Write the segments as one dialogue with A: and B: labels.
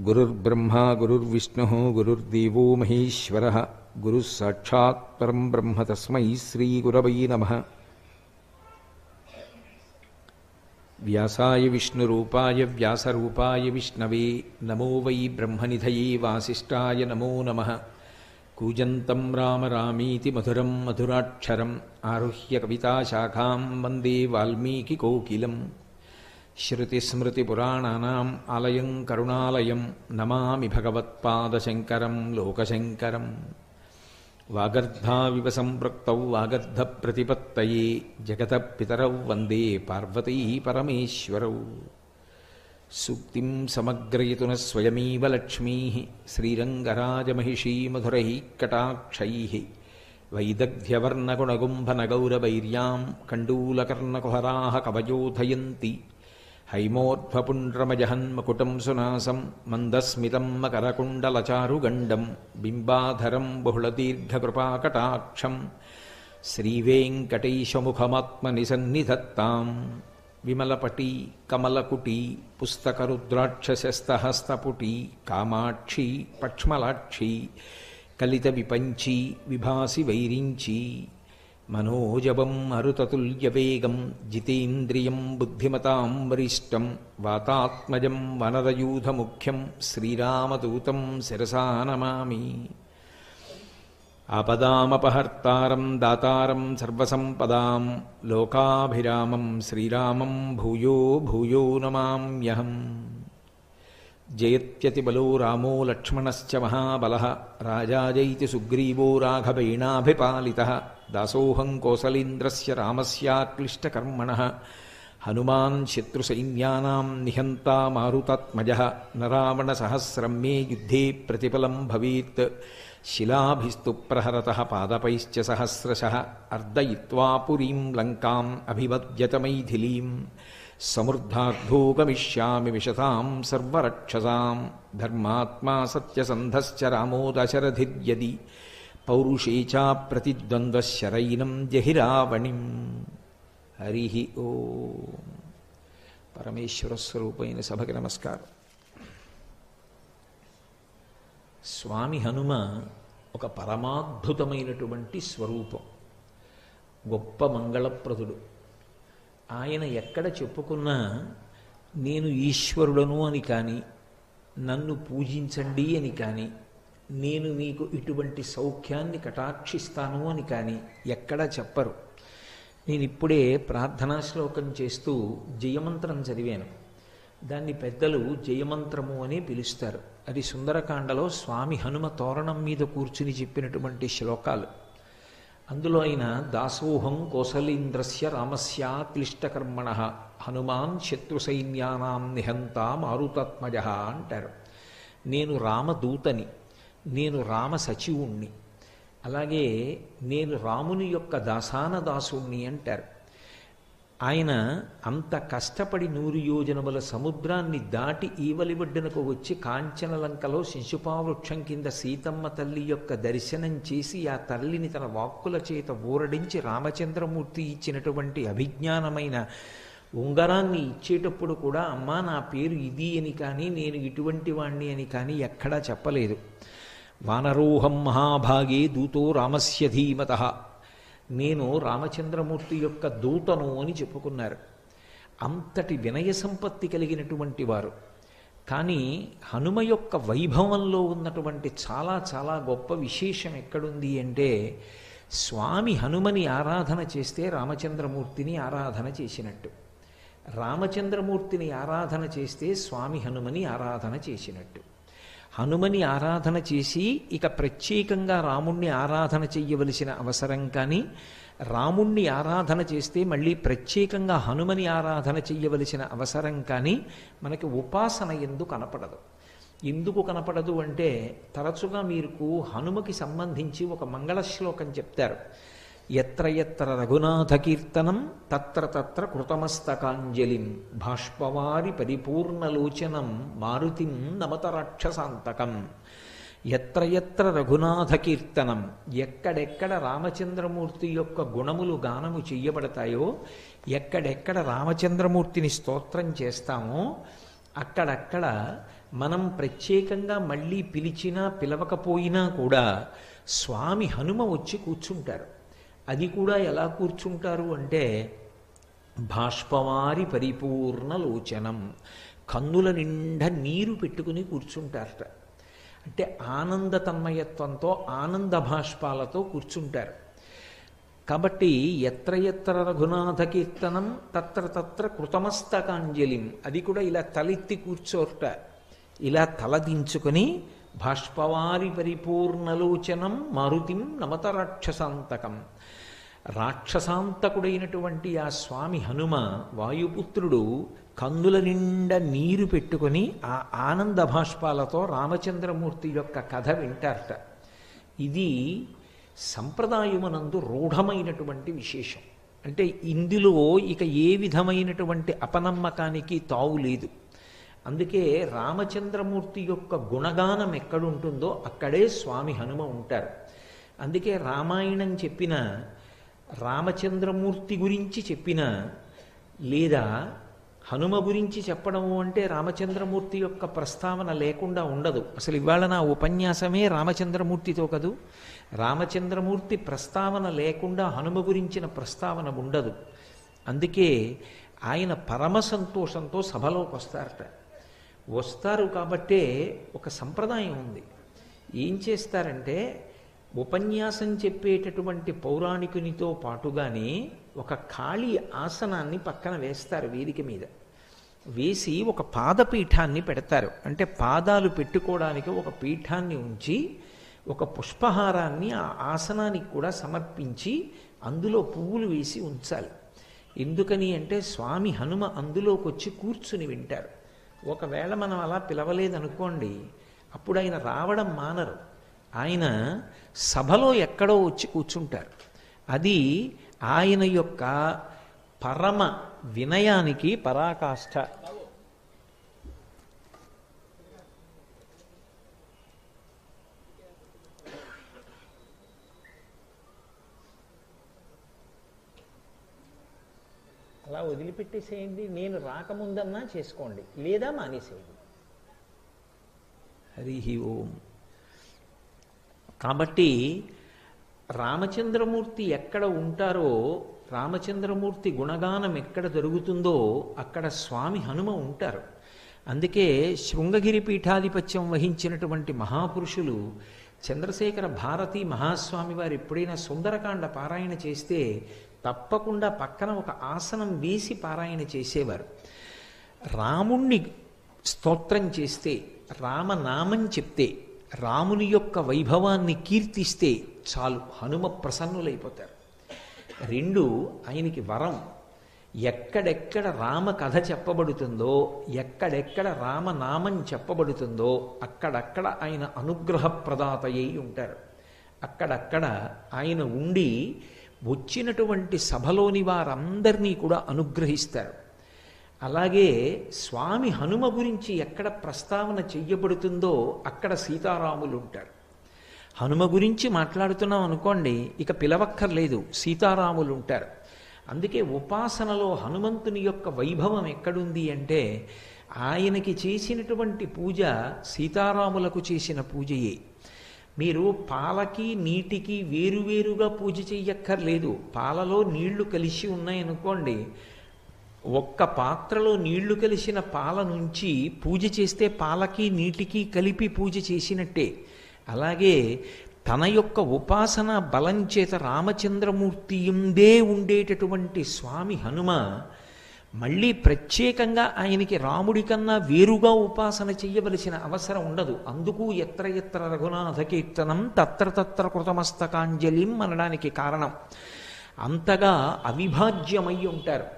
A: గురుర్బ్రహ్మా గురుర్విష్ణుః గురుర్దేవో మహేశ్వరః గురుః సాక్షాత్ పరం బ్రహ్మ తస్మై శ్రీగురవై నమః. వ్యాసాయ విష్ణురూపాయ వ్యాసరూపాయ విష్ణవే నమో వై బ్రహ్మనిధయే వాసిష్ఠాయ నమో నమః. కూజంతం రామ రామీతి మధురం మధురాక్షరం ఆరుహ్య కవితాశాఖాం వందే వాల్మీకికోకిలం. శ్రుతిస్మృతిపురాణానాం ఆలయం కరుణాలయం నమామి భగవత్పాదశంకరం లోకశంకరం. వాగర్ధావివ సంపృక్తౌ వాగర్ధప్రతిపత్తయే జగతః పితరౌ వందే పార్వతీ పరమేశ్వరౌ. సూక్తిం సమగ్రయతున స్వయమేవ లక్ష్మీః శ్రీరంగరాజమహిషీ మధురైః కటాక్షైః. వైదగ్ధ్యవర్ణగుణగుంభనగౌరవైర్యాం కండూలకర్ణకుహరాः కవయోధయంతి. హైమోర్ధ్వపుండ్రమజహన్మకుటం సునాసం మందస్మితం మకరకుండలచారుగండం బింబాధరం బహుళదీర్ఘకృపాకటాక్షం. శ్రీవేంకటేశముఖమాత్మని సన్నిధత్తాం. విమలపటీ కమలకుటీ పుస్తకరుద్రాక్షశస్తహస్తపుటీ కామాక్షీ పక్ష్మలాక్షీ కలితవిపంచీ విభాసి వైరించీ. మనోజవం మరుతతుల్యవేగం జితేంద్రియం బుద్ధిమతాం వరిష్టం. వాతాత్మజం వనరయూధముఖ్యం శ్రీరామదూతం శిరసా నమామి. ఆపదామపహర్తారం దాతారం సర్వసంపదాం లోకాభిరామం శ్రీరామం భూయో భూయో నమామ్యహం. జయత్యతిబలో రామో లక్ష్మణశ్చ మహాబలః రాజాజైతి సుగ్రీవో రాఘవేణాభిపాలితః. దాసోహం కోసలేంద్రస్య రామస్యాక్లిష్టకర్మణః. హనుమాన్ శత్రుసైన్యానాం నిహంతా మారుతాత్మజః. న రావణసహస్రం మే యుద్ధే ప్రతిఫలం భవేత్. శిలాభిస్తు ప్రహరతః పాదపైశ్చ సహస్రశః. అర్దయిత్వా పురీం లంకాం అభివద్యత మైథిలీం. సమృద్ధార్థో గమిష్యామి విశతాం సర్వరక్షసాం. ధర్మాత్మా సత్యసంధశ్చ రామో దశరథిర్యది. పౌరుషే చ ప్రతిద్వంద్వశరైనం జహిరావణిం. హరి ఓం. పరమేశ్వర స్వరూపైన సభకి నమస్కారం. స్వామి హనుమ ఒక పరమాద్భుతమైనటువంటి స్వరూపం, గొప్ప మంగళప్రదుడు. ఆయన ఎక్కడ చెప్పుకున్నా నేను ఈశ్వరుడను అని కానీ, నన్ను పూజించండి అని కానీ, నేను మీకు ఇటువంటి సౌఖ్యాన్ని కటాక్షిస్తాను అని కానీ ఎక్కడా చెప్పరు. నేను ఇప్పుడే ప్రార్థనా శ్లోకం చేస్తూ జయమంత్రం చదివాను. దాన్ని పెద్దలు జయమంత్రము అని పిలుస్తారు. అది సుందరకాండలో స్వామి హనుమ తోరణం మీద కూర్చుని చెప్పినటువంటి శ్లోకాలు. అందులో ఆయన దాసోహం కోసలేంద్రస్య రామస్య క్లిష్టకర్మణః హనుమాన్ శత్రుసైన్యానాం నిహంతా మారుతాత్మజః అంటారు. నేను రామదూతని, నేను రామ సచివుణ్ణి, అలాగే నేను రాముని యొక్క దాసాన దాసుణ్ణి అంటారు. ఆయన అంత కష్టపడి 100 యోజనముల సముద్రాన్ని దాటి ఈవలి ఒడ్డునకు వచ్చి కాంచనలంకలో శిశుపావృక్షం కింద సీతమ్మ తల్లి యొక్క దర్శనం చేసి ఆ తల్లిని తన వాక్కుల చేత ఊరడించి రామచంద్రమూర్తి ఇచ్చినటువంటి అభిజ్ఞానమైన ఉంగరాన్ని ఇచ్చేటప్పుడు కూడా అమ్మా నా పేరు ఇది అని కానీ, నేను ఇటువంటి వాణ్ణి అని కానీ ఎక్కడా చెప్పలేదు. వానరోహం మహాభాగే దూతో రామస్య ధీమతః. నేను రామచంద్రమూర్తి యొక్క దూతను అని చెప్పుకున్నారు. అంతటి వినయ సంపత్తి కలిగినటువంటి వారు. కానీ హనుమ యొక్క వైభవంలో ఉన్నటువంటి చాలా చాలా గొప్ప విశేషం ఎక్కడుంది అంటే, స్వామి హనుమని ఆరాధన చేస్తే రామచంద్రమూర్తిని ఆరాధన చేసినట్టు, రామచంద్రమూర్తిని ఆరాధన చేస్తే స్వామి హనుమని ఆరాధన చేసినట్టు. హనుమని ఆరాధన చేసి ఇక ప్రత్యేకంగా రాముణ్ణి ఆరాధన చెయ్యవలసిన అవసరం కానీ, రాముణ్ణి ఆరాధన చేస్తే మళ్ళీ ప్రత్యేకంగా హనుమని ఆరాధన చెయ్యవలసిన అవసరం కానీ మనకి ఉపాసన ఎందుకు కనపడదు. ఎందుకు కనపడదు అంటే, తరచుగా మీకు హనుమకి సంబంధించి ఒక మంగళ శ్లోకం చెప్తారు. ఎత్ర ఎత్ర రఘునాథ కీర్తనం తత్ర తత్ర కృతమస్తకాంజలిం భాష్పవారి పరిపూర్ణలోచనం మారుతిం నమత రాక్షసాంతకం. ఎత్ర ఎత్ర రఘునాథ కీర్తనం, ఎక్కడెక్కడ రామచంద్రమూర్తి యొక్క గుణములు గానము చెయ్యబడతాయో, ఎక్కడెక్కడ రామచంద్రమూర్తిని స్తోత్రం చేస్తామో అక్కడక్కడ మనం ప్రత్యేకంగా మళ్ళీ పిలిచినా పిలవకపోయినా కూడా స్వామి హనుమ వచ్చి కూర్చుంటారు. అది కూడా ఎలా కూర్చుంటారు అంటే బాష్పవారి పరిపూర్ణ లోచనం, కన్నుల నిండా నీరు పెట్టుకుని కూర్చుంటారట. అంటే ఆనంద తన్మయత్వంతో ఆనంద భాష్పాలతో కూర్చుంటారు. కాబట్టి ఎత్ర ఎత్ర రఘునాథ కీర్తనం తత్ర తత్ర కృతమస్తకాంజలిం, అది కూడా ఇలా తలెత్తి కూర్చోట, ఇలా తలదించుకొని బాష్పవారి పరిపూర్ణలోచనం మారుతిం నమత రాక్షసాంతకం. రాక్షసాంతకుడైనటువంటి ఆ స్వామి హనుమ వాయుపుత్రుడు కందుల నిండా నీరు పెట్టుకొని ఆ ఆనంద భాష్పాలతో రామచంద్రమూర్తి యొక్క కథ వింటారట. ఇది సంప్రదాయమునందు రూఢమైనటువంటి విశేషం. అంటే ఇందులో ఇక ఏ విధమైనటువంటి అపనమ్మకానికి తావు లేదు. అందుకే రామచంద్రమూర్తి యొక్క గుణగానం ఎక్కడుంటుందో అక్కడే స్వామి హనుమ ఉంటారు. అందుకే రామాయణం చెప్పిన, రామచంద్రమూర్తి గురించి చెప్పిన, లేదా హనుమ గురించి చెప్పడము అంటే రామచంద్రమూర్తి యొక్క ప్రస్తావన లేకుండా ఉండదు. అసలు ఇవాళ నా ఉపన్యాసమే రామచంద్రమూర్తితో కదూ. రామచంద్రమూర్తి ప్రస్తావన లేకుండా హనుమ గురించిన ప్రస్తావన ఉండదు. అందుకే ఆయన పరమ సంతోషంతో సభలోకి వస్తారు. కాబట్టే ఒక సంప్రదాయం ఉంది. ఏం చేస్తారంటే ఉపన్యాసం చెప్పేటటువంటి పౌరాణికునితో పాటుగానే ఒక ఖాళీ ఆసనాన్ని పక్కన వేస్తారు. వేదిక మీద వేసి ఒక పాదపీఠాన్ని పెడతారు. అంటే పాదాలు పెట్టుకోవడానికి ఒక పీఠాన్ని ఉంచి ఒక పుష్పహారాన్ని ఆ ఆసనానికి కూడా సమర్పించి అందులో పువ్వులు వేసి ఉంచాలి. ఎందుకని అంటే స్వామి హనుమ అందులోకి వచ్చి కూర్చుని వింటారు. ఒకవేళ మనం అలా పిలవలేదనుకోండి, అప్పుడు ఆయన రావడం మానరు. ఆయన సభలో ఎక్కడో వచ్చి కూర్చుంటారు. అది ఆయన యొక్క పరమ వినయానికి పరాకాష్ఠ. అలా వదిలిపెట్టేసేయండి. నేను రాకముందన్నా చేసుకోండి, లేదా మానేసేయండి. హరి ఓం. కాబట్టి రామచంద్రమూర్తి ఎక్కడ ఉంటారో, రామచంద్రమూర్తి గుణగానం ఎక్కడ జరుగుతుందో అక్కడ స్వామి హనుమ ఉంటారు. అందుకే శృంగగిరి పీఠాధిపత్యం వహించినటువంటి మహాపురుషులు చంద్రశేఖర భారతీ మహాస్వామి వారు ఎప్పుడైనా సుందరకాండ పారాయణ చేస్తే తప్పకుండా పక్కన ఒక ఆసనం వేసి పారాయణ చేసేవారు. రాముణ్ణి స్తోత్రం చేస్తే, రామనామం చెప్తే, రాముని యొక్క వైభవాన్ని కీర్తిస్తే చాలు, హనుమ ప్రసన్నులైపోతారు. రెండు, ఆయనకి వరం. ఎక్కడెక్కడ రామ కథ చెప్పబడుతుందో, ఎక్కడెక్కడ రామనామం చెప్పబడుతుందో అక్కడక్కడ ఆయన అనుగ్రహ ప్రదాతయ్యి ఉంటారు. అక్కడక్కడ ఆయన ఉండి వచ్చినటువంటి సభలోని వారందరినీ కూడా అనుగ్రహిస్తారు. అలాగే స్వామి హనుమ గురించి ఎక్కడ ప్రస్తావన చెయ్యబడుతుందో అక్కడ సీతారాములు ఉంటారు. హనుమ గురించి మాట్లాడుతున్నాం అనుకోండి, ఇక పిలవక్కర్లేదు, సీతారాములు ఉంటారు. అందుకే ఉపాసనలో హనుమంతుని యొక్క వైభవం ఎక్కడుంది అంటే ఆయనకి చేసినటువంటి పూజ సీతారాములకు చేసిన పూజయే. మీరు పాలకి నీటికి వేరువేరుగా పూజ చెయ్యక్కర్లేదు. పాలలో నీళ్లు కలిసి ఉన్నాయనుకోండి, ఒక్క పాత్రలో నీళ్లు కలిసిన పాల నుంచి పూజ చేస్తే పాలకి నీటికి కలిపి పూజ చేసినట్టే. అలాగే తన యొక్క ఉపాసన బలం చేత రామచంద్రమూర్తి ఉందే ఉండేటటువంటి స్వామి హనుమ మళ్ళీ ప్రత్యేకంగా ఆయనకి రాముడి కన్నా వేరుగా ఉపాసన చెయ్యవలసిన అవసరం ఉండదు. అందుకు ఎత్ర ఎత్ర రఘునాథ కీర్తనం తత్ర తత్ర కృతమస్తకాంజలిం అనడానికి కారణం. అంతగా అవిభాజ్యమై ఉంటారు.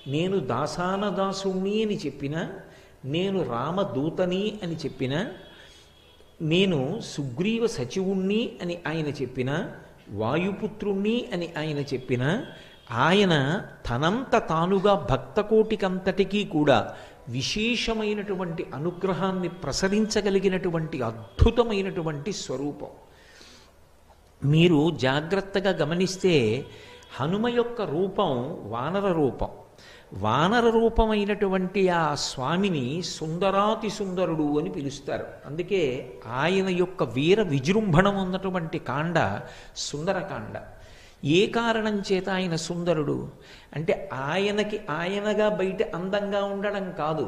A: నేను దాసాన దాసుణ్ణి అని చెప్పిన, నేను రామదూతని అని చెప్పిన, నేను సుగ్రీవ సచివుణ్ణి అని ఆయన చెప్పిన, వాయుపుత్రుణ్ణి అని ఆయన చెప్పిన, ఆయన తనంత తానుగా భక్తకోటికంతటికీ కూడా విశేషమైనటువంటి అనుగ్రహాన్ని ప్రసరించగలిగినటువంటి అద్భుతమైనటువంటి స్వరూపం. మీరు జాగ్రత్తగా గమనిస్తే హనుమ యొక్క రూపం వానర రూపం. వానర రూపమైనటువంటి ఆ స్వామిని సుందరాతి సుందరుడు అని పిలుస్తారు. అందుకే ఆయన యొక్క వీర విజృంభణం ఉన్నటువంటి కాండ సుందరకాండ. ఏ కారణం చేత ఆయన సుందరుడు అంటే ఆయనకి ఆయనగా బయట అందంగా ఉండడం కాదు,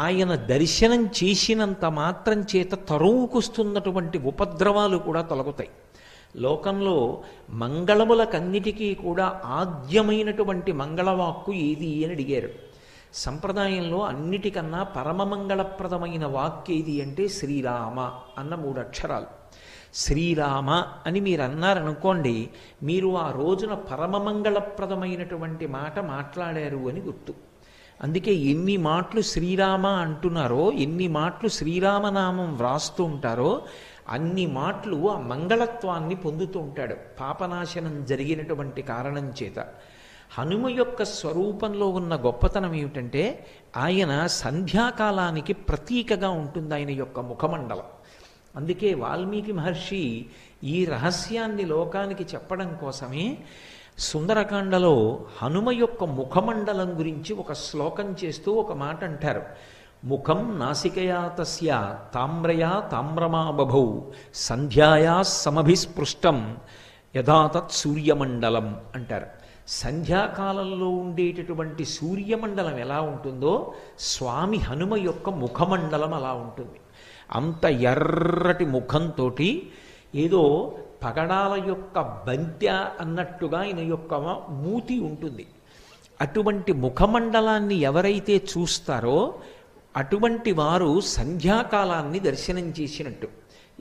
A: ఆయన దర్శనం చేసినంత మాత్రం చేత తరువుకొస్తున్నటువంటి ఉపద్రవాలు కూడా తొలగుతాయి. లోకంలో మంగళములకన్నిటికీ కూడా ఆద్యమైనటువంటి మంగళవాక్కు ఏది అని అడిగారు. సంప్రదాయంలో అన్నిటికన్నా పరమమంగళప్రదమైన వాక్కు ఏది అంటే శ్రీరామ అన్న 3 అక్షరాలు. శ్రీరామ అని మీరు అన్నారనుకోండి, మీరు ఆ రోజున పరమమంగళప్రదమైనటువంటి మాట మాట్లాడారు అని గుర్తు. అందుకే ఎన్ని మాటలు శ్రీరామ అంటున్నారో, ఎన్ని మాటలు శ్రీరామనామం వ్రాస్తూ ఉంటారో అన్ని మాటలు ఆ మంగళత్వాన్ని పొందుతూ ఉంటాడు పాపనాశనం జరిగినటువంటి కారణం చేత. హనుమ యొక్క స్వరూపంలో ఉన్న గొప్పతనం ఏమిటంటే ఆయన సంధ్యాకాలానికి ప్రతీకగా ఉంటుంది ఆయన యొక్క ముఖమండలం. అందుకే వాల్మీకి మహర్షి ఈ రహస్యాన్ని లోకానికి చెప్పడం కోసమే సుందరకాండలో హనుమ యొక్క ముఖమండలం గురించి ఒక శ్లోకం చేస్తూ ఒక మాట అంటారు. ముఖం నాసికయా తస్య తామ్రయా తామ్రమా బభౌ సంధ్యాయా సమభిస్పృష్టం యథాతత్ సూర్యమండలం అంటారు. సంధ్యాకాలంలో ఉండేటటువంటి సూర్యమండలం ఎలా ఉంటుందో స్వామి హనుమ యొక్క ముఖమండలం అలా ఉంటుంది. అంత ఎర్రటి ముఖంతో ఏదో పగడాల యొక్క బంత్య అన్నట్టుగా ఆయన యొక్క మూతి ఉంటుంది. అటువంటి ముఖమండలాన్ని ఎవరైతే చూస్తారో అటువంటి వారు సంధ్యాకాలాన్ని దర్శనం చేసినట్టు.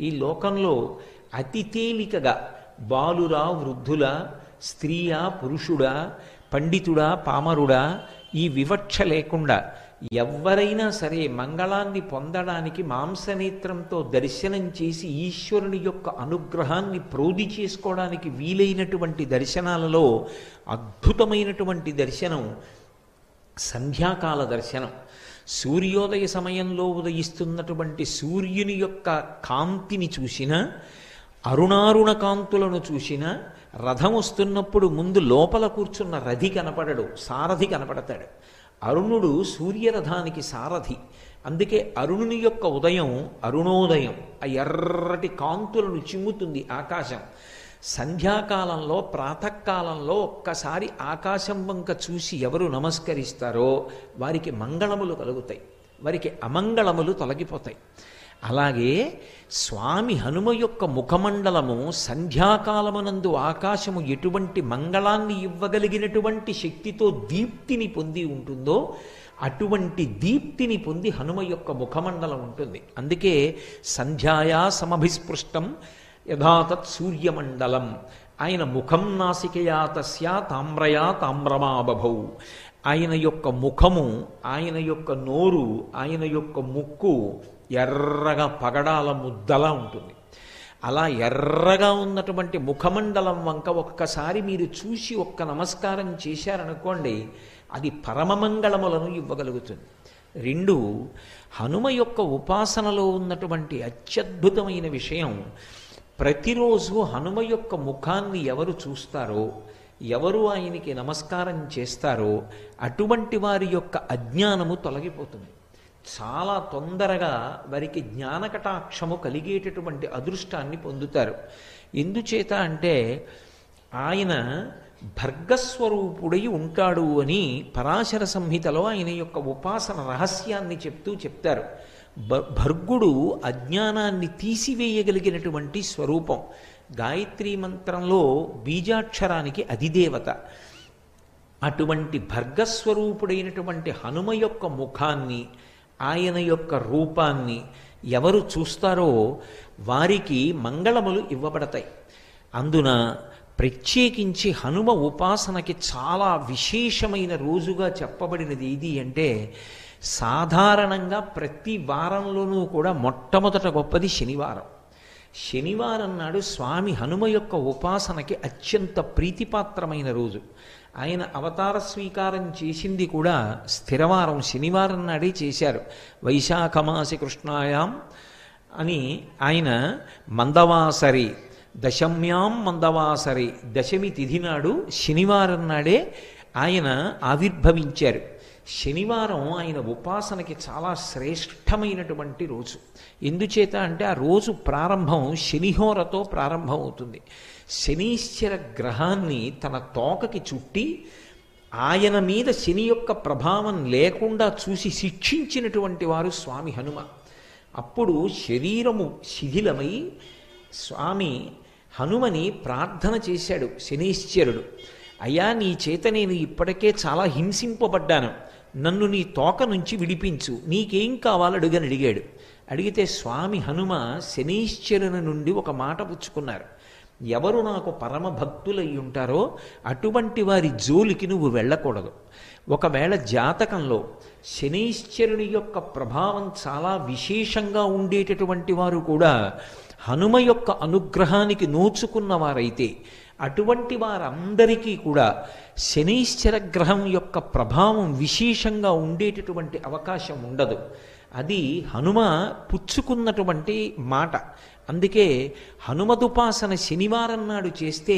A: ఈ లోకంలో అతి తేలికగా బాలురా వృద్ధులా, స్త్రీయా పురుషుడా, పండితుడా పామరుడా ఈ వివక్ష లేకుండా ఎవరైనా సరే మంగళాన్ని పొందడానికి మాంసనేత్రంతో దర్శనం చేసి ఈశ్వరుని యొక్క అనుగ్రహాన్ని ప్రోధి చేసుకోవడానికి వీలైనటువంటి దర్శనాలలో అద్భుతమైనటువంటి దర్శనం సంధ్యాకాల దర్శనం. సూర్యోదయ సమయంలో ఉదయిస్తున్నటువంటి సూర్యుని యొక్క కాంతిని చూసిన, అరుణారుణ కాంతులను చూసిన, రథం వస్తున్నప్పుడు ముందు లోపల కూర్చున్న రథి కనపడడు, సారథి కనపడతాడు. అరుణుడు సూర్యరథానికి సారథి. అందుకే అరుణుని యొక్క ఉదయం అరుణోదయం, ఆ ఎర్రటి కాంతులను చిమ్ముతుంది ఆకాశం. సంధ్యాకాలంలో ప్రాతకాలంలో ఒక్కసారి ఆకాశం వంక చూసి ఎవరు నమస్కరిస్తారో వారికి మంగళములు కలుగుతాయి, వారికి అమంగళములు తొలగిపోతాయి. అలాగే స్వామి హనుమ యొక్క ముఖమండలము సంధ్యాకాలమునందు ఆకాశము ఎటువంటి మంగళాన్ని ఇవ్వగలిగినటువంటి శక్తితో దీప్తిని పొంది ఉంటుందో అటువంటి దీప్తిని పొంది హనుమ యొక్క ముఖమండలం ఉంటుంది. అందుకే సంధ్యాయా సమభిస్పృష్టం యథాతత్ సూర్యమండలం. ఆయన ముఖం నాసికయా తస్య తామ్రయా తామ్రమా బభౌ. ఆయన యొక్క ముఖము, ఆయన యొక్క నోరు, ఆయన యొక్క ముక్కు ఎర్రగా పగడాల ముద్దలా ఉంటుంది. అలా ఎర్రగా ఉన్నటువంటి ముఖమండలం వంక ఒక్కసారి మీరు చూసి ఒక్క నమస్కారం చేశారనుకోండి, అది పరమమంగళములను ఇవ్వగలుగుతుంది. 2, హనుమ యొక్క ఉపాసనలో ఉన్నటువంటి అత్యద్భుతమైన విషయం, ప్రతిరోజు హనుమ యొక్క ముఖాన్ని ఎవరు చూస్తారో, ఎవరు ఆయనకి నమస్కారం చేస్తారో అటువంటి వారి యొక్క అజ్ఞానము తొలగిపోతుంది. చాలా తొందరగా వారికి జ్ఞానకటాక్షము కలిగేటటువంటి అదృష్టాన్ని పొందుతారు. ఎందుచేత అంటే ఆయన భర్గస్వరూపుడై ఉంటాడు అని పరాశర సంహితలో ఆయన యొక్క ఉపాసన రహస్యాన్ని చెప్తారు. భర్గుడు అజ్ఞానాన్ని తీసివేయగలిగినటువంటి స్వరూపం. గాయత్రీ మంత్రంలో బీజాక్షరానికి అధిదేవత. అటువంటి భర్గస్వరూపుడైనటువంటి హనుమ యొక్క ముఖాన్ని, ఆయన యొక్క రూపాన్ని ఎవరు చూస్తారో వారికి మంగళములు ఇవ్వబడతాయి. అందున ప్రత్యేకించి హనుమ ఉపాసనకి చాలా విశేషమైన రోజుగా చెప్పబడినది ఏది అంటే, సాధారణంగా ప్రతి వారంలోనూ కూడా మొట్టమొదట గొప్పది శనివారం. శనివారం నాడు స్వామి హనుమ యొక్క ఉపాసనకి అత్యంత ప్రీతిపాత్రమైన రోజు. ఆయన అవతార స్వీకారం చేసింది కూడా స్థిరవారం శనివారం నాడే చేశారు. వైశాఖమాసి కృష్ణాయాం అని ఆయన మందవాసరి, దశమ్యాం మందవాసరి, దశమి తిథి నాడు శనివారం నాడే ఆయన ఆవిర్భవించారు. శనివారం ఆయన ఉపాసనకి చాలా శ్రేష్టమైనటువంటి రోజు. ఎందుచేత అంటే ఆ రోజు ప్రారంభం శనిహోరతో ప్రారంభం అవుతుంది. శనీశ్వర గ్రహాన్ని తన తోకకి చుట్టి ఆయన మీద శని యొక్క ప్రభావం లేకుండా చూసి శిక్షించినటువంటి వారు స్వామి హనుమ. అప్పుడు శరీరము శిథిలమై స్వామి హనుమని ప్రార్థన చేశాడు శనీశ్వరుడు. అయ్యా, నీ చేత నేను ఇప్పటికే చాలా హింసింపబడ్డాను, నన్ను నీ తోక నుంచి విడిపించు, నీకేం కావాలో అడుగని అడిగాడు. అడిగితే స్వామి హనుమ శనీశ్వరుని నుండి ఒక మాట పుచ్చుకున్నారు. ఎవరు నాకు పరమ భక్తులై ఉంటారో అటువంటి వారి జోలికి నువ్వు వెళ్ళకూడదు. ఒకవేళ జాతకంలో శనీశ్వరుని యొక్క ప్రభావం చాలా విశేషంగా ఉండేటటువంటి వారు కూడా హనుమ యొక్క అనుగ్రహానికి నోచుకున్న వారైతే అటువంటి వారందరికీ కూడా శనీశ్వర గ్రహం యొక్క ప్రభావం విశేషంగా ఉండేటటువంటి అవకాశం ఉండదు. అది హనుమ పుచ్చుకున్నటువంటి మాట. అందుకే హనుమదుపాసన శనివారం నాడు చేస్తే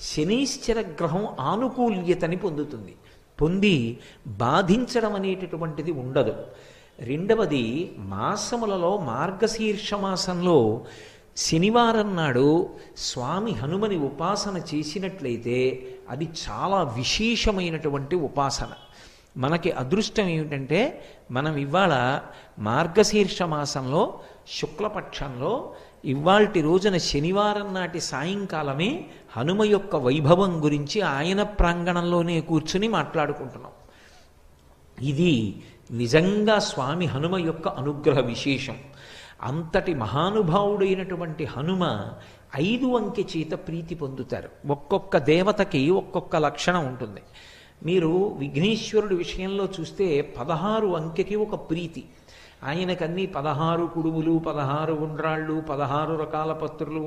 A: శనీశ్వర గ్రహం ఆనుకూల్యతని పొందుతుంది. పొంది బాధించడం అనేటటువంటిది ఉండదు. రెండవది, మాసములలో మార్గశీర్ష మాసంలో శనివారం నాడు స్వామి హనుమని ఉపాసన చేసినట్లయితే అది చాలా విశేషమైనటువంటి ఉపాసన. మనకి అదృష్టం ఏమిటంటే మనం ఇవాళ మార్గశీర్ష మాసంలో శుక్లపక్షంలో ఇవాల్టి రోజున శనివారం నాటి సాయంకాలమే హనుమ యొక్క వైభవం గురించి ఆయన ప్రాంగణంలోనే కూర్చుని మాట్లాడుకుంటున్నాం. ఇది నిజంగా స్వామి హనుమ యొక్క అనుగ్రహ విశేషం. అంతటి మహానుభావుడైనటువంటి హనుమ 5 అంకె చేత ప్రీతి పొందుతారు. ఒక్కొక్క దేవతకి ఒక్కొక్క లక్షణం ఉంటుంది. మీరు విఘ్నేశ్వరుడి విషయంలో చూస్తే 16 అంకెకి ఒక ప్రీతి. ఆయనకన్నీ 16 కుడుములు, 16 ఉండ్రాళ్ళు, 16 రకాల పత్రులు,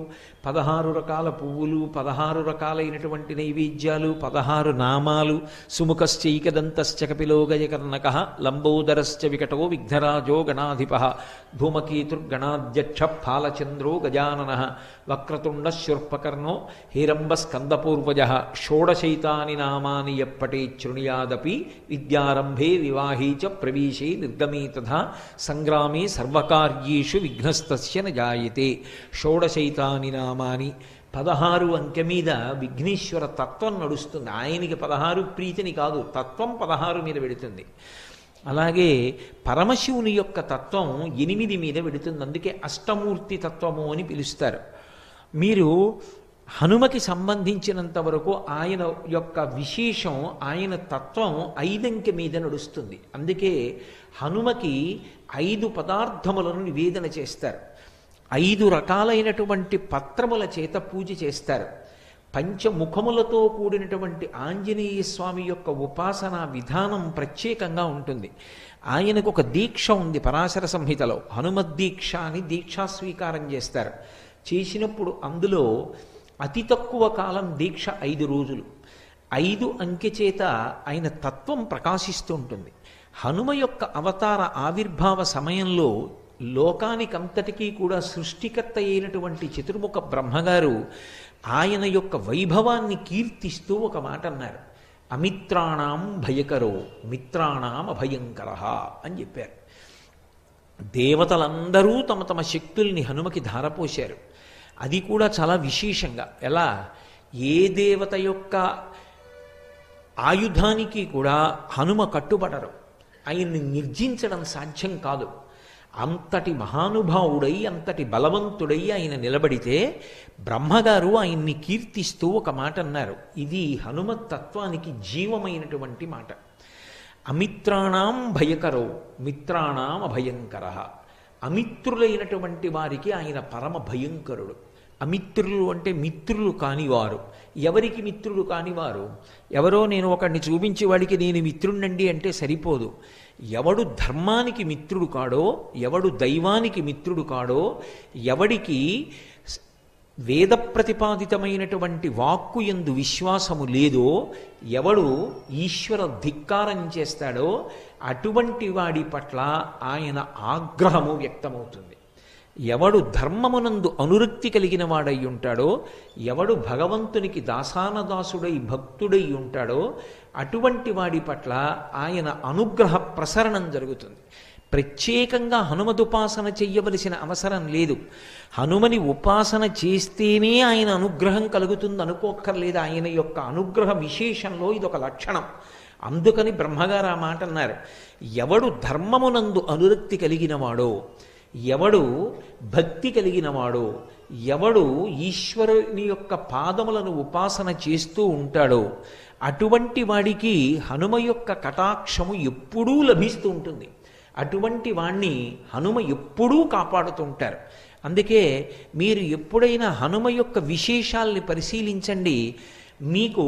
A: 16 రకాల పువ్వులు, 16 రకాలైనటువంటి నైవేద్యాలు, 16 నామాలు. సుముఖశ్చైకదంతశ్చ కపిలో గజకర్ణక లంబోదరశ్చ వికటో విఘ్నరాజో గణాధిప ధూమకేతుర్గణాధ్యక్ష ఫాలచంద్రో గజానన వక్రతుండ శూర్పకర్ణో హేరంబస్కందపూర్వజ షోడశైతాని నామాని ఎప్పటే శృణుయాదపి విద్యారంభే వివాహే చ ప్రవేశే నిర్గమే తథా సంగ్రామే సర్వకార్యేషు విఘ్నస్తస్య న జాయతే. షోడశైతాని నామాని 16 అంకె మీద విఘ్నేశ్వర తత్వం నడుస్తుంది. ఆయనకి 16 ప్రీతిని కాదు, తత్వం 16 మీద వెడుతుంది. అలాగే పరమశివుని యొక్క తత్వం 8 మీద వెడుతుంది. అందుకే అష్టమూర్తి తత్వము అని పిలుస్తారు. మీరు హనుమకి సంబంధించినంత వరకు ఆయన యొక్క విశేషం, ఆయన తత్వం 5 అంకె మీద నడుస్తుంది. అందుకే హనుమకి 5 పదార్థములను నివేదన చేస్తారు. 5 రకాలైనటువంటి పత్రముల చేత పూజ చేస్తారు. పంచముఖములతో కూడినటువంటి ఆంజనేయ స్వామి యొక్క ఉపాసనా విధానం ప్రత్యేకంగా ఉంటుంది. ఆయనకు ఒక దీక్ష ఉంది పరాశర సంహితలో, హనుమద్దీక్ష అని దీక్షా స్వీకారం చేస్తారు. చేసినప్పుడు అందులో అతి తక్కువ కాలం దీక్ష 5 రోజులు. 5 అంకె చేత ఆయన తత్వం ప్రకాశిస్తూ ఉంటుంది. హనుమ యొక్క అవతార ఆవిర్భావ సమయంలో లోకానికంతటికీ కూడా సృష్టికర్త అయినటువంటి చతుర్ముఖ బ్రహ్మగారు ఆయన యొక్క వైభవాన్ని కీర్తిస్తూ ఒక మాట అన్నారు. అమిత్రాణం భయకరో మిత్రాణం అభయంకర అని చెప్పారు. దేవతలందరూ తమ తమ శక్తుల్ని హనుమకి ధారపోశారు. అది కూడా చాలా విశేషంగా. ఎలా? ఏ దేవత యొక్క ఆయుధానికి కూడా హనుమ కట్టుబడరు. ఆయన్ని నిర్జించడం సాధ్యం కాదు. అంతటి మహానుభావుడై, అంతటి బలవంతుడై ఆయన నిలబడితే బ్రహ్మగారు ఆయన్ని కీర్తిస్తూ ఒక మాట అన్నారు. ఇది హనుమత్ తత్వానికి జీవమైనటువంటి మాట. అమిత్రాణం భయకరో మిత్రాణం అభయంకర. అమిత్రులైనటువంటి వారికి ఆయన పరమ భయంకరుడు. అమిత్రులు అంటే మిత్రులు కానివారు. ఎవరికి మిత్రుడు కానివారు? ఎవరో నేను ఒకడిని చూపించి వాడికి నేను మిత్రుణ్ణండి అంటే సరిపోదు. ఎవడు ధర్మానికి మిత్రుడు కాడో, ఎవడు దైవానికి మిత్రుడు కాడో, ఎవడికి వేద ప్రతిపాదితమైనటువంటి వాక్కు యందు విశ్వాసము లేదో, ఎవడు ఈశ్వర ధిక్కారం చేస్తాడో అటువంటి వాడి పట్ల ఆయన ఆగ్రహము వ్యక్తమవుతుంది. ఎవడు ధర్మమునందు అనురక్తి కలిగిన వాడై ఉంటాడో, ఎవడు భగవంతునికి దాసానదాసుడై భక్తుడై ఉంటాడో అటువంటి వాడి పట్ల ఆయన అనుగ్రహ ప్రసరణం జరుగుతుంది. ప్రత్యేకంగా హనుమదుపాసన చెయ్యవలసిన అవసరం లేదు. హనుమని ఉపాసన చేస్తేనే ఆయన అనుగ్రహం కలుగుతుంది అనుకోక్కర్లేదు. ఆయన యొక్క అనుగ్రహ విశేషంలో ఇదొక లక్షణం. అందుకని బ్రహ్మగారు ఆ మాట అన్నారు. ఎవడు ధర్మమునందు అనురక్తి కలిగినవాడో, ఎవడు భక్తి కలిగినవాడో, ఎవడు ఈశ్వరుని యొక్క పాదములను ఉపాసన చేస్తూ ఉంటాడో అటువంటి వాడికి హనుమ యొక్క కటాక్షము ఎప్పుడూ లభిస్తూ ఉంటుంది. అటువంటి వాణ్ణి హనుమ ఎప్పుడూ కాపాడుతుంటారు. అందుకే మీరు ఎప్పుడైనా హనుమ యొక్క విశేషాల్ని పరిశీలించండి, మీకు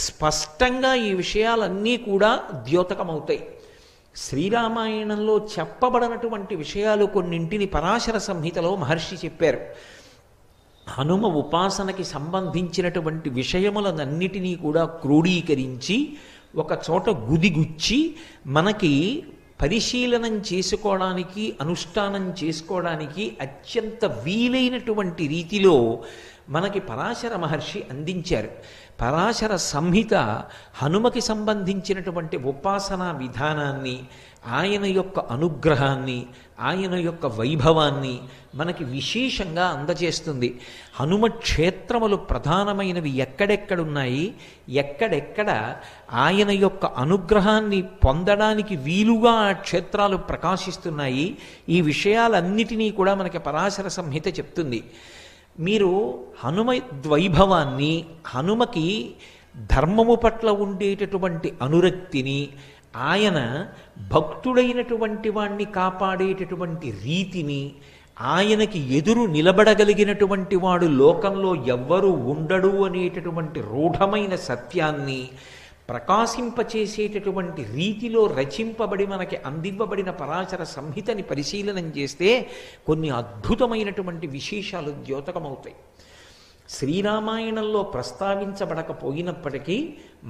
A: స్పష్టంగా ఈ విషయాలన్నీ కూడా ద్యోతకమవుతాయి. శ్రీరామాయణంలో చెప్పబడినటువంటి విషయాలు కొన్నింటిని పరాశర సంహితలో మహర్షి చెప్పారు. హనుమ ఉపాసనకి సంబంధించినటువంటి విషయములనన్నిటినీ కూడా క్రోడీకరించి ఒక చోట గుదిగుచ్చి మనకి పరిశీలనం చేసుకోవడానికి, అనుష్ఠానం చేసుకోవడానికి అత్యంత వీలైనటువంటి రీతిలో మనకి పరాశర మహర్షి అందించారు. పరాశర సంహిత హనుమకి సంబంధించినటువంటి ఉపాసనా విధానాన్ని, ఆయన యొక్క అనుగ్రహాన్ని, ఆయన యొక్క వైభవాన్ని మనకి విశేషంగా అందజేస్తుంది. హనుమ క్షేత్రములు ప్రధానమైనవి ఎక్కడెక్కడున్నాయి, ఎక్కడెక్కడ ఆయన యొక్క అనుగ్రహాన్ని పొందడానికి వీలుగా ఆ క్షేత్రాలు ప్రకాశిస్తున్నాయి, ఈ విషయాలన్నిటినీ కూడా మనకి పరాశర సంహిత చెప్తుంది. మీరు హనుమ ద్వైభవాన్ని, హనుమకి ధర్మము పట్ల ఉండేటటువంటి అనురక్తిని, ఆయన భక్తుడైనటువంటి వాణ్ణి కాపాడేటటువంటి రీతిని, ఆయనకి ఎదురు నిలబడగలిగినటువంటి వాడు లోకంలో ఎవ్వరూ ఉండడు అనేటటువంటి రూఢమైన సత్యాన్ని ప్రకాశింపచేసేటటువంటి రీతిలో రచింపబడి మనకి అందివ్వబడిన పరాశర సంహితని పరిశీలనం చేస్తే కొన్ని అద్భుతమైనటువంటి విశేషాలు ద్యోతకమవుతాయి. శ్రీరామాయణంలో ప్రస్తావించబడకపోయినప్పటికీ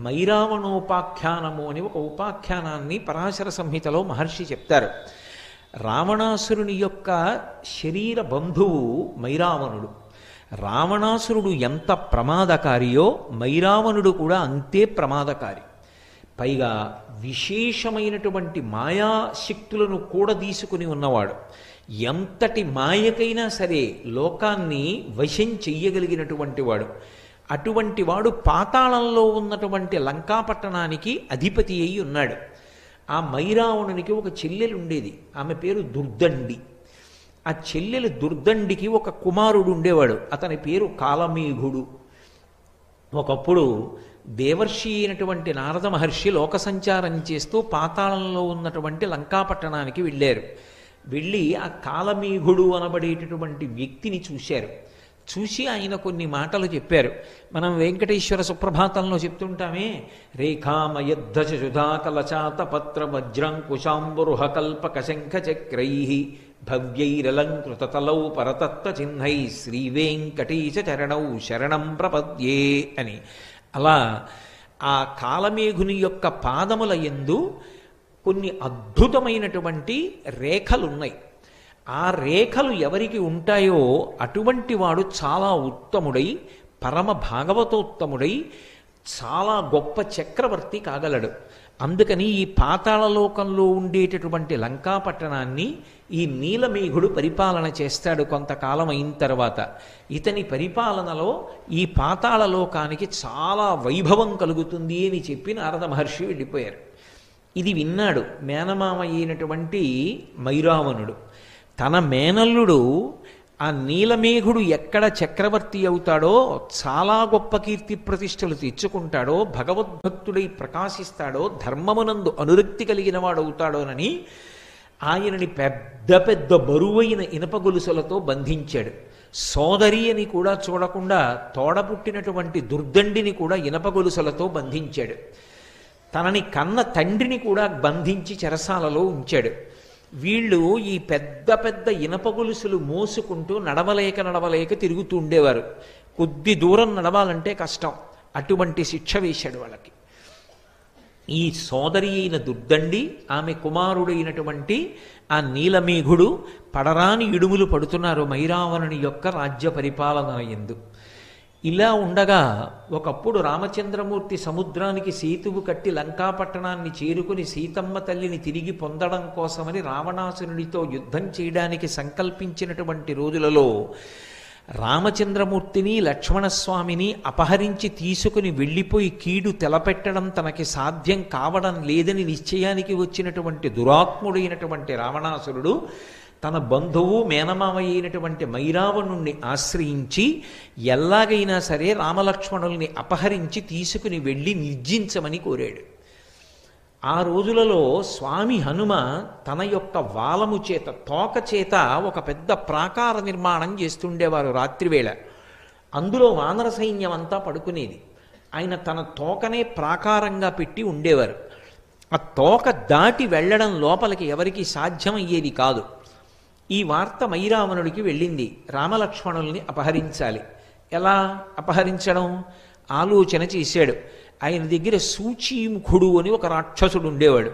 A: మైరావణోపాఖ్యానము అని ఒక ఉపాఖ్యానాన్ని పరాశర సంహితలో మహర్షి చెప్తారు. రావణాసురుని యొక్క శరీర బంధువు మైరావణుడు. రావణాసురుడు ఎంత ప్రమాదకారియో మైరావణుడు కూడా అంతే ప్రమాదకారి. పైగా విశేషమైనటువంటి మాయాశక్తులను కూడా తీసుకుని ఉన్నవాడు. ఎంతటి మాయకైనా సరే లోకాన్ని వశం చెయ్యగలిగినటువంటి వాడు. అటువంటి వాడు పాతాళంలో ఉన్నటువంటి లంకాపట్టణానికి అధిపతి అయి ఉన్నాడు. ఆ మైరావణునికి ఒక చెల్లెలు ఉండేది, ఆమె పేరు దుర్దండి. ఆ చెల్లెలు దుర్దండికి ఒక కుమారుడు ఉండేవాడు, అతని పేరు కాలమేఘుడు. ఒకప్పుడు దేవర్షి అయినటువంటి నారద మహర్షి లోక సంచారం చేస్తూ పాతాళంలో ఉన్నటువంటి లంకాపట్టణానికి వెళ్ళారు. వెళ్ళి ఆ కాలమేఘుడు అనబడేటటువంటి వ్యక్తిని చూశారు. చూసి ఆయన కొన్ని మాటలు చెప్పారు. మనం వెంకటేశ్వర సుప్రభాతంలో చెప్తుంటామే, రేఖామయద్ధుధాకలచాత పత్ర వజ్రంకుశాంబురుహ కల్పక శంఖ చక్రై భవ్యైరలంకృతతలౌ పరతత్వ చిహ్నై శ్రీవేంకటేశ చరణౌ శరణం ప్రపద్యే అని. అలా ఆ కాలమేఘుని యొక్క పాదముల యందు కొన్ని అద్భుతమైనటువంటి రేఖలున్నాయి. ఆ రేఖలు ఎవరికి ఉంటాయో అటువంటి వాడు చాలా ఉత్తముడై, పరమ భాగవతోత్తముడై, చాలా గొప్ప చక్రవర్తి కాగలడు. అందుకని ఈ పాతాళలోకంలో ఉండేటటువంటి లంకాపట్టణాన్ని ఈ నీలమేఘుడు పరిపాలన చేస్తాడు. కొంతకాలం అయిన తర్వాత ఇతని పరిపాలనలో ఈ పాతాళలోకానికి చాలా వైభవం కలుగుతుంది అని చెప్పి నారద మహర్షి వెళ్ళిపోయారు. ఇది విన్నాడు మేనమామ అయినటువంటి మైరావణుడు. తన మేనల్లుడు ఆ నీలమేఘుడు ఎక్కడ చక్రవర్తి అవుతాడో, చాలా గొప్ప కీర్తి ప్రతిష్టలు తెచ్చుకుంటాడో, భగవద్భక్తుడై ప్రకాశిస్తాడో, ధర్మమునందు అనురక్తి కలిగిన వాడవుతాడోనని ఆయనని పెద్ద పెద్ద బరువైన ఇనప గొలుసులతో బంధించాడు. సోదరి అని కూడా చూడకుండా తోడపుట్టినటువంటి దుర్దండిని కూడా ఇనప గొలుసులతో బంధించాడు. తనని కన్న తండ్రిని కూడా బంధించి చెరసాలలో ఉంచాడు. వీళ్ళు ఈ పెద్ద పెద్ద ఇనప గొలుసులు మోసుకుంటూ నడవలేక తిరుగుతూ ఉండేవారు. కొద్ది దూరం నడవాలంటే కష్టం, అటువంటి శిక్ష వేశాడు వాళ్ళకి. ఈ సోదరి అయిన దుర్దండి, ఆమె కుమారుడైనటువంటి ఆ నీలమేఘుడు పడరాని ఇడుములు పడుతున్నారు మైరావణుని యొక్క రాజ్య పరిపాలన యందు. ఇలా ఉండగా ఒకప్పుడు రామచంద్రమూర్తి సముద్రానికి సేతువు కట్టి లంకాపట్టణాన్ని చేరుకుని సీతమ్మ తల్లిని తిరిగి పొందడం కోసమని రావణాసురుడితో యుద్ధం చేయడానికి సంకల్పించినటువంటి రోజులలో రామచంద్రమూర్తిని లక్ష్మణస్వామిని అపహరించి తీసుకుని వెళ్ళిపోయి కీడు తెలపెట్టడం తనకి సాధ్యం కావడం లేదని నిశ్చయానికి వచ్చినటువంటి దురాత్ముడైనటువంటి రావణాసురుడు తన బంధువు మేనమామ అయినటువంటి మైరావణుణ్ణి ఆశ్రయించి ఎలాగైనా సరే రామలక్ష్మణుల్ని అపహరించి తీసుకుని వెళ్ళి నిర్జించమని కోరాడు. ఆ రోజులలో స్వామి హనుమ తన యొక్క వాలము చేత తోక చేత ఒక పెద్ద ప్రాకార నిర్మాణం చేస్తుండేవారు రాత్రివేళ. అందులో వానర సైన్యం అంతా పడుకునేది. ఆయన తన తోకనే ప్రాకారంగా పెట్టి ఉండేవారు. ఆ తోక దాటి వెళ్ళడం లోపలికి ఎవరికి సాధ్యమయ్యేది కాదు. ఈ వార్త మైరావణుడికి వెళ్ళింది. రామలక్ష్మణుల్ని అపహరించాలి. ఎలా అపహరించడం ఆలోచన చేశాడు. ఆయన దగ్గర సూచీముఖుడు అని ఒక రాక్షసుడు ఉండేవాడు.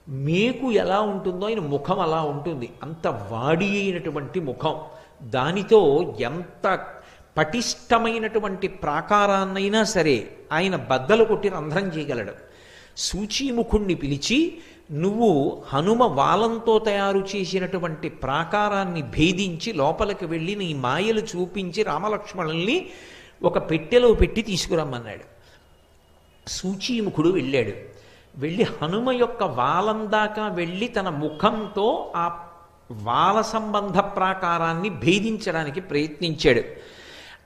A: మేకు ఎలా ఉంటుందో ఆయన ముఖం అలా ఉంటుంది. అంత వాడి అయినటువంటి ముఖం. దానితో ఎంత పటిష్టమైనటువంటి ప్రాకారాన్నైనా సరే ఆయన బద్దలు కొట్టి రంధ్రం చేయగలడు. సూచీముఖుణ్ణి పిలిచి, నువ్వు హనుమ వాలంతో తయారు చేసినటువంటి ప్రాకారాన్ని భేదించి లోపలికి వెళ్ళి నీ మాయలు చూపించి రామలక్ష్మణుల్ని ఒక పెట్టెలో పెట్టి తీసుకురమ్మన్నాడు. సూచీముఖుడు వెళ్ళాడు. వెళ్ళి హనుమ యొక్క వాలం దాకా వెళ్ళి తన ముఖంతో ఆ వాల సంబంధ ప్రాకారాన్ని భేదించడానికి ప్రయత్నించాడు.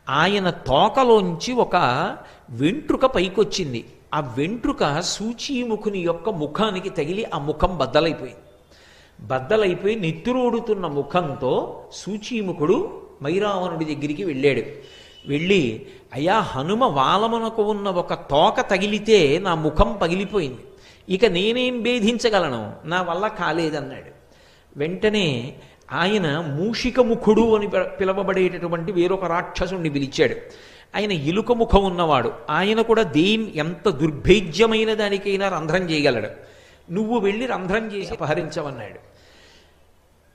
A: ఆయన తోకలోంచి ఒక వెంట్రుక పైకొచ్చింది. ఆ వెంట్రుక సూచీముఖుని యొక్క ముఖానికి తగిలి ఆ ముఖం బద్దలైపోయి నెత్తురోడుతున్న ముఖంతో సూచీముఖుడు మైరావణుడి దగ్గరికి వెళ్ళాడు. వెళ్ళి, అయ్యా, హనుమ వాలమునకు ఉన్న ఒక తోక తగిలితే నా ముఖం పగిలిపోయింది, ఇక నేనేం భేదించగలను, నా వల్ల కాలేదన్నాడు. వెంటనే ఆయన మూషికముఖుడు అని పిలవబడేటటువంటి వేరొక రాక్షసుణ్ణి పిలిచాడు. ఆయన ఎలుక ముఖం ఉన్నవాడు. ఆయన కూడా ఎంత దుర్భేద్యమైన దానికైనా రంధ్రం చేయగలడు. నువ్వు వెళ్ళి రంధ్రం చేసి అపహరించవన్నాడు.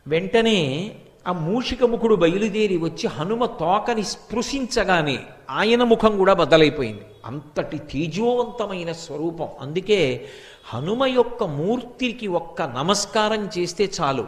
A: వెంటనే ఆ మూషికముఖుడు బయలుదేరి వచ్చి హనుమ తోకని స్పృశించగానే ఆయన ముఖం కూడా బద్దలైపోయింది. అంతటి తేజోవంతమైన స్వరూపం. అందుకే హనుమ యొక్క మూర్తికి ఒక్క నమస్కారం చేస్తే చాలు,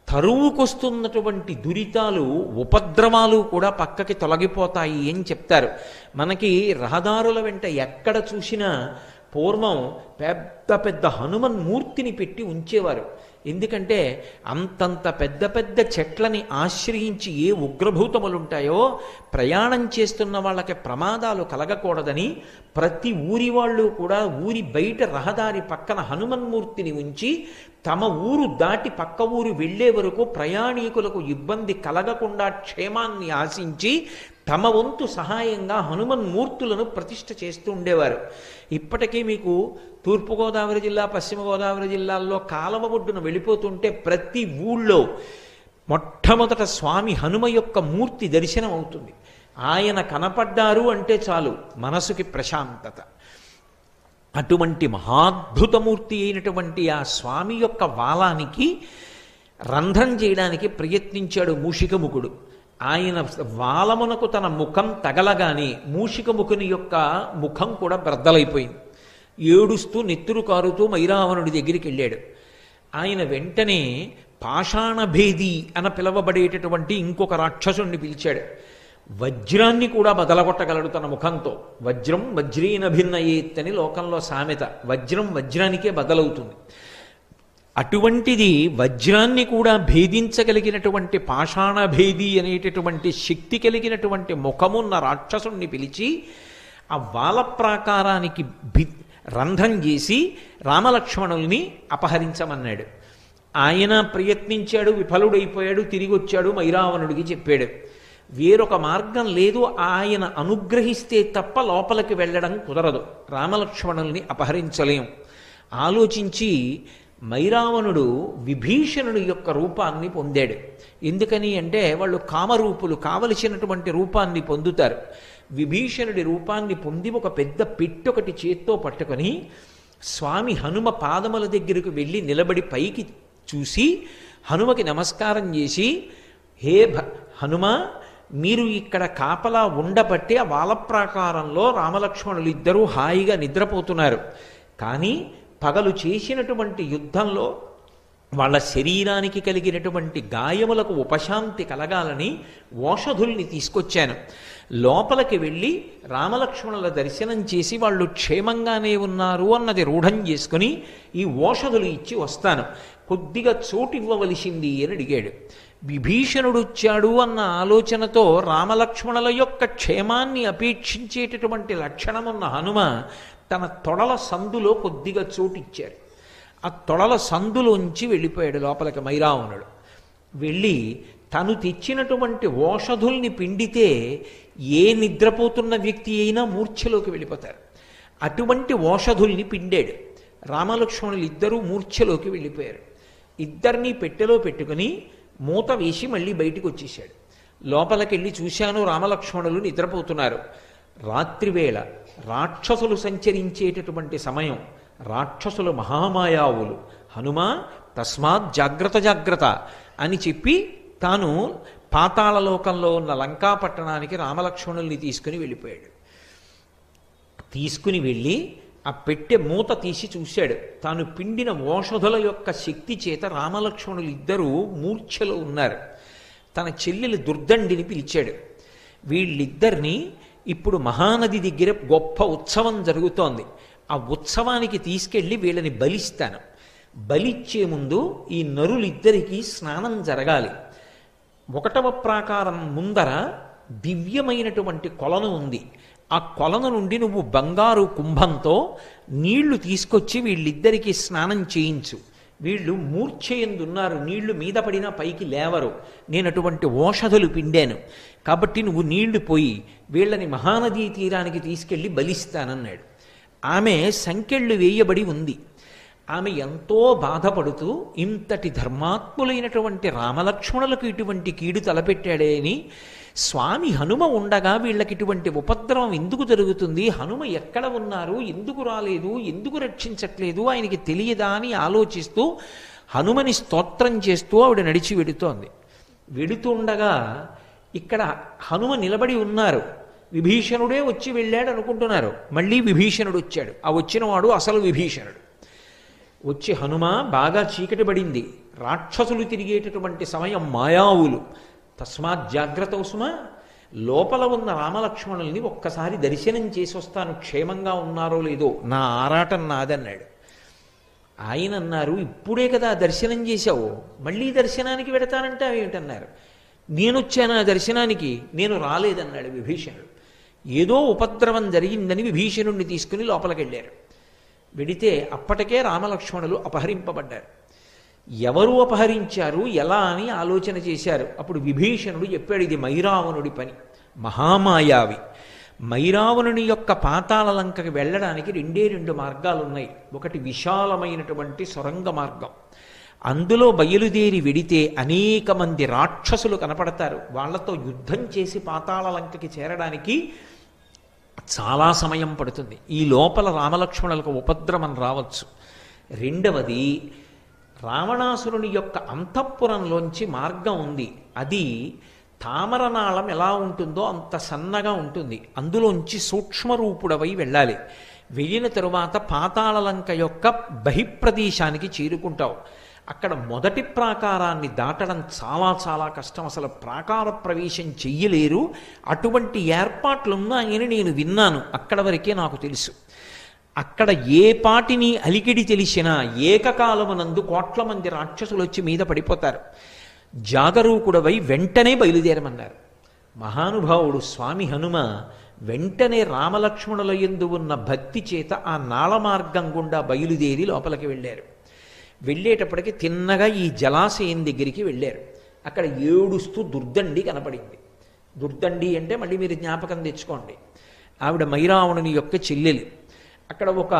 A: తరువుకొస్తున్నటువంటి దురితాలు ఉపద్రవాలు కూడా పక్కకి తొలగిపోతాయి అని చెప్తారు. మనకి రహదారుల వెంట ఎక్కడ చూసినా పూర్వం పెద్ద పెద్ద హనుమన్ మూర్తిని పెట్టి ఉంచేవారు. ఎందుకంటే అంతంత పెద్ద పెద్ద చెట్లని ఆశ్రయించి ఏ ఉగ్రభూతములుంటాయో ప్రయాణం చేస్తున్న వాళ్ళకి ప్రమాదాలు కలగకూడదని ప్రతి ఊరి వాళ్ళు కూడా ఊరి బయట రహదారి పక్కన హనుమన్మూర్తిని ఉంచి తమ ఊరు దాటి పక్క ఊరు వెళ్లే వరకు ప్రయాణికులకు ఇబ్బంది కలగకుండా క్షేమాన్ని ఆశించి తమ వంతు సహాయంగా హనుమన్మూర్తులను ప్రతిష్ఠ చేస్తూ ఉండేవారు. ఇప్పటికీ మీకు తూర్పుగోదావరి జిల్లా, పశ్చిమ గోదావరి జిల్లాల్లో కాలవ ఒడ్డున వెళ్ళిపోతుంటే ప్రతి ఊళ్ళో మొట్టమొదట స్వామి హనుమ యొక్క మూర్తి దర్శనం అవుతుంది. ఆయన కనపడ్డారు అంటే చాలు మనసుకి ప్రశాంతత. అటువంటి మహాద్భుతమూర్తి అయినటువంటి ఆ స్వామి యొక్క వాలానికి రంధ్రం చేయడానికి ప్రయత్నించాడు మూషికముఖుడు. ఆయన వాలమునకు తన ముఖం తగలగానే మూషికముఖుని యొక్క ముఖం కూడా బ్రద్దలైపోయింది. ఏడుస్తూ నెత్తురు కారుతూ మైరావణుడి దగ్గరికి వెళ్ళాడు. ఆయన వెంటనే పాషాణభేది అని పిలవబడేటటువంటి ఇంకొక రాక్షసుణ్ణి పిలిచాడు. వజ్రాన్ని కూడా బదలగొట్టగలడు తన ముఖంతో. వజ్రం వజ్రీన భిన్నయేత్ అని లోకంలో సామెత. వజ్రం వజ్రానికే బదలవుతుంది. అటువంటిది వజ్రాన్ని కూడా భేదించగలిగినటువంటి పాషాణభేది అనేటటువంటి శక్తి కలిగినటువంటి ముఖమున్న రాక్షసుణ్ణి పిలిచి ఆ వాల ప్రాకారానికి రంధ్రం చేసి రామలక్ష్మణుల్ని అపహరించమన్నాడు. ఆయన ప్రయత్నించాడు, విఫలుడైపోయాడు. తిరిగి వచ్చాడు, మైరావణుడికి చెప్పాడు. వేరొక మార్గం లేదు, ఆయన అనుగ్రహిస్తే తప్ప లోపలికి వెళ్ళడం కుదరదు, రామలక్ష్మణుల్ని అపహరించలేం. ఆలోచించి మైరావణుడు విభీషణుడి యొక్క రూపాన్ని పొందాడు. ఎందుకని అంటే వాళ్ళు కామరూపులు, కావలసినటువంటి రూపాన్ని పొందుతారు. విభీషణుడి రూపాన్ని పొంది ఒక పెద్ద పెట్టొకటి చేత్తో పట్టుకొని స్వామి హనుమ పాదముల దగ్గరకు వెళ్ళి నిలబడి పైకి చూసి హనుమకి నమస్కారం చేసి, హే హనుమ, మీరు ఇక్కడ కాపలా ఉండబట్టి ఆ వాళ్ళ ప్రాకారంలో రామలక్ష్మణులు ఇద్దరూ హాయిగా నిద్రపోతున్నారు. కానీ పగలు చేసినటువంటి యుద్ధంలో వాళ్ళ శరీరానికి కలిగినటువంటి గాయములకు ఉపశాంతి కలగాలని ఓషధుల్ని తీసుకొచ్చాను. లోపలికి వెళ్ళి రామలక్ష్మణుల దర్శనం చేసి వాళ్ళు క్షేమంగానే ఉన్నారు అన్నది రూఢం చేసుకుని ఈ ఓషధులు ఇచ్చి వస్తాను, కొద్దిగా చోటు ఇవ్వవలసింది అని అడిగాడు. విభీషణుడు వచ్చాడు అన్న ఆలోచనతో రామలక్ష్మణుల యొక్క క్షేమాన్ని అపేక్షించేటటువంటి లక్షణమున్న హనుమ తన తొడల సందులో కొద్దిగా చోటు ఇచ్చారు. ఆ తొడల సందులోంచి వెళ్ళిపోయాడు లోపలికి మైరావణుడు. వెళ్ళి తను తెచ్చినటువంటి ఓషధుల్ని పిండితే ఏ నిద్రపోతున్న వ్యక్తి అయినా మూర్ఛలోకి వెళ్ళిపోతారు. అటువంటి ఓషధుల్ని పిండాడు. రామలక్ష్మణులు ఇద్దరూ మూర్ఛలోకి వెళ్ళిపోయారు. ఇద్దరినీ పెట్టెలో పెట్టుకుని మూత వేసి మళ్ళీ బయటికి వచ్చేసాడు. లోపలికెళ్ళి చూశాను, రామలక్ష్మణులు నిద్రపోతున్నారు. రాత్రివేళ రాక్షసులు సంచరించేటటువంటి సమయం. రాక్షసులు మహామాయావులు. హనుమ తస్మాత్ జాగ్రత్త జాగ్రత్త అని చెప్పి తాను పాతాళలోకంలో ఉన్న లంకాపట్టణానికి రామలక్ష్మణుల్ని తీసుకుని వెళ్ళిపోయాడు. తీసుకుని వెళ్ళి ఆ పెట్టె మూత తీసి చూశాడు. తాను పిండిన ఓషధుల యొక్క శక్తి చేత రామలక్ష్మణులు ఇద్దరూ మూర్ఛలో ఉన్నారు. తన చెల్లెలు దుర్దండిని పిలిచాడు. వీళ్ళిద్దరినీ ఇప్పుడు మహానది దగ్గర గొప్ప ఉత్సవం జరుగుతోంది. ఆ ఉత్సవానికి తీసుకెళ్ళి వీళ్ళని బలిస్తాను. బలిచ్చే ముందు ఈ నరులిద్దరికీ స్నానం జరగాలి. 1వ ప్రాకారం ముందర దివ్యమైనటువంటి కొలను ఉంది. ఆ కొలను నుండి నువ్వు బంగారు కుంభంతో నీళ్లు తీసుకొచ్చి వీళ్ళిద్దరికీ స్నానం చేయించు. వీళ్ళు మూర్ఛయందున్నారు, నీళ్లు మీద పడినా పైకి లేవరు. నేను అటువంటి ఓషధులు పిండాను కాబట్టి నువ్వు నీళ్లు పోయి వీళ్ళని మహానదీ తీరానికి తీసుకెళ్ళి బలిస్తానన్నాడు. ఆమె సంకెళ్ళు వేయబడి ఉంది. ఆమె ఎంతో బాధపడుతూ ఇంతటి ధర్మాత్ములైనటువంటి రామలక్ష్మణులకు ఇటువంటి కీడు తలపెట్టాడే అని, స్వామి హనుమ ఉండగా వీళ్ళకి ఇటువంటి ఉపద్రవం ఎందుకు జరుగుతుంది, హనుమ ఎక్కడ ఉన్నారు, ఎందుకు రాలేదు, ఎందుకు రక్షించట్లేదు, ఆయనకి తెలియదా అని ఆలోచిస్తూ హనుమని స్తోత్రం చేస్తూ ఆవిడ నడిచి వెడుతోంది. వెడుతుండగా ఇక్కడ హనుమ నిలబడి ఉన్నారు. విభీషణుడే వచ్చి వెళ్ళాడు అనుకుంటున్నారు. మళ్ళీ విభీషణుడు వచ్చాడు. ఆ వచ్చినవాడు అసలు విభీషణుడు. వచ్చి హనుమ బాగా చీకటి పడింది, రాక్షసులు తిరిగేటటువంటి సమయం, మాయావులు, తస్మాత్ జాగ్రత్త సుమా, లోపల ఉన్న రామలక్ష్మణుల్ని ఒక్కసారి దర్శనం చేసి వస్తాను, క్షేమంగా ఉన్నారో లేదో, నా ఆరాటం నాదన్నాడు. ఆయన అన్నారు, ఇప్పుడే కదా దర్శనం చేశావు, మళ్ళీ దర్శనానికి వెడతానంటే ఏమిటన్నారు. నేనొచ్చాను ఆ దర్శనానికి, నేను రాలేదన్నాడు విభీషణుడు. ఏదో ఉపద్రవం జరిగిందని విభీషణుడిని తీసుకుని లోపలికి వెళ్ళారు. వెడితే అప్పటికే రామలక్ష్మణులు అపహరింపబడ్డారు. ఎవరు అపహరించారు, ఎలా అని ఆలోచన చేశారు. అప్పుడు విభీషణుడు చెప్పాడు, ఇది మైరావణుడి పని, మహామాయావి. మైరావణుని యొక్క పాతాళ లంకకి వెళ్ళడానికి 2 మార్గాలు ఉన్నాయి. ఒకటి విశాలమైనటువంటి సొరంగ మార్గం, అందులో బయలుదేరి వెడితే అనేక మంది రాక్షసులు కనపడతారు. వాళ్లతో యుద్ధం చేసి పాతాళ లంకకి చేరడానికి చాలా సమయం పడుతుంది. ఈ లోపల రామలక్ష్మణులకు ఉపద్రవం రావచ్చు. రెండవది, రావణాసురుని యొక్క అంతఃపురంలోంచి మార్గం ఉంది. అది తామరనాళం ఎలా ఉంటుందో అంత సన్నగా ఉంటుంది. అందులోంచి సూక్ష్మరూపుడవై వెళ్ళాలి. వెళ్ళిన తరువాత పాతాళలంక యొక్క బహిప్రదేశానికి చేరుకుంటావు. అక్కడ మొదటి ప్రాకారాన్ని దాటడం చాలా చాలా కష్టం, అసలు ప్రాకార ప్రవేశం చెయ్యలేరు. అటువంటి ఏర్పాట్లున్నాయని నేను విన్నాను, అక్కడ వరకే నాకు తెలుసు. అక్కడ ఏ పాటిని అలికిడి తెలిసినా ఏకకాలమునందు కోట్ల మంది రాక్షసులు వచ్చి మీద పడిపోతారు. జాగరూకుడవై వెంటనే బయలుదేరమన్నారు. మహానుభావుడు స్వామి హనుమ వెంటనే రామలక్ష్మణుల యందు ఉన్న భక్తి చేత ఆ నాళ మార్గం గుండా బయలుదేరి లోపలికి వెళ్ళారు. వెళ్ళేటప్పటికి తిన్నగా ఈ జలాశయం దగ్గరికి వెళ్ళారు. అక్కడ ఏడుస్తూ దుర్దండి కనపడింది. దుర్దండి అంటే మళ్ళీ మీరు జ్ఞాపకం తెచ్చుకోండి, ఆవిడ మైరావణుని యొక్క చెల్లెలు. అక్కడ ఒక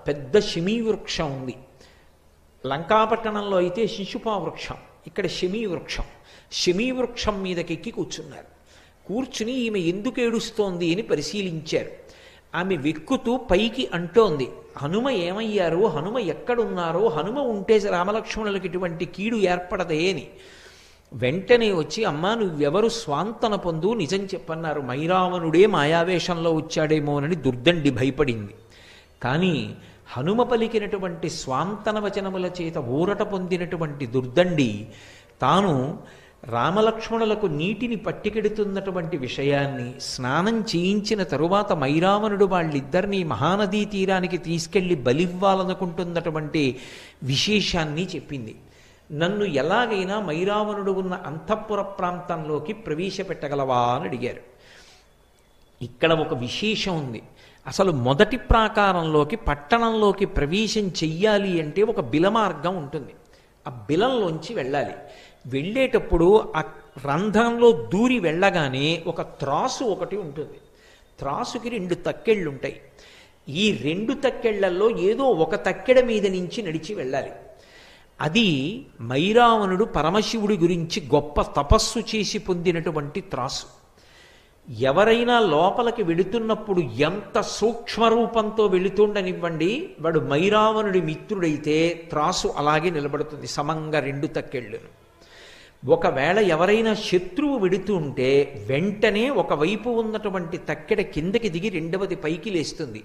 A: పెద్ద శమీ వృక్షం ఉంది. లంకాపట్టణంలో అయితే శిశుపా వృక్షం, ఇక్కడ శమీ వృక్షం. శమీ వృక్షం మీదకెక్కి కూర్చున్నారు. కూర్చుని ఈమె ఎందుకు ఏడుస్తోంది అని పరిశీలించారు. ఆమె వెక్కుతూ పైకి అంటోంది, హనుమ ఏమయ్యారు, హనుమ ఎక్కడున్నారో, హనుమ ఉంటే రామలక్ష్మణులకు ఇటువంటి కీడు ఏర్పడదే అని. వెంటనే వచ్చి అమ్మా నువ్వెవరు స్వాంతన పొందు నిజం చెప్పన్నారు, మైరావణుడే మాయావేషంలో వచ్చాడేమోనని దుర్దండి భయపడింది. కానీ హనుమ పలికినటువంటి స్వాంతన వచనముల చేత ఊరట పొందినటువంటి దుర్దండి తాను రామలక్ష్మణులకు నీటిని పట్టికెడుతున్నటువంటి విషయాన్ని స్నానం చేయించిన తరువాత మైరావణుడు వాళ్ళిద్దరినీ మహానదీ తీరానికి తీసుకెళ్లి బలివ్వాలనుకుంటున్నటువంటి విశేషాన్ని చెప్పింది. నన్ను ఎలాగైనా మైరావణుడు ఉన్న అంతఃపుర ప్రాంతంలోకి ప్రవేశపెట్టగలవా అని అడిగారు. ఇక్కడ ఒక విశేషం ఉంది. అసలు మొదటి ప్రాకారంలోకి పట్టణంలోకి ప్రవేశం చెయ్యాలి అంటే ఒక బిలమార్గం ఉంటుంది. ఆ బిలంలోంచి వెళ్ళాలి. వెళ్ళేటప్పుడు ఆ రంధ్రంలో దూరి వెళ్ళగానే ఒక త్రాసు ఒకటి ఉంటుంది. త్రాసుకి 2 తక్కెళ్ళు ఉంటాయి. ఈ 2 తక్కెళ్లలో ఏదో ఒక తక్కెడ మీద నుంచి నడిచి వెళ్ళాలి. అది మైరావణుడు పరమశివుడి గురించి గొప్ప తపస్సు చేసి పొందినటువంటి త్రాసు. ఎవరైనా లోపలికి వెళుతున్నప్పుడు ఎంత సూక్ష్మరూపంతో వెళుతుండనివ్వండి, వాడు మైరావణుడి మిత్రుడైతే త్రాసు అలాగే నిలబడుతుంది సమంగా 2 తక్కెళ్ళను. ఒకవేళ ఎవరైనా శత్రువు వెడుతూ ఉంటే వెంటనే ఒకవైపు ఉన్నటువంటి తక్కెడ కిందకి దిగి రెండవది పైకి లేస్తుంది.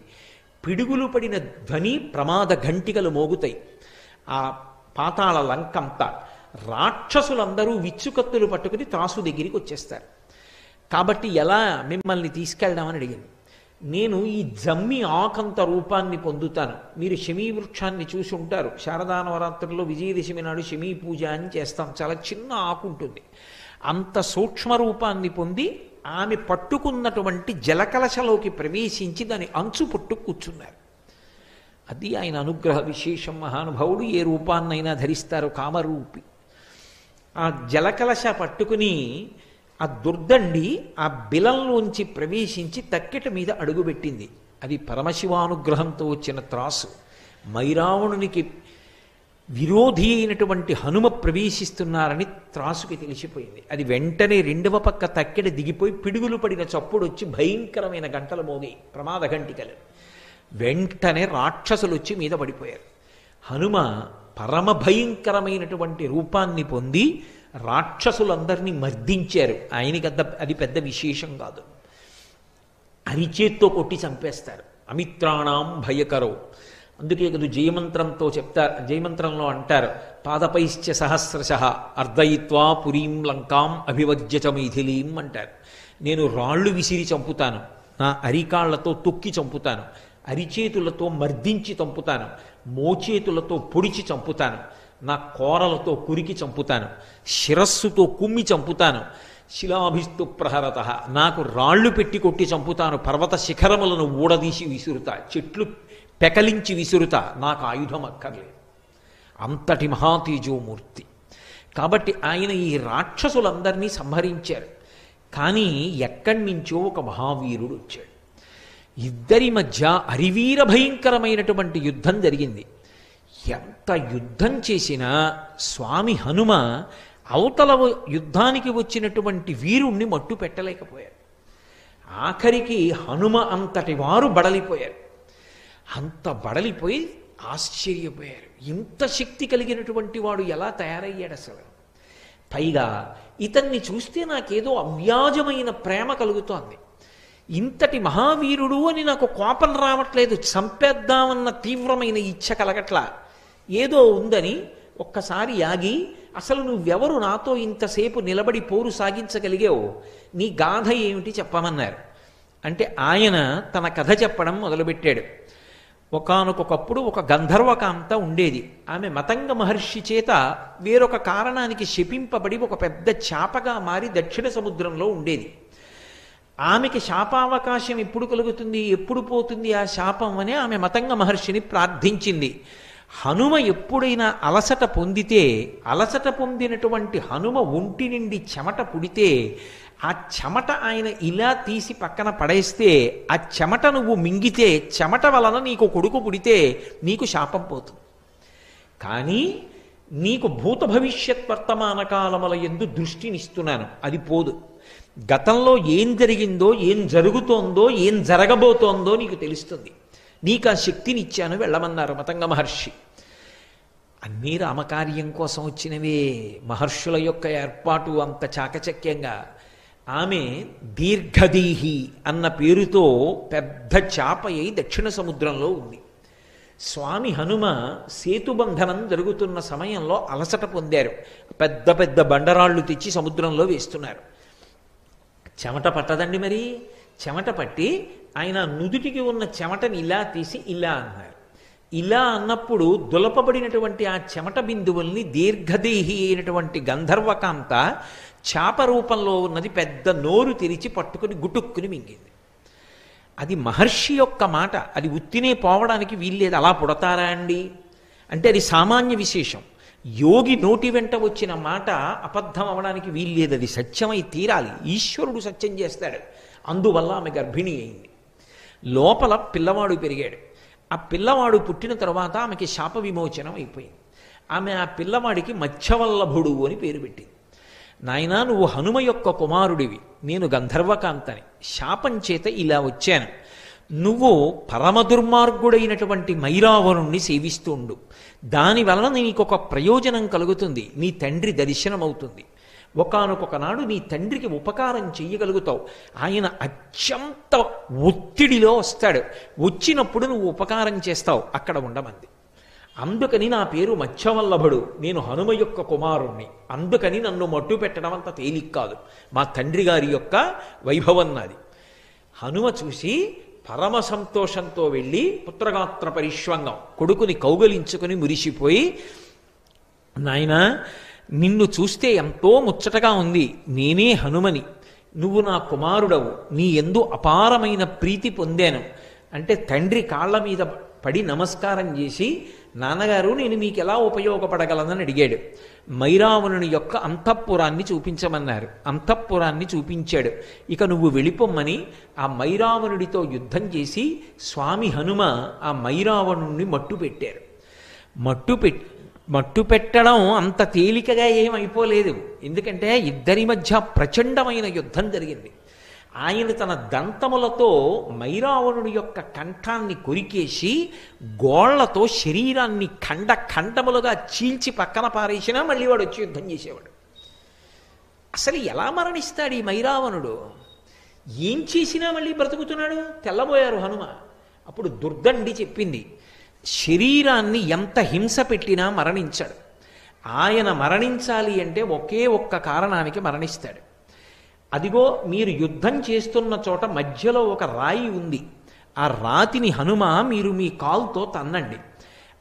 A: పిడుగులు పడిన ధ్వని ప్రమాద ఘంటికలు మోగుతాయి. ఆ పాతాళ లంకంతా రాక్షసులందరూ విచ్చుకత్తులు పట్టుకుని త్రాసు దగ్గరికి వచ్చేస్తారు. కాబట్టి ఎలా మిమ్మల్ని తీసుకెళ్దామని అడిగింది. నేను ఈ జమ్మి ఆకంత రూపాన్ని పొందుతాను. మీరు శమీ వృక్షాన్ని చూసి ఉంటారు. శారదా నవరాత్రుల్లో విజయదశమి నాడు శమీ పూజ అని చేస్తాం. చాలా చిన్న ఆకు ఉంటుంది. అంత సూక్ష్మ రూపాన్ని పొంది ఆమె పట్టుకున్నటువంటి జలకలశలోకి ప్రవేశించి దాని అంచు పట్టు కూర్చున్నారు. అది ఆయన అనుగ్రహ విశేషం. మహానుభావుడు ఏ రూపాన్నైనా ధరిస్తారు, కామరూపి. ఆ జలకలశ పట్టుకుని ఆ దుర్దండి ఆ బిలంలోంచి ప్రవేశించి తక్కెట మీద అడుగుపెట్టింది. అది పరమశివానుగ్రహంతో వచ్చిన త్రాసు. మైరావణునికి విరోధి అయినటువంటి హనుమ ప్రవేశిస్తున్నారని త్రాసుకి తెలిసిపోయింది. అది వెంటనే రెండవ పక్క తక్కెడ దిగిపోయి పిడుగులు పడిన చప్పుడు వచ్చి భయంకరమైన గంటలు మోగాయి, ప్రమాద గంటికలు. వెంటనే రాక్షసులు వచ్చి మీద పడిపోయారు. హనుమ పరమ భయంకరమైనటువంటి రూపాన్ని పొంది రాక్షసులందరినీ మర్దించారు. ఆయనకి అది పెద్ద విశేషం కాదు. అరిచేత్తో కొట్టి చంపేస్తారు. అమిత్రాణం భయకరో. అందుకే కదా జయమంత్రంతో చెప్తారు. జయమంత్రంలో అంటారు, పాదపైశ్చ సహస్రశః అర్ధయిత్వా పురీం లంకాం అభివజ్యచ మైథిలీం అంటారు. నేను రాళ్ళు విసిరి చంపుతాను, నా అరికాళ్లతో తొక్కి చంపుతాను, అరిచేతులతో మర్దించి చంపుతాను, మోచేతులతో పొడిచి చంపుతాను, నా కోరలతో కురికి చంపుతాను, శిరస్సుతో కుమ్మి చంపుతాను, శిలాభిస్తు ప్రహరత నాకు రాళ్ళు పెట్టి కొట్టి చంపుతాను, పర్వత శిఖరములను ఊడదీసి విసురుతా, చెట్లు పెకలించి విసురుతా, నాకు ఆయుధం అక్కర్లేదు. అంతటి మహాతేజోమూర్తి. కాబట్టి ఆయన ఈ రాక్షసులందరినీ సంహరించారు. కానీ ఎక్కడి నుంచో ఒక మహావీరుడు వచ్చాడు. ఇద్దరి మధ్య అరివీర భయంకరమైనటువంటి యుద్ధం జరిగింది. ఎంత యుద్ధం చేసినా స్వామి హనుమ అవతల యుద్ధానికి వచ్చినటువంటి వీరుణ్ణి మట్టు పెట్టలేకపోయారు. ఆఖరికి హనుమ అంతటి వారు బడలిపోయారు. అంత బడలిపోయి ఆశ్చర్యపోయారు. ఇంత శక్తి కలిగినటువంటి వాడు ఎలా తయారయ్యాడు అసలు? పైగా ఇతన్ని చూస్తే నాకేదో అవ్యాజమైన ప్రేమ కలుగుతోంది. ఇంతటి మహావీరుడు అని నాకు కోపం రావట్లేదు, చంపేద్దామన్న తీవ్రమైన ఇచ్ఛ కలగట్లా. ఏదో ఉందని ఒక్కసారి ఆగి, అసలు నువ్వెవరు నాతో ఇంతసేపు నిలబడి పోరు సాగించగలిగావు, నీ గాథ ఏమిటి చెప్పమన్నారు. అంటే ఆయన తన కథ చెప్పడం మొదలుపెట్టాడు. ఒకానొకప్పుడు ఒక గంధర్వకాంత ఉండేది. ఆమె మతంగ మహర్షి చేత వేరొక కారణానికి శపింపబడి ఒక పెద్ద చాపగా మారి దక్షిణ సముద్రంలో ఉండేది. ఆమెకి శాపావకాశం ఎప్పుడు కలుగుతుంది, ఎప్పుడు పోతుంది ఆ శాపం అని ఆమె మతంగ మహర్షిని ప్రార్థించింది. హనుమ ఎప్పుడైనా అలసట పొందితే, అలసట పొందినటువంటి హనుమ ఒంటి నుండి చెమట పుడితే ఆ చెమట ఆయన ఇలా తీసి పక్కన పడేస్తే, ఆ చెమట నువ్వు మింగితే, చెమట వలన నీకు కొడుకు పుడితే నీకు శాపం పోతుంది. కానీ నీకు భూత భవిష్యత్ వర్తమాన కాలముల యందు దృష్టినిస్తున్నాను, అది పోదు. గతంలో ఏం జరిగిందో, ఏం జరుగుతోందో, ఏం జరగబోతోందో నీకు తెలుస్తుంది. నీకు ఆ శక్తిని ఇచ్చాను, వెళ్ళమన్నారు మతంగ మహర్షి. అన్నీ రామకార్యం కోసం వచ్చినవే. మహర్షుల యొక్క ఏర్పాటు అంత చాకచక్యంగా. ఆమె దీర్ఘదీహి అన్న పేరుతో పెద్ద చాప అయి దక్షిణ సముద్రంలో ఉంది. స్వామి హనుమ సేతుబంధనం జరుగుతున్న సమయంలో అలసట పొందారు. పెద్ద పెద్ద బండరాళ్ళు తెచ్చి సముద్రంలో వేస్తున్నారు. చెమట పట్టదండి మరి. చెమట పట్టి ఆయన నుదుటికి ఉన్న చెమటని ఇలా తీసి ఇలా అన్నారు. ఇలా అన్నప్పుడు దులపబడినటువంటి ఆ చెమట బిందువుల్ని దీర్ఘదేహి అయినటువంటి గంధర్వకాంత చాప రూపంలో ఉన్నది పెద్ద నోరు తెరిచి పట్టుకుని గుటుక్కుని మింగింది. అది మహర్షి యొక్క మాట. అది ఉత్తినే పోవడానికి వీల్లేదు. అలా పుడతారా అండి అంటే అది సామాన్య విశేషం. యోగి నోటి వెంట వచ్చిన మాట అబద్ధం అవడానికి వీల్లేదు. అది సత్యమై తీరాలి. ఈశ్వరుడు సత్యం చేస్తాడు. అందువల్ల ఆమె గర్భిణి అయింది. లోపల పిల్లవాడు పెరిగాడు. ఆ పిల్లవాడు పుట్టిన తర్వాత ఆమెకి శాప విమోచనం అయిపోయింది. ఆమె ఆ పిల్లవాడికి మత్స్యవల్లభుడు అని పేరు పెట్టింది. నాయనా, నువ్వు హనుమ యొక్క కుమారుడివి, నేను గంధర్వకాంతని, శాపం చేత ఇలా వచ్చాను. నువ్వు పరమ దుర్మార్గుడైనటువంటి మైరావణుణ్ణి సేవిస్తూ ఉండు. దానివలన నీకు ఒక ప్రయోజనం కలుగుతుంది. నీ తండ్రి దర్శనమవుతుంది. ఒకానొకనాడు నీ తండ్రికి ఉపకారం చెయ్యగలుగుతావు. ఆయన అత్యంత ఒత్తిడిలో వస్తాడు. వచ్చినప్పుడు నువ్వు ఉపకారం చేస్తావు. అక్కడ ఉండమంది. అందుకని నా పేరు మత్స్యవల్లభుడు. నేను హనుమ యొక్క కుమారుణ్ణి. అందుకని నన్ను మట్టు పెట్టడం అంత తేలిక కాదు. మా తండ్రి గారి యొక్క వైభవం నాది. హనుమ చూసి పరమ సంతోషంతో వెళ్ళి పుత్రగాత్ర పరిష్వంగం కొడుకుని కౌగలించుకుని మురిసిపోయి, నాయనా, నిన్ను చూస్తే ఎంతో ముచ్చటగా ఉంది. నేనే హనుమని. నువ్వు నా కుమారుడవు. నీ యందు అపారమైన ప్రీతి పొందాను అంటే తండ్రి కాళ్ళ మీద పడి నమస్కారం చేసి, నాన్నగారు నేను మీకు ఎలా ఉపయోగపడగలనని అడిగాడు. మైరావణుని యొక్క అంతఃపురాన్ని చూపించమన్నారు. అంతఃపురాన్ని చూపించాడు. ఇక నువ్వు వెళ్ళిపోమ్మని ఆ మైరావణుడితో యుద్ధం చేసి స్వామి హనుమ ఆ మైరావణుణ్ణి మట్టు పెట్టారు. మట్టు పెట్టడం అంత తేలికగా ఏమైపోలేదు. ఎందుకంటే ఇద్దరి మధ్య ప్రచండమైన యుద్ధం జరిగింది. ఆయన తన దంతములతో మైరావణుడి యొక్క కంఠాన్ని కొరికేసి గోళ్లతో శరీరాన్ని ఖండములుగా చీల్చి పక్కన పారేసినా మళ్ళీ వాడు వచ్చి యుద్ధం చేసేవాడు. అసలు ఎలా మరణిస్తాడు ఈ మైరావణుడు? ఏం చేసినా మళ్ళీ బ్రతుకుతున్నాడు. తెల్లబోయారు హనుమ. అప్పుడు దుర్దండి చెప్పింది, శరీరాన్ని ఎంత హింస పెట్టినా మరణించాడు. ఆయన మరణించాలి అంటే ఒకే ఒక్క కారణానికి మరణిస్తాడు. అదిగో మీరు యుద్ధం చేస్తున్న చోట మధ్యలో ఒక రాయి ఉంది. ఆ రాతిని హనుమ మీరు మీ కాలుతో తన్నండి.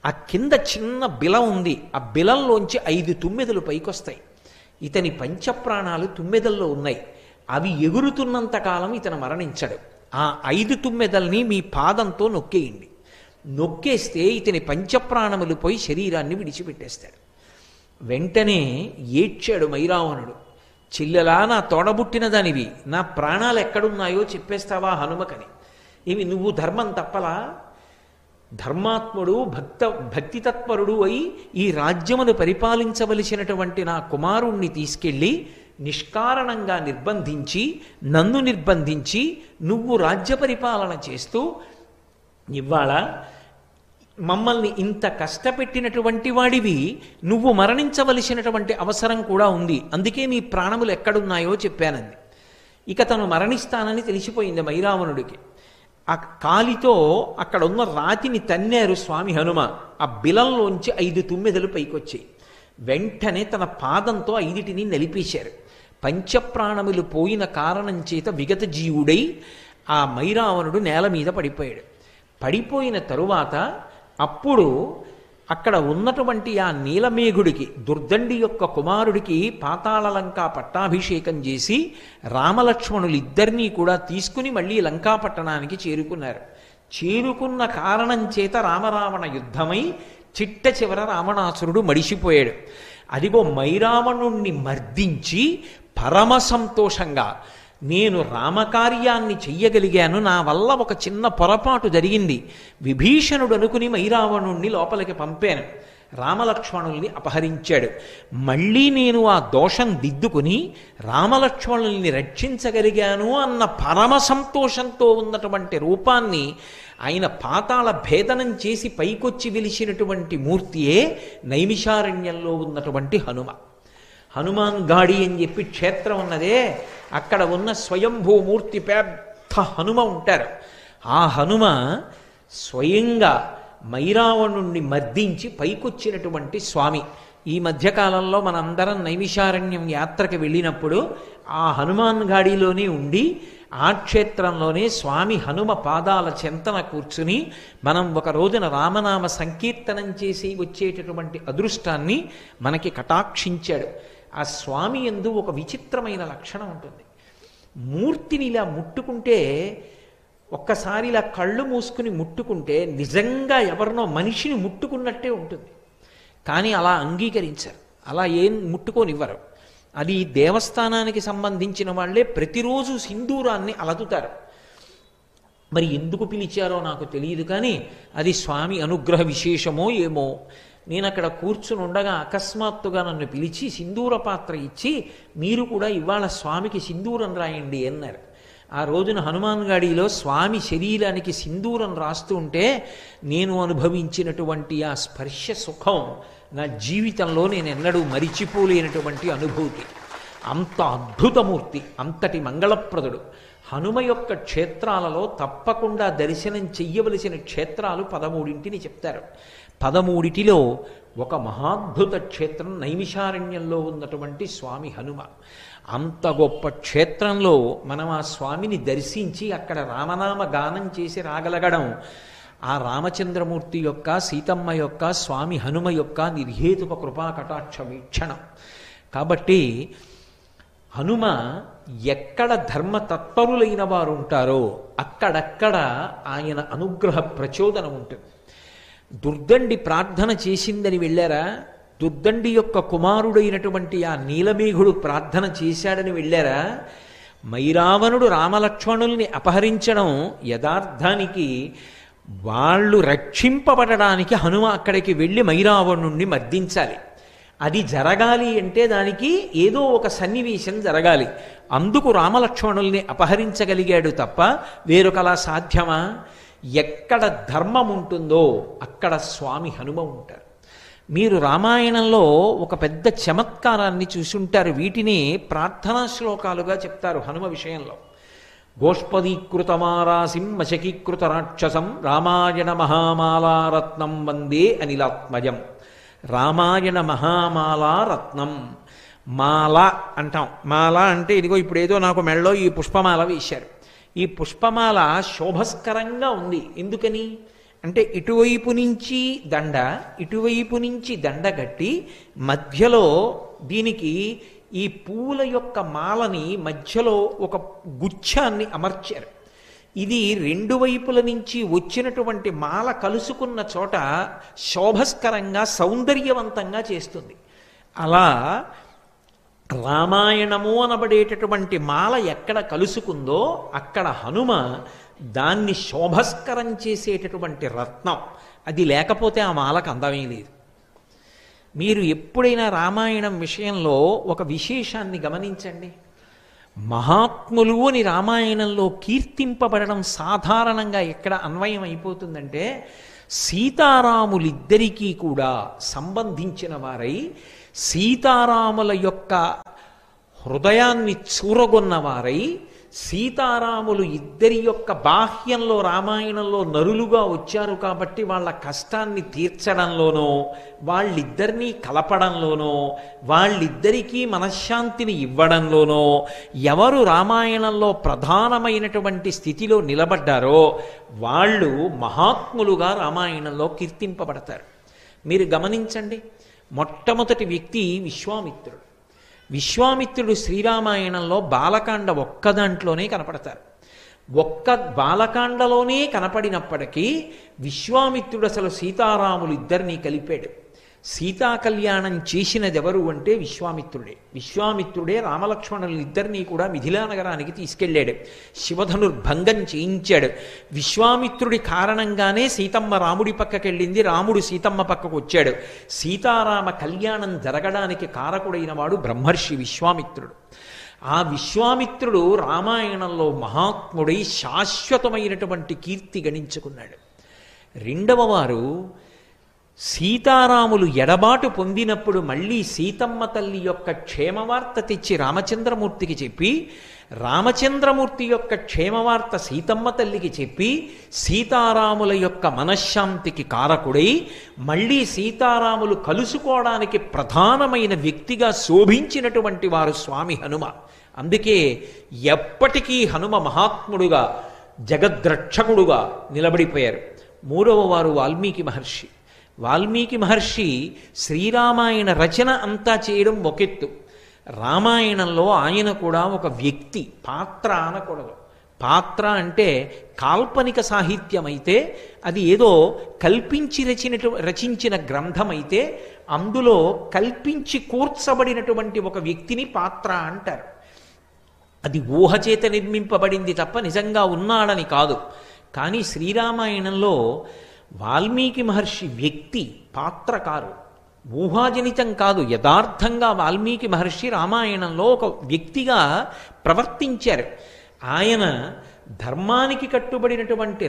A: ఆ కింద చిన్న బిలం ఉంది. ఆ బిలంలోంచి 5 తుమ్మెదలు పైకొస్తాయి. ఇతని పంచప్రాణాలు తుమ్మెదల్లో ఉన్నాయి. అవి ఎగురుతున్నంత కాలం ఇతను మరణించడు. ఆ 5 తుమ్మెదల్ని మీ పాదంతో నొక్కేయండి. నొక్కేస్తే ఇతని పంచప్రాణములు పోయి శరీరాన్ని విడిచిపెట్టేస్తాడు. వెంటనే ఏడ్చాడు మైరావణుడు. చెల్లెలా, నా తోడబుట్టిన దానివి, నా ప్రాణాలు ఎక్కడున్నాయో చెప్పేస్తావా హనుమకని. ఏమి నువ్వు ధర్మం తప్పలా? ధర్మాత్ముడు భక్తితత్పరుడు అయి ఈ రాజ్యమును పరిపాలించవలసినటువంటి నా కుమారుణ్ణి తీసుకెళ్ళి నిష్కారణంగా నిర్బంధించి, నన్ను నిర్బంధించి నువ్వు రాజ్య పరిపాలన చేస్తూ ఇవాళ మమ్మల్ని ఇంత కష్టపెట్టినటువంటి వాడివి, నువ్వు మరణించవలసినటువంటి అవసరం కూడా ఉంది. అందుకే మీ ప్రాణములు ఎక్కడున్నాయో చెప్పానంది. ఇక తను మరణిస్తానని తెలిసిపోయింది మైరావణుడికి. ఆ కాలితో అక్కడ ఉన్న రాతిని తన్నారు స్వామి హనుమ. ఆ బిలంలోంచి 5 తుమ్మెదలు పైకొచ్చాయి. వెంటనే తన పాదంతో 5టిని నలిపేశారు. పంచప్రాణములు పోయిన కారణం చేత విగత జీవుడై ఆ మైరావణుడు నేల మీద పడిపోయాడు. పడిపోయిన తరువాత అప్పుడు అక్కడ ఉన్నటువంటి ఆ నీలమేఘుడికి, దుర్దండి యొక్క కుమారుడికి పాతాళలంకా పట్టాభిషేకం చేసి రామలక్ష్మణులిద్దరినీ కూడా తీసుకుని మళ్ళీ లంకాపట్టణానికి చేరుకున్నారు. చేరుకున్న కారణం చేత రామరావణ యుద్ధమై చిట్ట చివర రావణాసురుడు మడిసిపోయాడు. అదిగో మైరావణుణ్ణి మర్దించి పరమ సంతోషంగా, నేను రామకార్యాన్ని చెయ్యగలిగాను, నా వల్ల ఒక చిన్న పొరపాటు జరిగింది, విభీషణుడు అనుకుని మైరావణుణ్ణి లోపలికి పంపాను. రామలక్ష్మణుల్ని అపహరించాడు. మళ్ళీ నేను ఆ దోషం దిద్దుకుని రామలక్ష్మణుల్ని రక్షించగలిగాను అన్న పరమ సంతోషంతో ఉన్నటువంటి రూపాన్ని ఆయన పాతాళ భేదనం చేసి పైకొచ్చి వెలిసినటువంటి మూర్తియే నైమిషారణ్యంలో ఉన్నటువంటి హనుమ. హనుమాన్ గాడి అని చెప్పి క్షేత్రం ఉన్నదే, అక్కడ ఉన్న స్వయంభూమూర్తి పెద్ద హనుమ ఉంటారు. ఆ హనుమ స్వయంగా మైరావణుణ్ణి మర్దించి పైకొచ్చినటువంటి స్వామి. ఈ మధ్యకాలంలో మనందరం నైమిషారణ్యం యాత్రకు వెళ్ళినప్పుడు ఆ హనుమాన్ గాడిలోనే ఉండి ఆ క్షేత్రంలోనే స్వామి హనుమ పాదాల చెంతన కూర్చుని మనం ఒక రోజున రామనామ సంకీర్తనం చేసి వచ్చేటటువంటి అదృష్టాన్ని మనకి కటాక్షించాడు. ఆ స్వామి యందు ఒక విచిత్రమైన లక్షణం ఉంటుంది. మూర్తిని ఇలా ముట్టుకుంటే, ఒక్కసారి ఇలా కళ్ళు మూసుకుని ముట్టుకుంటే నిజంగా ఎవరినో మనిషిని ముట్టుకున్నట్టే ఉంటుంది. కానీ అలా అంగీకరించారు, అలా ఏం ముట్టుకోనివ్వరు. అది దేవస్థానానికి సంబంధించిన వాళ్ళే ప్రతిరోజు సింధూరాన్ని అలదుతారు. మరి ఎందుకు పిలిచారో నాకు తెలియదు, కానీ అది స్వామి అనుగ్రహ విశేషమో ఏమో. నేను అక్కడ కూర్చుని ఉండగా అకస్మాత్తుగా నన్ను పిలిచి సింధూర పాత్ర ఇచ్చి, మీరు కూడా ఇవాళ స్వామికి సింధూరం రాయండి అన్నారు. ఆ రోజున హనుమాన్ గాడిలో స్వామి శరీరానికి సింధూరం రాస్తూ ఉంటే నేను అనుభవించినటువంటి ఆ స్పర్శ సుఖం నా జీవితంలో నేను ఎన్నడూ మరిచిపోలేనటువంటి అనుభూతి. అంత అద్భుతమూర్తి, అంతటి మంగళప్రదుడు. హనుమ యొక్క క్షేత్రాలలో తప్పకుండా దర్శనం చెయ్యవలసిన క్షేత్రాలు 13 చెప్తారు. 13లో ఒక మహాద్భుత క్షేత్రం నైమిషారణ్యంలో ఉన్నటువంటి స్వామి హనుమ. అంత గొప్ప క్షేత్రంలో మనం ఆ స్వామిని దర్శించి అక్కడ రామనామ గానం చేసి రాగలగడం ఆ రామచంద్రమూర్తి యొక్క, సీతమ్మ యొక్క, స్వామి హనుమ యొక్క నిర్హేతుక కృపా కటాక్ష వీక్షణం. కాబట్టి హనుమ ఎక్కడ ధర్మతత్పరులైన వారు ఉంటారో అక్కడక్కడ ఆయన అనుగ్రహ ప్రచోదనం ఉంటుంది. దుర్దండి ప్రార్థన చేసిందని వెళ్ళారా? దుర్దండి యొక్క కుమారుడైనటువంటి ఆ నీలమేఘుడు ప్రార్థన చేశాడని వెళ్ళారా? మైరావణుడు రామలక్ష్మణుల్ని అపహరించడం యథార్థానికి వాళ్ళు రక్షింపబడడానికి హనుమ అక్కడికి వెళ్ళి మైరావణుణ్ణి మర్దించాలి. అది జరగాలి అంటే దానికి ఏదో ఒక సన్నివేశం జరగాలి. అందుకు రామలక్ష్మణుల్ని అపహరించగలిగాడు తప్ప వేరొకలా సాధ్యమా? ఎక్కడ ధర్మం ఉంటుందో అక్కడ స్వామి హనుమ ఉంటారు. మీరు రామాయణంలో ఒక పెద్ద చమత్కారాన్ని చూసుంటారు. వీటిని ప్రార్థనా శ్లోకాలుగా చెప్తారు హనుమ విషయంలో. గోష్పదీకృతమారాసిం మశకీకృత రాక్షసం రామాయణ మహామాలారత్నం వందే అనిలాత్మజం. రామాయణ మహామాలారత్నం. మాల అంటాం. మాల అంటే ఇదిగో ఇప్పుడు ఏదో నాకు మెళ్ళో ఈ పుష్పమాల వేశారు. ఈ పుష్పమాల శోభస్కరంగా ఉంది. ఎందుకని అంటే ఇటువైపు నుంచి దండ, ఇటువైపు నుంచి దండ కట్టి మధ్యలో దీనికి ఈ పూల యొక్క మాలని మధ్యలో ఒక గుచ్ఛాన్ని అమర్చారు. ఇది రెండు వైపుల నుంచి వచ్చినటువంటి మాల కలుసుకున్న చోట శోభస్కరంగా సౌందర్యవంతంగా చేస్తుంది. అలా రామాయణము అనబడేటటువంటి మాల ఎక్కడ కలుసుకుందో అక్కడ హనుమ దాన్ని శోభస్కరం చేసేటటువంటి రత్నం. అది లేకపోతే ఆ మాలకు అందమే లేదు. మీరు ఎప్పుడైనా రామాయణం విషయంలో ఒక విశేషాన్ని గమనించండి. మహాత్ములు అని రామాయణంలో కీర్తింపబడడం సాధారణంగా ఎక్కడ అన్వయం అయిపోతుందంటే సీతారాములిద్దరికీ కూడా సంబంధించిన వారై సీతారాముల యొక్క హృదయాన్ని చూరగొన్నవారై సీతారాములు ఇద్దరి యొక్క బాహ్యంలో రామాయణంలో నరులుగా వచ్చారు కాబట్టి వాళ్ళ కష్టాన్ని తీర్చడంలోనో వాళ్ళిద్దరినీ కలపడంలోనో వాళ్ళిద్దరికీ మనశ్శాంతిని ఇవ్వడంలోనో ఎవరు రామాయణంలో ప్రధానమైనటువంటి స్థితిలో నిలబడ్డారో వాళ్ళు మహాత్ములుగా రామాయణంలో కీర్తింపబడతారు. మీరు గమనించండి. మొట్టమొదటి వ్యక్తి విశ్వామిత్రుడు. విశ్వామిత్రుడు శ్రీరామాయణంలో బాలకాండ ఒక్క దాంట్లోనే కనపడతారు. ఒక్క బాలకాండలోనే కనపడినప్పటికీ విశ్వామిత్రుడు అసలు సీతారాములు ఇద్దరినీ కలిపాడు. సీతా కళ్యాణం చేసినది ఎవరు అంటే విశ్వామిత్రుడే. విశ్వామిత్రుడే రామలక్ష్మణులు ఇద్దరినీ కూడా మిథిలా నగరానికి తీసుకెళ్ళాడు. శివధనుర్భంగం చేయించాడు. విశ్వామిత్రుడి కారణంగానే సీతమ్మ రాముడి పక్కకెళ్ళింది, రాముడు సీతమ్మ పక్కకు వచ్చాడు. సీతారామ కళ్యాణం జరగడానికి కారకుడైన వాడు బ్రహ్మర్షి విశ్వామిత్రుడు. ఆ విశ్వామిత్రుడు రామాయణంలో మహాత్ముడై శాశ్వతమైనటువంటి కీర్తి గణించుకున్నాడు. రెండవ వారు సీతారాములు ఎడబాటు పొందినప్పుడు మళ్ళీ సీతమ్మ తల్లి యొక్క క్షేమవార్త తెచ్చి రామచంద్రమూర్తికి చెప్పి, రామచంద్రమూర్తి యొక్క క్షేమవార్త సీతమ్మ తల్లికి చెప్పి, సీతారాముల యొక్క మనశ్శాంతికి కారకుడై మళ్ళీ సీతారాములు కలుసుకోవడానికి ప్రధానమైన వ్యక్తిగా శోభించినటువంటి వారు స్వామి హనుమ. అందుకే ఎప్పటికీ హనుమ మహాత్ముడుగా జగద్రక్షకుడుగా నిలబడిపోయారు. మూడవ వారు వాల్మీకి మహర్షి. వాల్మీకి మహర్షి శ్రీరామాయణ రచన అంతా చేయడం ఒకెత్తు, రామాయణంలో ఆయన కూడా ఒక వ్యక్తి, పాత్ర అనకూడదు. పాత్ర అంటే కాల్పనిక సాహిత్యం అయితే, అది ఏదో కల్పించి రచించిన గ్రంథం అయితే, అందులో కల్పించి కూర్చబడినటువంటి ఒక వ్యక్తిని పాత్ర అంటారు. అది ఊహచేత నిర్మింపబడింది తప్ప నిజంగా ఉన్నాడని కాదు. కానీ శ్రీరామాయణంలో వాల్మీకి మహర్షి వ్యక్తి, పాత్రకారు, ఊహాజనితం కాదు. యథార్థంగా వాల్మీకి మహర్షి రామాయణంలో ఒక వ్యక్తిగా ప్రవర్తించారు. ఆయన ధర్మానికి కట్టుబడినటువంటి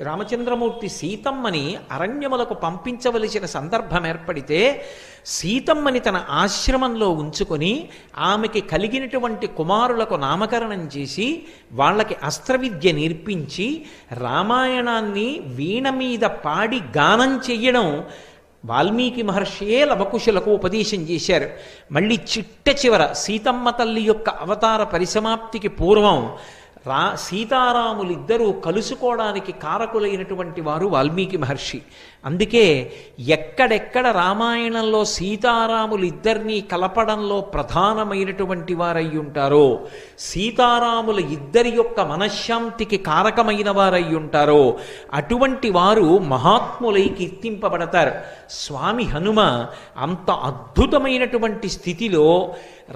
A: రామచంద్రమూర్తి సీతమ్మని అరణ్యములకు పంపించవలసిన సందర్భం ఏర్పడితే సీతమ్మని తన ఆశ్రమంలో ఉంచుకొని ఆమెకి కలిగినటువంటి కుమారులకు నామకరణం చేసి వాళ్ళకి అస్త్రవిద్య నేర్పించి రామాయణాన్ని వీణ మీద పాడి గానం చెయ్యడం వాల్మీకి మహర్షియే లవకుశులకు ఉపదేశం చేశారు. మళ్ళీ చిట్ట చివర సీతమ్మ తల్లి యొక్క అవతార పరిసమాప్తికి పూర్వం సీతారాములిద్దరూ కలుసుకోవడానికి కారకులైనటువంటి వారు వాల్మీకి మహర్షి. అందుకే ఎక్కడెక్కడ రామాయణంలో సీతారాములిద్దరినీ కలపడంలో ప్రధానమైనటువంటి వారై ఉంటారో, సీతారాముల ఇద్దరి యొక్క మనశ్శాంతికి కారకమైన వారై ఉంటారో అటువంటి వారు మహాత్ములై కీర్తింపబడతారు. స్వామి హనుమ అంత అద్భుతమైనటువంటి స్థితిలో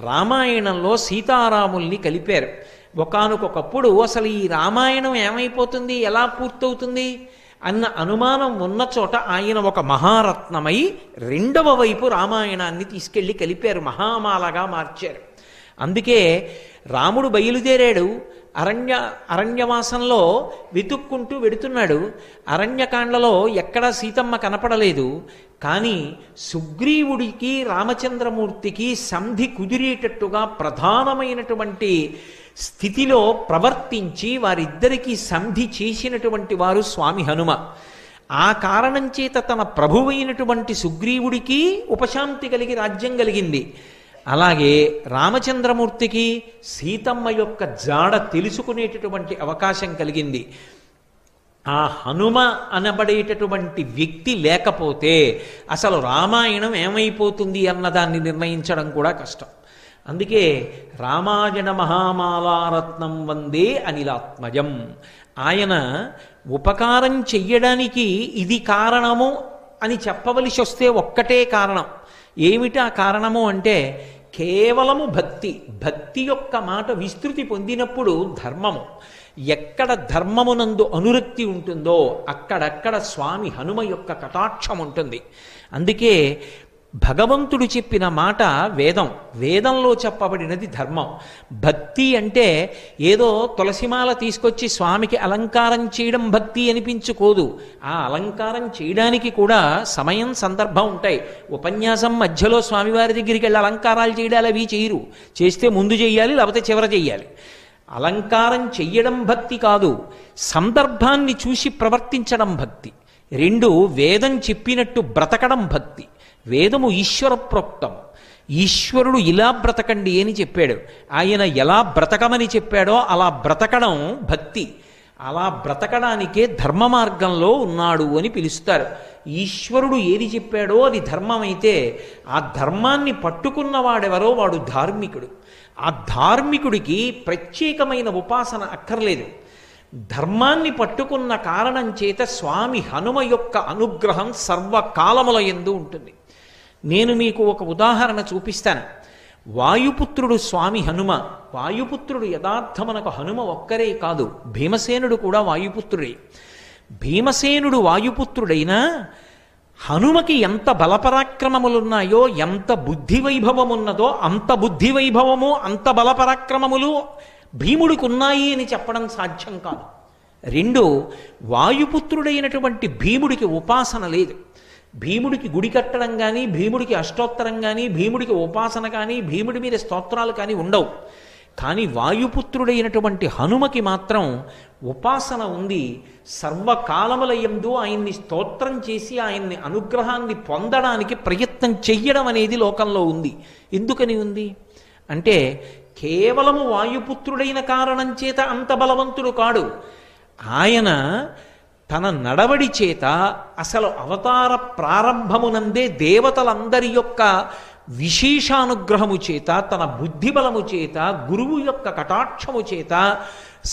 A: రామాయణంలో సీతారాముల్ని కలిపారు. ఒకానొకప్పుడు అసలు ఈ రామాయణం ఏమైపోతుంది, ఎలా పూర్తవుతుంది అన్న అనుమానం ఉన్న చోట ఆయన ఒక మహారత్నమై రెండవ వైపు రామాయణాన్ని తీసుకెళ్ళి కలిపారు, మహామాలగా మార్చారు. అందుకే రాముడు బయలుదేరాడు, అరణ్యవాసంలో వెతుక్కుంటూ వెడుతున్నాడు. అరణ్యకాండలో ఎక్కడా సీతమ్మ కనపడలేదు. కానీ సుగ్రీవుడికి రామచంద్రమూర్తికి సంధి కుదిరేటట్టుగా ప్రధానమైనటువంటి స్థితిలో ప్రవర్తించి వారిద్దరికీ సంధి చేసినటువంటి వారు స్వామి హనుమ. ఆ కారణం చేత తన ప్రభువైనటువంటి సుగ్రీవుడికి ఉపశాంతి కలిగి రాజ్యం కలిగింది. అలాగే రామచంద్రమూర్తికి సీతమ్మ యొక్క జాడ తెలుసుకునేటటువంటి అవకాశం కలిగింది. ఆ హనుమ అనబడేటటువంటి వ్యక్తి లేకపోతే అసలు రామాయణం ఏమైపోతుంది అన్నదాన్ని నిర్ణయించడం కూడా కష్టం. అందుకే రామాయణ మహామాలారత్నం వందే అనిలాత్మజం. ఆయన ఉపకారం చెయ్యడానికి ఇది కారణము అని చెప్పవలసి వస్తే ఒక్కటే కారణం. ఏమిటి ఆ కారణము అంటే కేవలము భక్తి. భక్తి యొక్క మాట విస్తృతి పొందినప్పుడు ధర్మము, ఎక్కడ ధర్మమునందు అనురక్తి ఉంటుందో అక్కడక్కడ స్వామి హనుమ యొక్క కటాక్షం ఉంటుంది. అందుకే భగవంతుడు చెప్పిన మాట వేదం, వేదంలో చెప్పబడినది ధర్మం. భక్తి అంటే ఏదో తులసిమాల తీసుకొచ్చి స్వామికి అలంకారం చేయడం భక్తి అనిపించుకోదు. ఆ అలంకారం చేయడానికి కూడా సమయం సందర్భం ఉంటాయి. ఉపన్యాసం మధ్యలో స్వామివారి దగ్గరికి వెళ్ళి అలంకారాలు చేయడాలు అవి చేయరు. చేస్తే ముందు చెయ్యాలి, లేకపోతే చివర చెయ్యాలి. అలంకారం చెయ్యడం భక్తి కాదు, సందర్భాన్ని చూసి ప్రవర్తించడం భక్తి. రెండు, వేదం చెప్పినట్టు బ్రతకడం భక్తి. వేదము ఈశ్వర ప్రోక్తం. ఈశ్వరుడు ఇలా బ్రతకండి అని చెప్పాడు. ఆయన ఎలా బ్రతకమని చెప్పాడో అలా బ్రతకడం భక్తి. అలా బ్రతకడానికే ధర్మ మార్గంలో ఉన్నాడు అని పిలుస్తారు. ఈశ్వరుడు ఏది చెప్పాడో అది ధర్మం అయితే ఆ ధర్మాన్ని పట్టుకున్నవాడెవరో వాడు ధార్మికుడు. ఆ ధార్మికుడికి ప్రత్యేకమైన ఉపాసన అక్కర్లేదు. ధర్మాన్ని పట్టుకున్న కారణం చేత స్వామి హనుమ యొక్క అనుగ్రహం సర్వకాలముల యందు ఉంటుంది. నేను మీకు ఒక ఉదాహరణ చూపిస్తాను. వాయుపుత్రుడు స్వామి హనుమ. వాయుపుత్రుడు యథార్థమనకు హనుమ ఒక్కరే కాదు, భీమసేనుడు కూడా వాయుపుత్రుడే. భీమసేనుడు వాయుపుత్రుడైనా హనుమకి ఎంత బలపరాక్రమములున్నాయో, ఎంత బుద్ధి వైభవమున్నదో అంత బుద్ధి వైభవము అంత బలపరాక్రమములు భీముడికి ఉన్నాయి అని చెప్పడం సాధ్యం కాదు. రెండు, వాయుపుత్రుడైనటువంటి భీముడికి ఉపాసన లేదు. భీముడికి గుడి కట్టడం కానీ, భీముడికి అష్టోత్తరం కానీ, భీముడికి ఉపాసన కానీ, భీముడి మీద స్తోత్రాలు కానీ ఉండవు. కానీ వాయుపుత్రుడైనటువంటి హనుమకి మాత్రం ఉపాసన ఉంది. సర్వకాలముల యందు ఆయన్ని స్తోత్రం చేసి ఆయన్ని అనుగ్రహాన్ని పొందడానికి ప్రయత్నం చెయ్యడం అనేది లోకంలో ఉంది. ఎందుకని ఉంది అంటే కేవలము వాయుపుత్రుడైన కారణం చేత అంత బలవంతుడు కాడు. ఆయన తన నడవడి చేత అసలు అవతార ప్రారంభమునందే దేవతలందరి యొక్క విశేషానుగ్రహము చేత, తన బుద్ధిబలము చేత, గురువు యొక్క కటాక్షము చేత,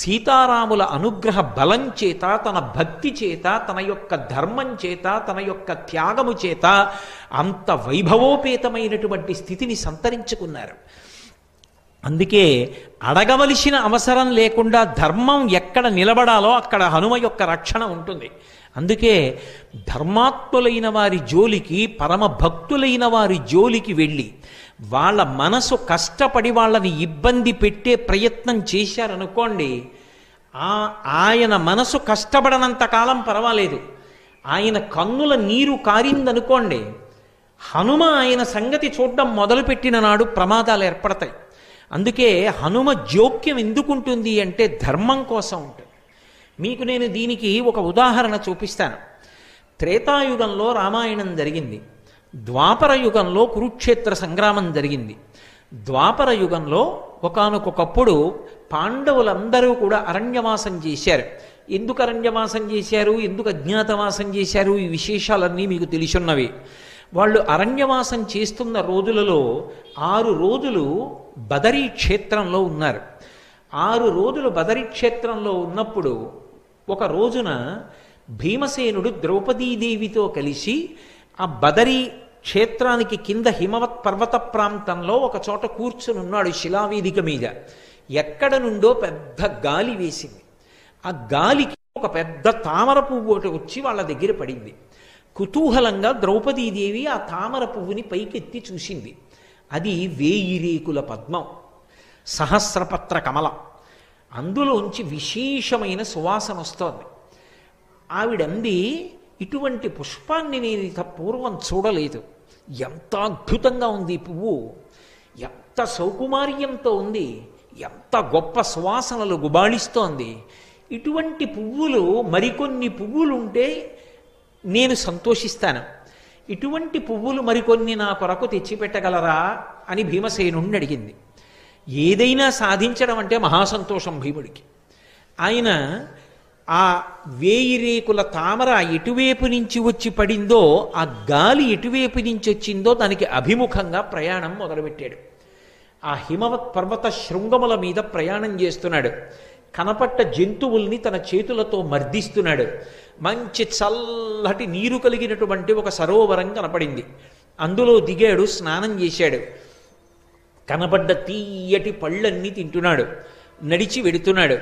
A: సీతారాముల అనుగ్రహ బలం చేత, తన భక్తి చేత, తన యొక్క ధర్మం చేత, తన యొక్క త్యాగము చేత అంత వైభవోపేతమైనటువంటి స్థితిని సంతరించుకున్నారు. అందుకే అడగవలసిన అవసరం లేకుండా ధర్మం ఎక్కడ నిలబడాలో అక్కడ హనుమ యొక్క రక్షణ ఉంటుంది. అందుకే ధర్మాత్ములైన వారి జోలికి, పరమ భక్తులైన వారి జోలికి వెళ్ళి వాళ్ళ మనసు కష్టపడి వాళ్ళని ఇబ్బంది పెట్టే ప్రయత్నం చేశారనుకోండి, ఆయన మనసు కష్టపడనంత కాలం పర్వాలేదు. ఆయన కన్నుల నీరు కారిందనుకోండి, హనుమ ఆయన సంగతి చూడడం మొదలుపెట్టిన నాడు ప్రమాదాలు ఏర్పడతాయి. అందుకే హనుమ జోక్యం ఎందుకుంటుంది అంటే ధర్మం కోసం ఉంటుంది. మీకు నేను దీనికి ఒక ఉదాహరణ చూపిస్తాను. త్రేతాయుగంలో రామాయణం జరిగింది. ద్వాపర యుగంలో కురుక్షేత్ర సంగ్రామం జరిగింది. ద్వాపర యుగంలో ఒకానొకప్పుడు పాండవులందరూ కూడా అరణ్యవాసం చేశారు. ఎందుకు అరణ్యవాసం చేశారు, ఎందుకు అజ్ఞాతవాసం చేశారు, ఈ విశేషాలన్నీ మీకు తెలిసున్నవి. వాళ్ళు అరణ్యవాసం చేస్తున్న రోజులలో 6 రోజులు బదరీ క్షేత్రంలో ఉన్నారు. 6 రోజులు బదరీ క్షేత్రంలో ఉన్నప్పుడు ఒక రోజున భీమసేనుడు ద్రౌపదీదేవితో కలిసి ఆ బదరీ క్షేత్రానికి కింద హిమవత్ పర్వత ప్రాంతంలో ఒక చోట కూర్చుని ఉన్నాడు శిలావేదిక మీద. ఎక్కడ నుండో పెద్ద గాలి వేసింది. ఆ గాలికి ఒక పెద్ద తామర పువ్వు ఒకటి వచ్చి వాళ్ళ దగ్గర పడింది. కుతూహలంగా ద్రౌపదీదేవి ఆ తామర పువ్వుని పైకెత్తి చూసింది. అది 1000 రేకుల పద్మం, సహస్రపత్ర కమలం. అందులోంచి విశేషమైన సువాసన వస్తోంది. ఆవిడంది, ఇటువంటి పుష్పాన్ని నేను పూర్వం చూడలేదు. ఎంత అద్భుతంగా ఉంది పువ్వు, ఎంత సౌకుమార్యంతో ఉంది, ఎంత గొప్ప సువాసనలు గుబాళిస్తోంది. ఇటువంటి పువ్వులు మరికొన్ని పువ్వులుంటే నేను సంతోషిస్తాను. ఇటువంటి పువ్వులు మరికొన్ని నా కొరకు తెచ్చిపెట్టగలరా అని భీమసేనుణ్ణి అడిగింది. ఏదైనా సాధించడం అంటే మహాసంతోషం భీముడికి. ఆయన ఆ 1000 రేకుల తామర ఎటువైపు నుంచి వచ్చి పడిందో, ఆ గాలి ఎటువైపు నుంచి వచ్చిందో దానికి అభిముఖంగా ప్రయాణం మొదలుపెట్టాడు. ఆ హిమవత్ పర్వత శృంగముల మీద ప్రయాణం చేస్తున్నాడు. కనపట్ట జంతువుల్ని తన చేతులతో మర్దిస్తున్నాడు. మంచి చల్లటి నీరు కలిగినటువంటి ఒక సరోవరం కనపడింది. అందులో దిగాడు, స్నానం చేశాడు. కనపడ్డ తీయటి పళ్ళన్నీ తింటున్నాడు. నడిచి వెడుతున్నాడు.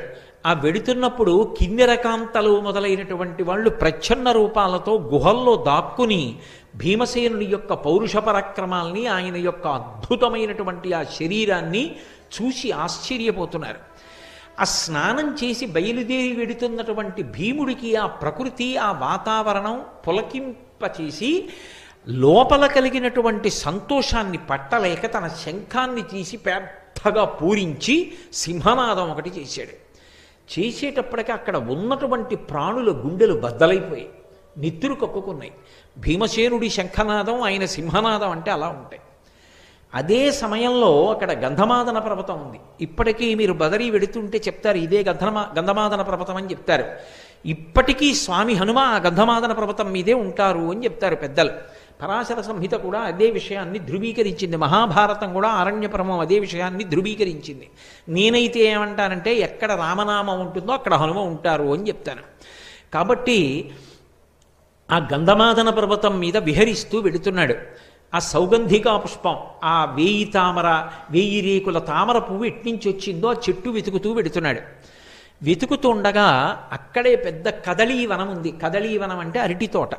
A: ఆ వెడుతున్నప్పుడు కిన్నెరకాంతలు మొదలైనటువంటి వాళ్ళు ప్రచ్ఛన్న రూపాలతో గుహల్లో దాక్కుని భీమసేనుని యొక్క పౌరుష పరాక్రమాల్ని, ఆయన యొక్క అద్భుతమైనటువంటి ఆ శరీరాన్ని చూసి ఆశ్చర్యపోతున్నారు. ఆ స్నానం చేసి బయలుదేరి వెడుతున్నటువంటి భీముడికి ఆ ప్రకృతి, ఆ వాతావరణం పులకింపచేసి లోపల కలిగినటువంటి సంతోషాన్ని పట్టలేక తన శంఖాన్ని తీసి పెద్దగా పూరించి సింహనాదం ఒకటి చేశాడు. చేసేటప్పటికీ అక్కడ ఉన్నటువంటి ప్రాణుల గుండెలు బద్దలైపోయాయి, నెత్తురు కక్కుకున్నాయి. భీమసేనుడి శంఖనాదం, ఆయన సింహనాదం అంటే అలా ఉంటాయి. అదే సమయంలో అక్కడ గంధమాదన పర్వతం ఉంది. ఇప్పటికీ మీరు బదరీ వెడుతుంటే చెప్తారు, ఇదే గంధమాదన పర్వతం అని చెప్తారు. ఇప్పటికీ స్వామి హనుమ ఆ గంధమాదన పర్వతం మీదే ఉంటారు అని చెప్తారు పెద్దలు. పరాశర సంహిత కూడా అదే విషయాన్ని ధృవీకరించింది, మహాభారతం కూడా ఆరణ్యపర్వం అదే విషయాన్ని ధృవీకరించింది. నేనైతే ఏమంటానంటే ఎక్కడ రామనామం ఉంటుందో అక్కడ హనుమ ఉంటారు అని చెప్తాను. కాబట్టి ఆ గంధమాదన పర్వతం మీద విహరిస్తూ వెడుతున్నాడు. ఆ సౌగంధికా పుష్పం, ఆ 1000 రేకుల తామర పువ్వు ఎట్నుంచి వచ్చిందో ఆ చెట్టు వెతుకుతూ వెడుతున్నాడు. వెతుకుతూ ఉండగా అక్కడే పెద్ద కదళీవనం ఉంది. కదళీవనం అంటే అరటి తోట.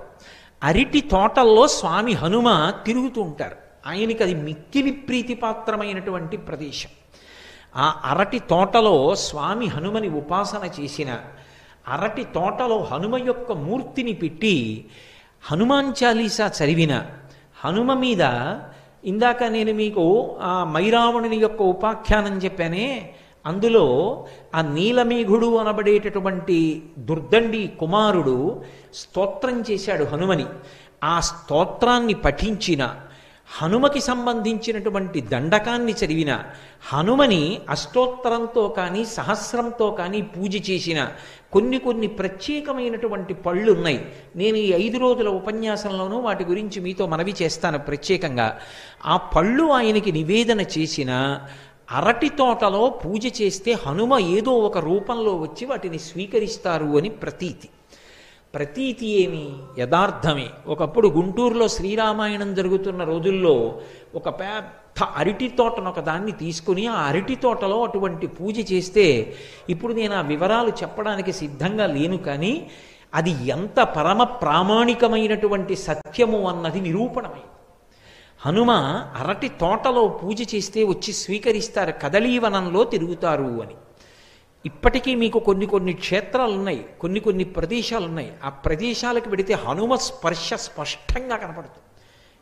A: అరటి తోటల్లో స్వామి హనుమ తిరుగుతూ ఉంటారు. ఆయనకి అది మిక్కిలి ప్రీతిపాత్రమైనటువంటి ప్రదేశం. ఆ అరటి తోటలో స్వామి హనుమని ఉపాసన చేసిన, అరటి తోటలో హనుమ యొక్క మూర్తిని పెట్టి హనుమాన్ చాలీసా చదివిన, హనుమ మీద ఇందాక నేను మీకు ఆ మైరావణుని యొక్క ఉపాఖ్యానం చెప్పానే, అందులో ఆ నీలమేఘుడు అనబడేటటువంటి దుర్దండి కుమారుడు స్తోత్రం చేశాడు హనుమని. ఆ స్తోత్రాన్ని పఠించిన, హనుమకి సంబంధించినటువంటి దండకాన్ని చదివిన, హనుమని అష్టోత్తరంతో కానీ సహస్రంతో కానీ పూజ చేసిన కొన్ని ప్రత్యేకమైనటువంటి పళ్ళు ఉన్నాయి. నేను ఈ 5 రోజుల ఉపన్యాసంలోనూ వాటి గురించి మీతో మనవి చేస్తాను ప్రత్యేకంగా. ఆ పళ్ళు ఆయనకి నివేదన చేసిన, అరటి తోటలో పూజ చేస్తే హనుమ ఏదో ఒక రూపంలో వచ్చి వాటిని స్వీకరిస్తారు అని ప్రతీతి. ప్రతీతి ఏమి? యథార్థమే. ఒకప్పుడు గుంటూరులో శ్రీరామాయణం జరుగుతున్న రోజుల్లో ఒక పెద్ద అరటి తోటను ఒక దాన్ని తీసుకుని ఆ అరటి తోటలో అటువంటి పూజ చేస్తే, ఇప్పుడు నేను ఆ వివరాలు చెప్పడానికి సిద్ధంగా లేను, కానీ అది ఎంత పరమ ప్రామాణికమైనటువంటి సత్యము అన్నది నిరూపణమైంది. హనుమ అరటి తోటలో పూజ చేస్తే వచ్చి స్వీకరిస్తారు, కదలీవనంలో తిరుగుతారు అని. ఇప్పటికీ మీకు కొన్ని క్షేత్రాలు ఉన్నాయి, కొన్ని ప్రదేశాలు ఉన్నాయి. ఆ ప్రదేశాలకు వెడితే హనుమ స్పర్శ స్పష్టంగా కనపడుతుంది.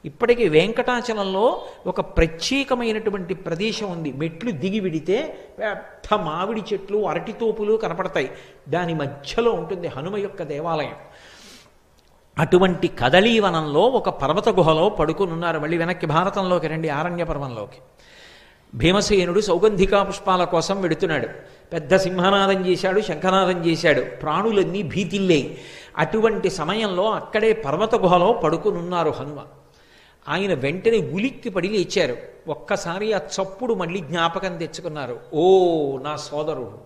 A: ఇప్పటికీ వెంకటాచలంలో ఒక ప్రత్యేకమైనటువంటి ప్రదేశం ఉంది. మెట్లు దిగి విడితే పెద్ద మామిడి చెట్లు, అరటి తోపులు కనపడతాయి. దాని మధ్యలో ఉంటుంది హనుమ యొక్క దేవాలయం. అటువంటి కదలీవనంలో ఒక పర్వత గుహలో పడుకుని ఉన్నారు. మళ్ళీ వెనక్కి భారతంలోకి రండి, ఆరణ్య పర్వంలోకి. భీమసేనుడు సౌగంధికా పుష్పాల కోసం వెడుతున్నాడు. పెద్ద సింహనాదం చేశాడు, శంఖనాదం చేశాడు, ప్రాణులన్నీ భీతిల్లేయి. అటువంటి సమయంలో అక్కడే పర్వత గుహలో పడుకునున్నారు హనుమ. ఆయన వెంటనే ఉలిక్కి పడి లేచారు. ఒక్కసారి ఆ చప్పుడు మళ్ళీ జ్ఞాపకం తెచ్చుకున్నారు. ఓ నా సోదరుడు,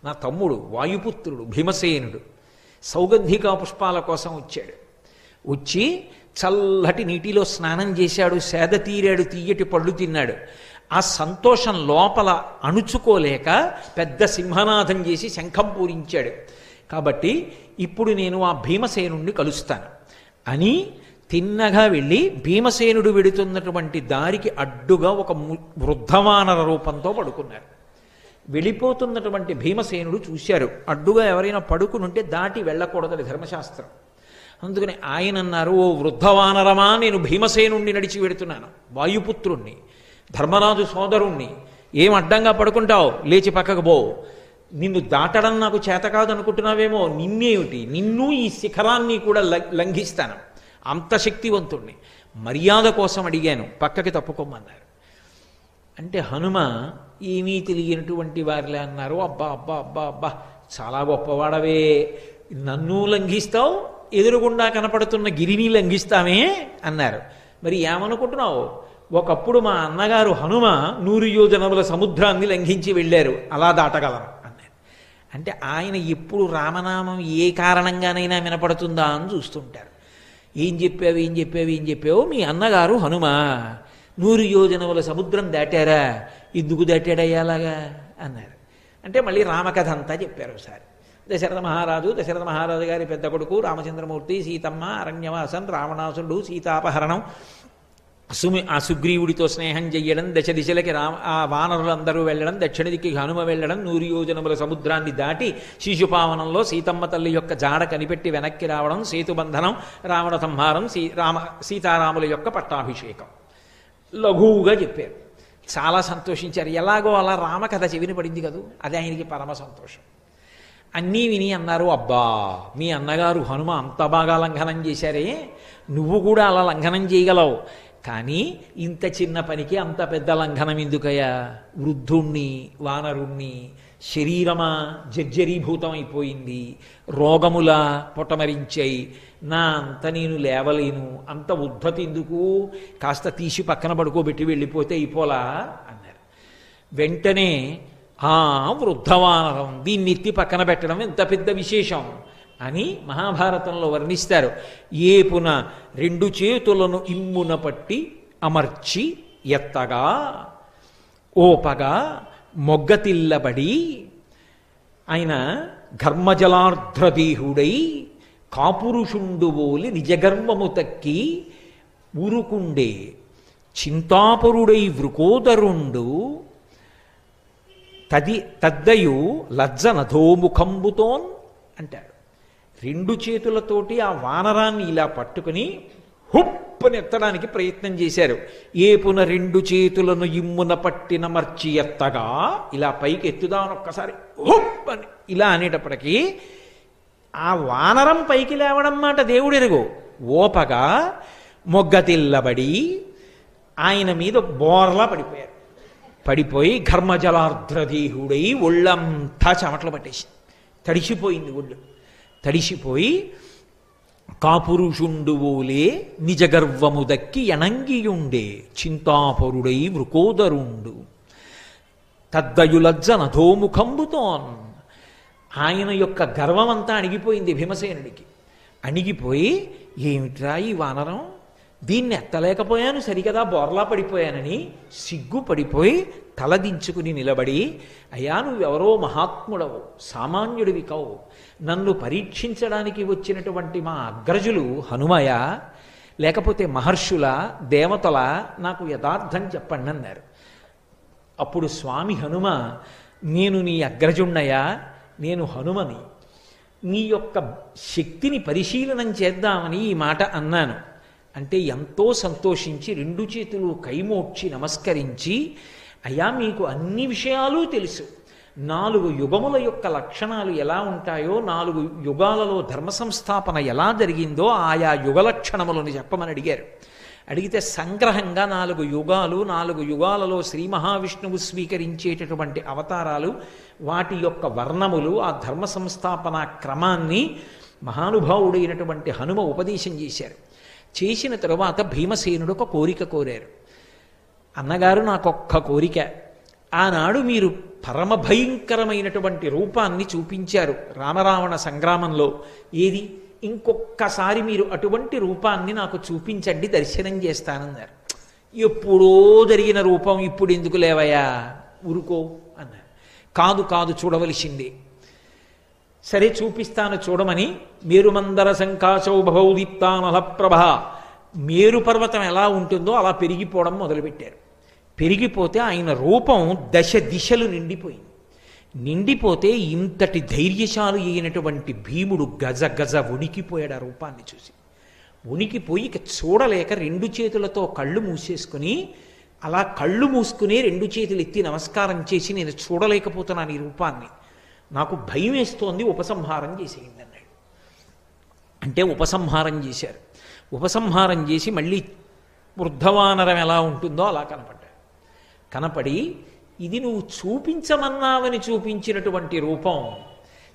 A: నా తమ్ముడు, వాయుపుత్రుడు భీమసేనుడు సౌగంధికా పుష్పాల కోసం వచ్చాడు. వచ్చి చల్లటి నీటిలో స్నానం చేశాడు, సేద తీరాడు, తీయటి పళ్ళు తిన్నాడు. ఆ సంతోషం లోపల అణుచుకోలేక పెద్ద సింహనాదం చేసి శంఖం పూరించాడు. కాబట్టి ఇప్పుడు నేను ఆ భీమసేనుణ్ణి కలుస్తాను అని తిన్నగా వెళ్ళి భీమసేనుడు వెడుతున్నటువంటి దారికి అడ్డుగా ఒక వృద్ధవానర రూపంతో పడుకున్నారు. వెళ్ళిపోతున్నటువంటి భీమసేనుడు చూశారు, అడ్డుగా ఎవరైనా పడుకునుంటే దాటి వెళ్ళకూడదని ధర్మశాస్త్రం. అందుకని ఆయన అన్నారు, ఓ వృద్ధవానరమా, నేను భీమసేనుణ్ణి నడిచి వెడుతున్నాను, వాయుపుత్రుణ్ణి, ధర్మరాజు సోదరుణ్ణి, ఏం అడ్డంగా పడుకుంటావు, లేచి పక్కకు పో, నిన్ను దాటడం నాకు చేత కాదు అనుకుంటున్నావేమో, నిన్నేమిటి, నిన్ను ఈ శిఖరాన్ని కూడా లంఘిస్తాను, అంత శక్తివంతుణ్ణి, మర్యాద కోసం అడిగాను, పక్కకి తప్పుకోమన్నారు. అంటే హనుమ ఏమీ తెలియనటువంటి వారిలే అన్నారు, అబ్బా అబ్బా అబ్బా అబ్బా చాలా గొప్పవాడవే, నన్ను లంఘిస్తావు, ఎదురుగుండా కనపడుతున్న గిరిని లంఘిస్తామే అన్నారు. మరి ఏమనుకుంటున్నావు, ఒకప్పుడు మా అన్నగారు హనుమ 100 యోజనముల సముద్రాన్ని లంఘించి వెళ్ళారు, అలా దాటగలరు అన్నారు. అంటే ఆయన ఎప్పుడు రామనామం ఏ కారణంగానైనా వినపడుతుందా అని చూస్తుంటారు. ఏం చెప్పావు, మీ అన్నగారు హనుమ 100 యోజనముల సముద్రం దాటారా, ఎందుకు దాటాడయ్యా అలాగా అన్నారు. అంటే మళ్ళీ రామకథ అంతా చెప్పారు ఒకసారి. దశరథ మహారాజు గారి పెద్ద కొడుకు రామచంద్రమూర్తి, సీతమ్మ, అరణ్యవాసం, రావణాసురుడు, సీతాపహరణం, ఆ సుగ్రీవుడితో స్నేహం చెయ్యడం, దశ దిశలకి ఆ వానరులందరూ వెళ్ళడం, దక్షిణ దిక్కి హనుమ వెళ్ళడం, 100 యోజనముల సముద్రాన్ని దాటి శిశుపావనంలో సీతమ్మ తల్లి యొక్క జాడ కనిపెట్టి వెనక్కి రావడం, సేతుబంధనం, రావణ సంహారం, సీతారాముల యొక్క పట్టాభిషేకం లఘువుగా చెప్పారు. చాలా సంతోషించారు. ఎలాగో అలా రామకథ చెవిని పడింది కదూ, అది ఆయనకి పరమ సంతోషం. అన్నీ విని అన్నారు, అబ్బా మీ అన్నగారు హనుమ అంత బాగా లంఘనం చేశారే, నువ్వు కూడా అలా లంఘనం చేయగలవు, కానీ ఇంత చిన్న పనికి అంత పెద్ద లంఘనం ఎందుకయ్యా, వృద్ధుణ్ణి, వానరుణ్ణి, శరీరమా జర్జరీభూతం అయిపోయింది, రోగములా పొటమరించాయి, నా అంత నేను లేవలేను, అంత ఉద్ధతి ఎందుకు, కాస్త తీసి పక్కన పడుకోబెట్టి వెళ్ళిపోతే అయిపోలా అన్నారు. వెంటనే వృద్ధవానరం, దీన్ని ఎత్తి పక్కన పెట్టడం ఎంత పెద్ద విశేషం అని మహాభారతంలో వర్ణిస్తారు. ఏపున 2 చేతులను ఇమ్మున పట్టి అమర్చి ఎత్తగా ఓపగా మొగ్గతిల్లబడి ఆయన ఘర్మజలార్ధ్రదేహుడై కాపురుషుండువోలి నిజగర్వము తక్కి ఊరుకుండే చింతాపరుడై వృకోదరుండు తద్దయు లజ్జ నధోముఖంబుతోన్ అంటాడు. 2 చేతులతోటి ఆ వానరాన్ని ఇలా పట్టుకుని హుప్పని ఎత్తడానికి ప్రయత్నం చేశారు. ఏపున 2 చేతులను ఇమ్మున పట్టిన మర్చి ఎత్తగా, ఇలా పైకి ఎత్తుదామని ఒక్కసారి హుప్పని ఇలా అనేటప్పటికీ ఆ వానరం పైకి లేవడం మాట దేవుడెరుగు. ఓపగా మొగ్గతిల్లబడి ఆయన మీద బోర్లా పడిపోయారు. పడిపోయి ఘర్మజలార్ధ్రదేహుడై ఒళ్ళంతా చెమటలు పట్టేసి తడిసిపోయింది. ఒళ్ళు తడిసిపోయి కాపురుషుండువోలే నిజగర్వము దక్కి ఎనంగియుండే చింతాపరుడై వృకోదరుండు తద్దయులజ్జ నధోముఖంబుతోన్. ఆయన యొక్క గర్వమంతా అణిగిపోయింది భీమసేనుడికి. అణిగిపోయి ఏమిట్రా ఈ వానరం, దీన్ని ఎత్తలేకపోయాను సరికదా, బోర్లా పడిపోయానని సిగ్గుపడిపోయి తలదించుకుని నిలబడి, అయ్యా నువ్వెవరో మహాత్ముడవు, సామాన్యుడివి కావు, నన్ను పరీక్షించడానికి వచ్చినటువంటి మా అగ్రజులు హనుమయ లేకపోతే మహర్షుల దేవతల, నాకు యథార్థం చెప్పండి అన్నారు. అప్పుడు స్వామి హనుమ, నేను నీ అగ్రజుణ్ణయా, నేను హనుమని, నీ యొక్క శక్తిని పరిశీలనం చేద్దామని ఈ మాట అన్నాను అంటే ఎంతో సంతోషించి 2 చేతులు కైమోడ్చి నమస్కరించి, అయ్యా మీకు అన్ని విషయాలు తెలుసు, 4 యుగముల యొక్క లక్షణాలు ఎలా ఉంటాయో, 4 యుగాలలో ధర్మ సంస్థాపన ఎలా జరిగిందో ఆయా యుగ లక్షణములను చెప్పమని అడిగారు. అడిగితే సంగ్రహంగా 4 యుగాలు, 4 యుగాలలో శ్రీ మహావిష్ణువు స్వీకరించేటటువంటి అవతారాలు, వాటి యొక్క వర్ణములు, ఆ ధర్మ సంస్థాపన క్రమాన్ని మహానుభావుడైనటువంటి హనుమ ఉపదేశం చేశారు. చేసిన తరువాత భీమసేనుడు ఒక కోరిక కోరారు. అన్నగారు నాకొక్క కోరిక, ఆనాడు మీరు పరమ భయంకరమైనటువంటి రూపాన్ని చూపించారు రామరావణ సంగ్రామంలో, ఏది ఇంకొక్కసారి మీరు అటువంటి రూపాన్ని నాకు చూపించండి, దర్శనం చేస్తానన్నారు. ఎప్పుడో జరిగిన రూపం ఇప్పుడు ఎందుకు లేవయా, ఊరుకో అన్నారు. కాదు కాదు చూడవలసిందే. సరే చూపిస్తాను చూడమని మేరుమందర సంకాశౌభౌ దీప్తానలప్రభ, మేరు పర్వతం ఎలా ఉంటుందో అలా పెరిగిపోవడం మొదలుపెట్టారు. పెరిగిపోతే ఆయన రూపం 10 దిశలు నిండిపోయింది. నిండిపోతే ఇంతటి ధైర్యశాలి అయినటువంటి భీముడు గజ గజ వణికిపోయాడు ఆ రూపాన్ని చూసి. వణికిపోయి ఇక చూడలేక 2 చేతులతో కళ్ళు మూసేసుకుని, అలా కళ్ళు మూసుకుని 2 చేతులు ఎత్తి నమస్కారం చేసి, నేను చూడలేకపోతున్నాను ఈ రూపాన్ని, నాకు భయం వేస్తోంది, ఉపసంహారం చేసేయండి అన్నాడు. అంటే ఉపసంహారం చేశారు. ఉపసంహారం చేసి మళ్ళీ వృద్ధవానరం ఎలా ఉంటుందో అలా కనపడ్డాడు. కనపడి, ఇది నువ్వు చూపించమన్నావని చూపించినటువంటి రూపం,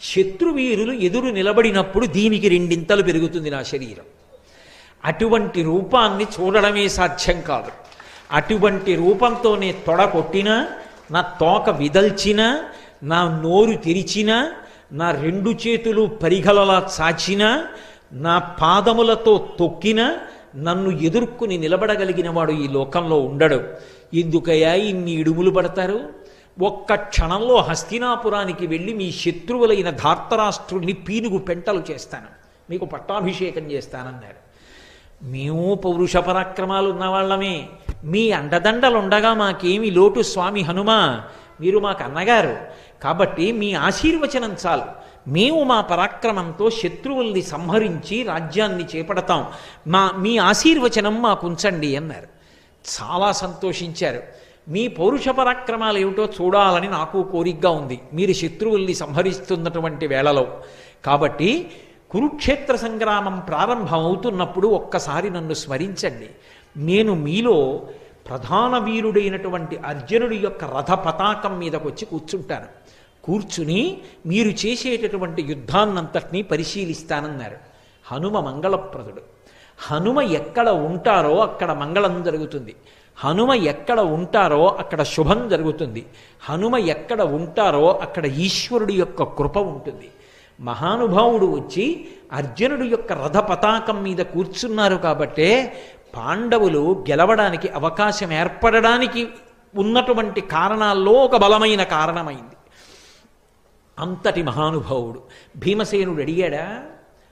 A: శత్రువీరులు ఎదురు నిలబడినప్పుడు దీనికి 2 ఇంతలు పెరుగుతుంది నా శరీరం, అటువంటి రూపాన్ని చూడడమే సాధ్యం కాదు. అటువంటి రూపంతో నే తొడ కొట్టినా, నా తోక విదల్చినా, నా నోరు తెరిచినా, నా 2 చేతులు పరిగలలా చాచినా, నా పాదములతో తొక్కినా, నన్ను ఎదుర్కొని నిలబడగలిగిన వాడు ఈ లోకంలో ఉండడు. ఎందుకయ్యా ఇన్ని ఇడుములు పడతారు? ఒక్క క్షణంలో హస్తినాపురానికి వెళ్ళి మీ శత్రువులైన ధార్తరాష్ట్రుల్ని పీనుగు పెంటలు చేస్తాను, మీకు పట్టాభిషేకం చేస్తానన్నారు. మేము పౌరుష పరాక్రమాలు ఉన్నవాళ్ళమే, మీ అండదండలుండగా మాకేమి లోటు స్వామి హనుమ, మీరు మాకు అన్నగారు కాబట్టి మీ ఆశీర్వచనం చాలు, మేము మా పరాక్రమంతో శత్రువుల్ని సంహరించి రాజ్యాన్ని చేపడతాం, మీ ఆశీర్వచనం మాకుంచండి అన్నారు. చాలా సంతోషించారు. మీ పౌరుష పరాక్రమాలు ఏమిటో చూడాలని నాకు కోరికగా ఉంది మీరు శత్రువుల్ని సంహరిస్తున్నటువంటి వేళలో. కాబట్టి కురుక్షేత్ర సంగ్రామం ప్రారంభమవుతున్నప్పుడు ఒక్కసారి నన్ను స్మరించండి, నేను మీలో ప్రధాన వీరుడైనటువంటి అర్జునుడి యొక్క రథ పతాకం మీదకి వచ్చి కూర్చుంటాను. కూర్చుని మీరు చేసేటటువంటి యుద్ధాన్నంతటినీ పరిశీలిస్తానన్నారు. హనుమ మంగళప్రదుడు. హనుమ ఎక్కడ ఉంటారో అక్కడ మంగళం జరుగుతుంది. హనుమ ఎక్కడ ఉంటారో అక్కడ శుభం జరుగుతుంది. హనుమ ఎక్కడ ఉంటారో అక్కడ ఈశ్వరుడి యొక్క కృప ఉంటుంది. మహానుభావుడు వచ్చి అర్జునుడి యొక్క రథ పతాకం మీద కూర్చున్నారు కాబట్టే పాండవులు గెలవడానికి అవకాశం ఏర్పడడానికి ఉన్నటువంటి కారణాల్లో ఒక బలమైన కారణమైంది. అంతటి మహానుభావుడు. భీమసేనుడు అడిగాడా,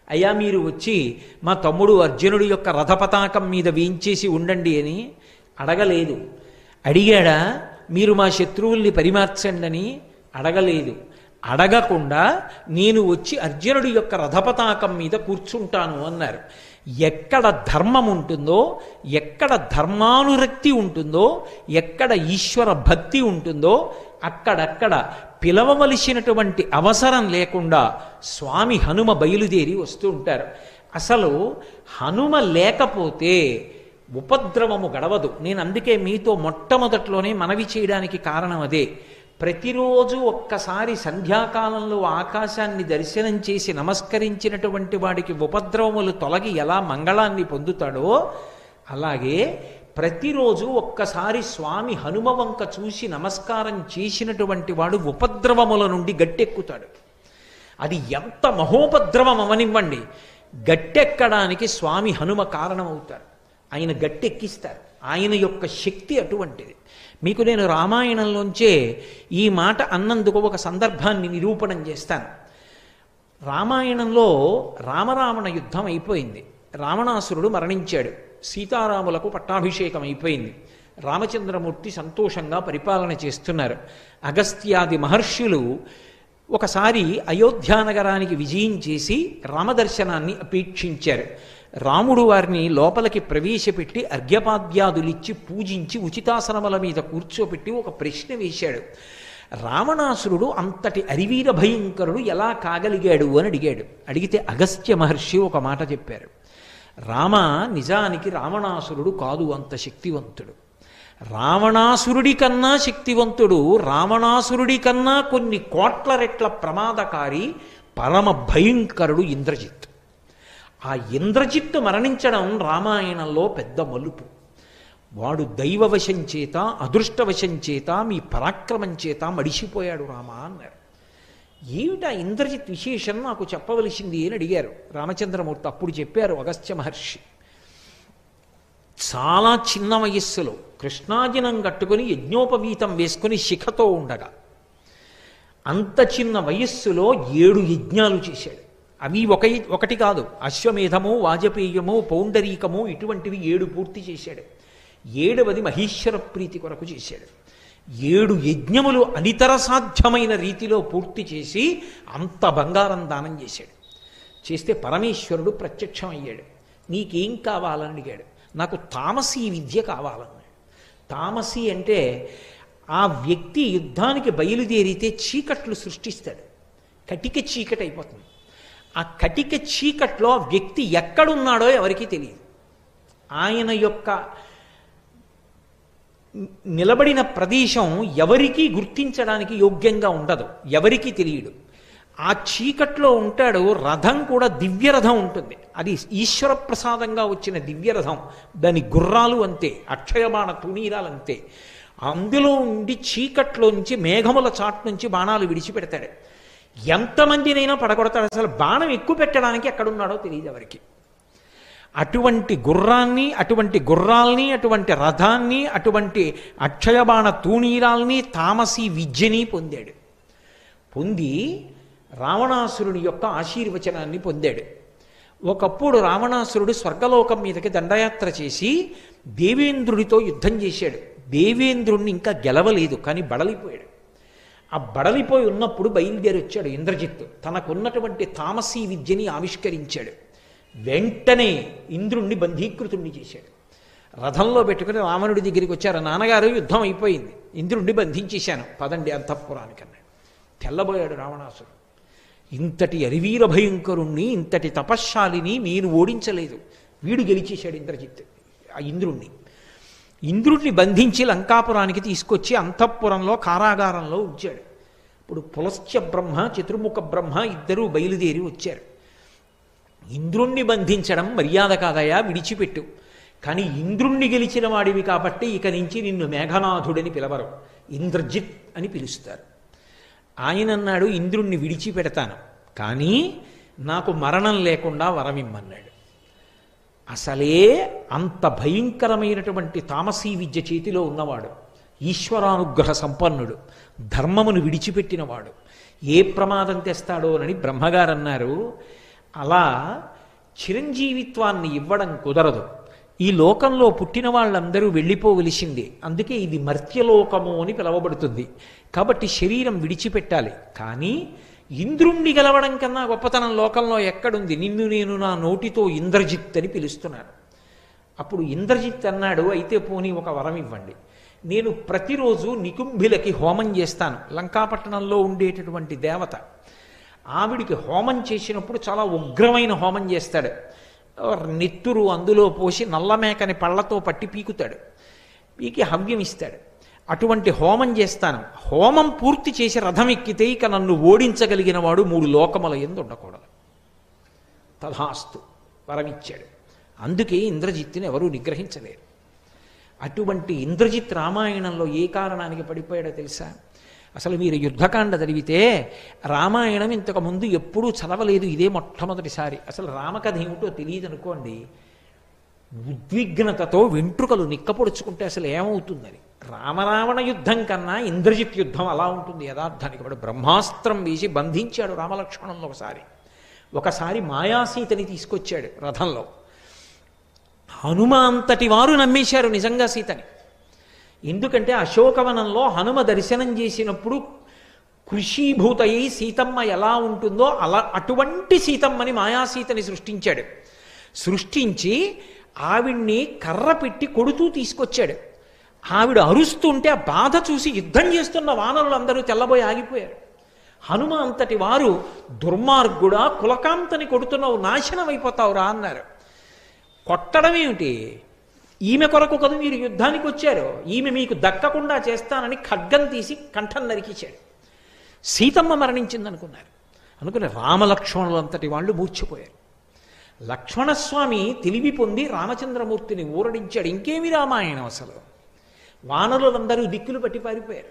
A: అయ్యా మీరు వచ్చి మా తమ్ముడు అర్జునుడి యొక్క రథ పతాకం మీద వేయించేసి ఉండండి అని అడగలేదు. అడిగాడా, మీరు మా శత్రువుల్ని పరిమార్చండి అని అడగలేదు. అడగకుండా నేను వచ్చి అర్జునుడి యొక్క రథపతాకం మీద కూర్చుంటాను అన్నారు. ఎక్కడ ధర్మం ఉంటుందో, ఎక్కడ ధర్మానురక్తి ఉంటుందో, ఎక్కడ ఈశ్వర భక్తి ఉంటుందో అక్కడక్కడ పిలవవలసినటువంటి అవసరం లేకుండా స్వామి హనుమ బయలుదేరి వస్తూ ఉంటారు. అసలు హనుమ లేకపోతే ఉపద్రవము గడవదు. నేను అందుకే మీతో మొట్టమొదట్లోనే మనవి చేయడానికి కారణం అదే. ప్రతిరోజు ఒక్కసారి సంధ్యాకాలంలో ఆకాశాన్ని దర్శనం చేసి నమస్కరించినటువంటి వాడికి ఉపద్రవములు తొలగి ఎలా మంగళాన్ని పొందుతాడో, అలాగే ప్రతిరోజు ఒక్కసారి స్వామి హనుమ వంక చూసి నమస్కారం చేసినటువంటి వాడు ఉపద్రవముల నుండి గట్టెక్కుతాడు. అది ఎంత మహోపద్రవం అవనివ్వండి, గట్టెక్కడానికి స్వామి హనుమ కారణమవుతారు. ఆయన గట్టెక్కిస్తారు. ఆయన యొక్క శక్తి అటువంటిది. మీకు నేను రామాయణంలోంచే ఈ మాట అన్నందుకు ఒక సందర్భాన్ని నిరూపణం చేస్తాను. రామాయణంలో రామరావణ యుద్ధం అయిపోయింది. రావణాసురుడు మరణించాడు. సీతారాములకు పట్టాభిషేకం అయిపోయింది. రామచంద్రమూర్తి సంతోషంగా పరిపాలన చేస్తున్నారు. అగస్త్యాది మహర్షులు ఒకసారి అయోధ్యానగరానికి విజయం చేసి రామదర్శనాన్ని అపేక్షించారు. రాముడు వారిని లోపలికి ప్రవేశపెట్టి అర్ఘ్యపాద్యాదులిచ్చి పూజించి ఉచితాసనముల మీద కూర్చోపెట్టి ఒక ప్రశ్న వేశాడు. రావణాసురుడు అంతటి అరివీర భయంకరుడు ఎలా కాగలిగాడు అని అడిగాడు. అడిగితే అగస్త్య మహర్షి ఒక మాట చెప్పారు. రామ, నిజానికి రావణాసురుడు కాదు అంత శక్తివంతుడు. రావణాసురుడి కన్నా శక్తివంతుడు, రావణాసురుడి కన్నా కొన్ని కోట్ల రెట్ల ప్రమాదకారి, పరమ భయంకరుడు ఇంద్రజిత్. ఆ ఇంద్రజిత్తు మరణించడం రామాయణంలో పెద్ద మలుపు. వాడు దైవవశం చేత, అదృష్టవశం చేత, మీ పరాక్రమం చేత మడిసిపోయాడు రామ అన్నారు. ఏమిటా ఇంద్రజిత్ విశేషం నాకు చెప్పవలసింది అని అడిగారు రామచంద్రమూర్తి. అప్పుడు చెప్పారు అగస్త్య మహర్షి, చాలా చిన్న వయస్సులో కృష్ణాజినం కట్టుకుని యజ్ఞోపవీతం వేసుకుని శిఖతో ఉండగా, అంత చిన్న వయస్సులో 7 యజ్ఞాలు చేశాడు. అవి ఒకటి కాదు, అశ్వమేధము, వాజపేయము, పౌండరీకము, ఇటువంటివి 7 పూర్తి చేశాడు. 7వది మహేశ్వర ప్రీతి కొరకు చేశాడు. 7 యజ్ఞములు అనితర సాధ్యమైన రీతిలో పూర్తి చేసి అంత బంగారం దానం చేశాడు. చేస్తే పరమేశ్వరుడు ప్రత్యక్షం అయ్యాడు. నీకేం కావాలని అడిగాడు. నాకు తామసీ విద్య కావాలన్నాడు. తామసీ అంటే ఆ వ్యక్తి యుద్ధానికి బయలుదేరితే చీకట్లు సృష్టిస్తాడు. కటిక చీకటి అయిపోతుంది. ఆ కటిక చీకట్లో ఆ వ్యక్తి ఎక్కడున్నాడో ఎవరికీ తెలియదు. ఆయన యొక్క నిలబడిన ప్రదేశం ఎవరికీ గుర్తించడానికి యోగ్యంగా ఉండదు, ఎవరికీ తెలియడు. ఆ చీకట్లో ఉంటాడు. రథం కూడా దివ్యరథం ఉంటుంది. అది ఈశ్వర ప్రసాదంగా వచ్చిన దివ్యరథం. దాని గుర్రాలు అంతే, అక్షయబాణ తుణీరాలు అంతే. అందులో ఉండి చీకట్లోంచి మేఘముల చాటు నుంచి బాణాలు విడిచిపెడతాడు. ఎంతమందినైనా పడగొడతాడు. అసలు బాణం ఎక్కువ పెట్టడానికి ఎక్కడున్నాడో తెలియదు ఎవరికి. అటువంటి గుర్రాన్ని, అటువంటి గుర్రాల్ని, అటువంటి రథాన్ని, అటువంటి అక్షయబాణ తూణీరాల్ని, తామసీ విద్యని పొందాడు. పొంది రావణాసురుడి యొక్క ఆశీర్వచనాన్ని పొందాడు. ఒకప్పుడు రావణాసురుడు స్వర్గలోకం మీదకి దండయాత్ర చేసి దేవేంద్రుడితో యుద్ధం చేశాడు. దేవేంద్రుణ్ణి ఇంకా గెలవలేదు, కానీ బడలిపోయాడు. ఆ బడలిపోయి ఉన్నప్పుడు బయలుదేరి వచ్చాడు ఇంద్రజిత్తు. తనకున్నటువంటి తామసీ విద్యని ఆవిష్కరించాడు. వెంటనే ఇంద్రుణ్ణి బంధీకృతుణ్ణి చేశాడు. రథంలో పెట్టుకుని రావణుడి దగ్గరికి వచ్చారు. నాన్నగారు, యుద్ధం అయిపోయింది, ఇంద్రుణ్ణి బంధించేశాను, పదండి అంతఃపురానికన్నాడు. తెల్లబోయాడు రావణాసురుడు. ఇంతటి అరివీర భయంకరుణ్ణి, ఇంతటి తపశ్శాలిని మీరు ఓడించలేదు, వీడు గెలిచేశాడు ఇంద్రజిత్ ఆ ఇంద్రుణ్ణి. ఇంద్రుణ్ణి బంధించి లంకాపురానికి తీసుకొచ్చి అంతఃపురంలో కారాగారంలో ఉంచాడు. ఇప్పుడు పులస్త్య బ్రహ్మ చతుర్ముఖ బ్రహ్మ ఇద్దరూ బయలుదేరి వచ్చారు. ఇంద్రుణ్ణి బంధించడం మర్యాద కాదయా, విడిచిపెట్టు. కానీ ఇంద్రుణ్ణి గెలిచిన వాడివి కాబట్టి ఇక నుంచి నిన్ను మేఘనాథుడని పిలవరు, ఇంద్రజిత్ అని పిలుస్తారు. ఆయన అన్నాడు, ఇంద్రుణ్ణి విడిచిపెడతాను, కానీ నాకు మరణం లేకుండా వరమిమ్మన్నాడు. అసలే అంత భయంకరమైనటువంటి తామసీ విద్య చేతిలో ఉన్నవాడు, ఈశ్వరానుగ్రహ సంపన్నుడు, ధర్మమును విడిచిపెట్టినవాడు, ఏ ప్రమాదం తెస్తాడోనని బ్రహ్మగారు అన్నారు. అలా చిరంజీవిత్వాన్ని ఇవ్వడం కుదరదు. ఈ లోకంలో పుట్టిన వాళ్ళందరూ వెళ్ళిపోవలసిందే. అందుకే ఇది మర్త్యలోకము అని పిలవబడుతుంది. కాబట్టి శరీరం విడిచిపెట్టాలి. కానీ ఇంద్రుణ్ణి గెలవడం కన్నా గొప్పతనం లోకంలో ఎక్కడుంది? నిన్ను నేను నా నోటితో ఇంద్రజిత్ అని పిలుస్తున్నాను. అప్పుడు ఇంద్రజిత్ అన్నాడు, అయితే పోనీ ఒక వరం ఇవ్వండి. నేను ప్రతిరోజు నికుంభిలకి హోమం చేస్తాను. లంకాపట్టణంలో ఉండేటటువంటి దేవత, ఆవిడికి హోమం చేసినప్పుడు చాలా ఉగ్రమైన హోమం చేస్తాడు. నెత్తురు అందులో పోసి నల్లమేకని పళ్ళతో పట్టి పీకుతాడు, పీకి హవ్యం ఇస్తాడు. అటువంటి హోమం చేస్తాను. హోమం పూర్తి చేసి రథం ఎక్కితే ఇక నన్ను ఓడించగలిగిన వాడు 3 లోకముల యందు ఉండకూడదు. తథాస్తు వరమిచ్చాడు. అందుకే ఇంద్రజిత్తుని ఎవరూ నిగ్రహించలేరు. అటువంటి ఇంద్రజిత్ రామాయణంలో ఏ కారణానికి పడిపోయాడో తెలుసా? అసలు మీరు యుద్ధకాండ చదివితే రామాయణం ఇంతకుముందు ఎప్పుడూ చదవలేదు, ఇదే మొట్టమొదటిసారి. అసలు రామకథ ఏమిటో తెలియదు అనుకోండి, ఉద్విగ్నతతో వెంట్రుకలు నిక్కపొడుచుకుంటే అసలు ఏమవుతుందని. రామరావణ యుద్ధం కన్నా ఇంద్రజిత్ యుద్ధం అలా ఉంటుంది యథార్థానికి. వాడు బ్రహ్మాస్త్రం వేసి బంధించాడు రామలక్ష్మణులను. ఒకసారి మాయాసీతని తీసుకొచ్చాడు రథంలో. హనుమ అంతటి వారు నమ్మేశారు నిజంగా సీతని. ఎందుకంటే అశోకవనంలో హనుమ దర్శనం చేసినప్పుడు కృషీభూతయి సీతమ్మ ఎలా ఉంటుందో అటువంటి సీతమ్మని మాయాసీతని సృష్టించాడు. సృష్టించి ఆవిడ్ని కర్ర పెట్టి కొడుతూ తీసుకొచ్చాడు. ఆవిడ అరుస్తుంటే ఆ బాధ చూసి యుద్ధం చేస్తున్న వానరులందరూ తెల్లబోయి ఆగిపోయారు. హనుమ అంతటి వారు దుర్మార్గుడా, కులకాంతని కొడుతున్నావు, నాశనం అయిపోతావురా అన్నారు. కొట్టడం ఏమిటి? ఈమె కొరకు కదా మీరు యుద్ధానికి వచ్చారు, ఈమె మీకు దక్కకుండా చేస్తానని ఖడ్గం తీసి కంఠం నరికించాడు. సీతమ్మ మరణించిందనుకున్నారు. అనుకుని రామలక్ష్మణులు అంతటి వాళ్ళు మూర్చిపోయారు. లక్ష్మణస్వామి తెలివి పొంది రామచంద్రమూర్తిని ఊరడించాడు. ఇంకేమి రామాయణం అసలు. వానరులందరూ దిక్కులు పట్టి పారిపోయారు.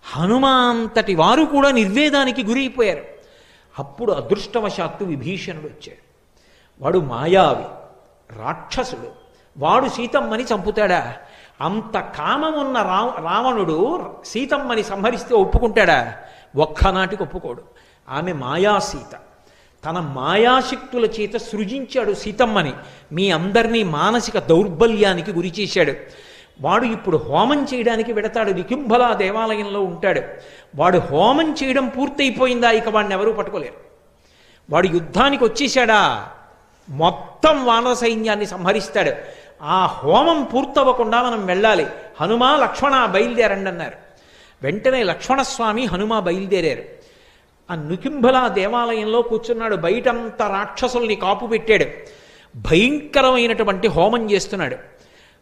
A: హనుమాంతటి వారు కూడా నిర్వేదానికి గురైపోయారు. అప్పుడు అదృష్టవశాత్తు విభీషణుడు వచ్చాడు. వాడు మాయావి, రాక్షసుడు. వాడు సీతమ్మని చంపుతాడా? అంత కామమున్న రావణుడు సీతమ్మని సంహరిస్తే ఒప్పుకుంటాడా? ఒక్కనాటికి ఒప్పుకోడు. ఆమె మాయాసీత. తన మాయాశక్తుల చేత సృజించాడు సీతమ్మని. మీ అందరినీ మానసిక దౌర్బల్యానికి గురి చేశాడు. వాడు ఇప్పుడు హోమం చేయడానికి వెడతాడు. నికుంభల దేవాలయంలో ఉంటాడు. వాడు హోమం చేయడం పూర్తయిపోయిందా, ఇక వాడిని ఎవరూ పట్టుకోలేరు. వాడు యుద్ధానికి వచ్చేశాడా, మొత్తం వానర సైన్యాన్ని సంహరిస్తాడు. ఆ హోమం పూర్తవ్వకుండా మనం వెళ్ళాలి. హనుమ లక్ష్మణ బయలుదేరండి అన్నారు. వెంటనే లక్ష్మణస్వామి హనుమ బయలుదేరారు. ఆ నికుంభల దేవాలయంలో కూర్చున్నాడు. బయటంతా రాక్షసుల్ని కాపు పెట్టాడు. భయంకరమైనటువంటి హోమం చేస్తున్నాడు.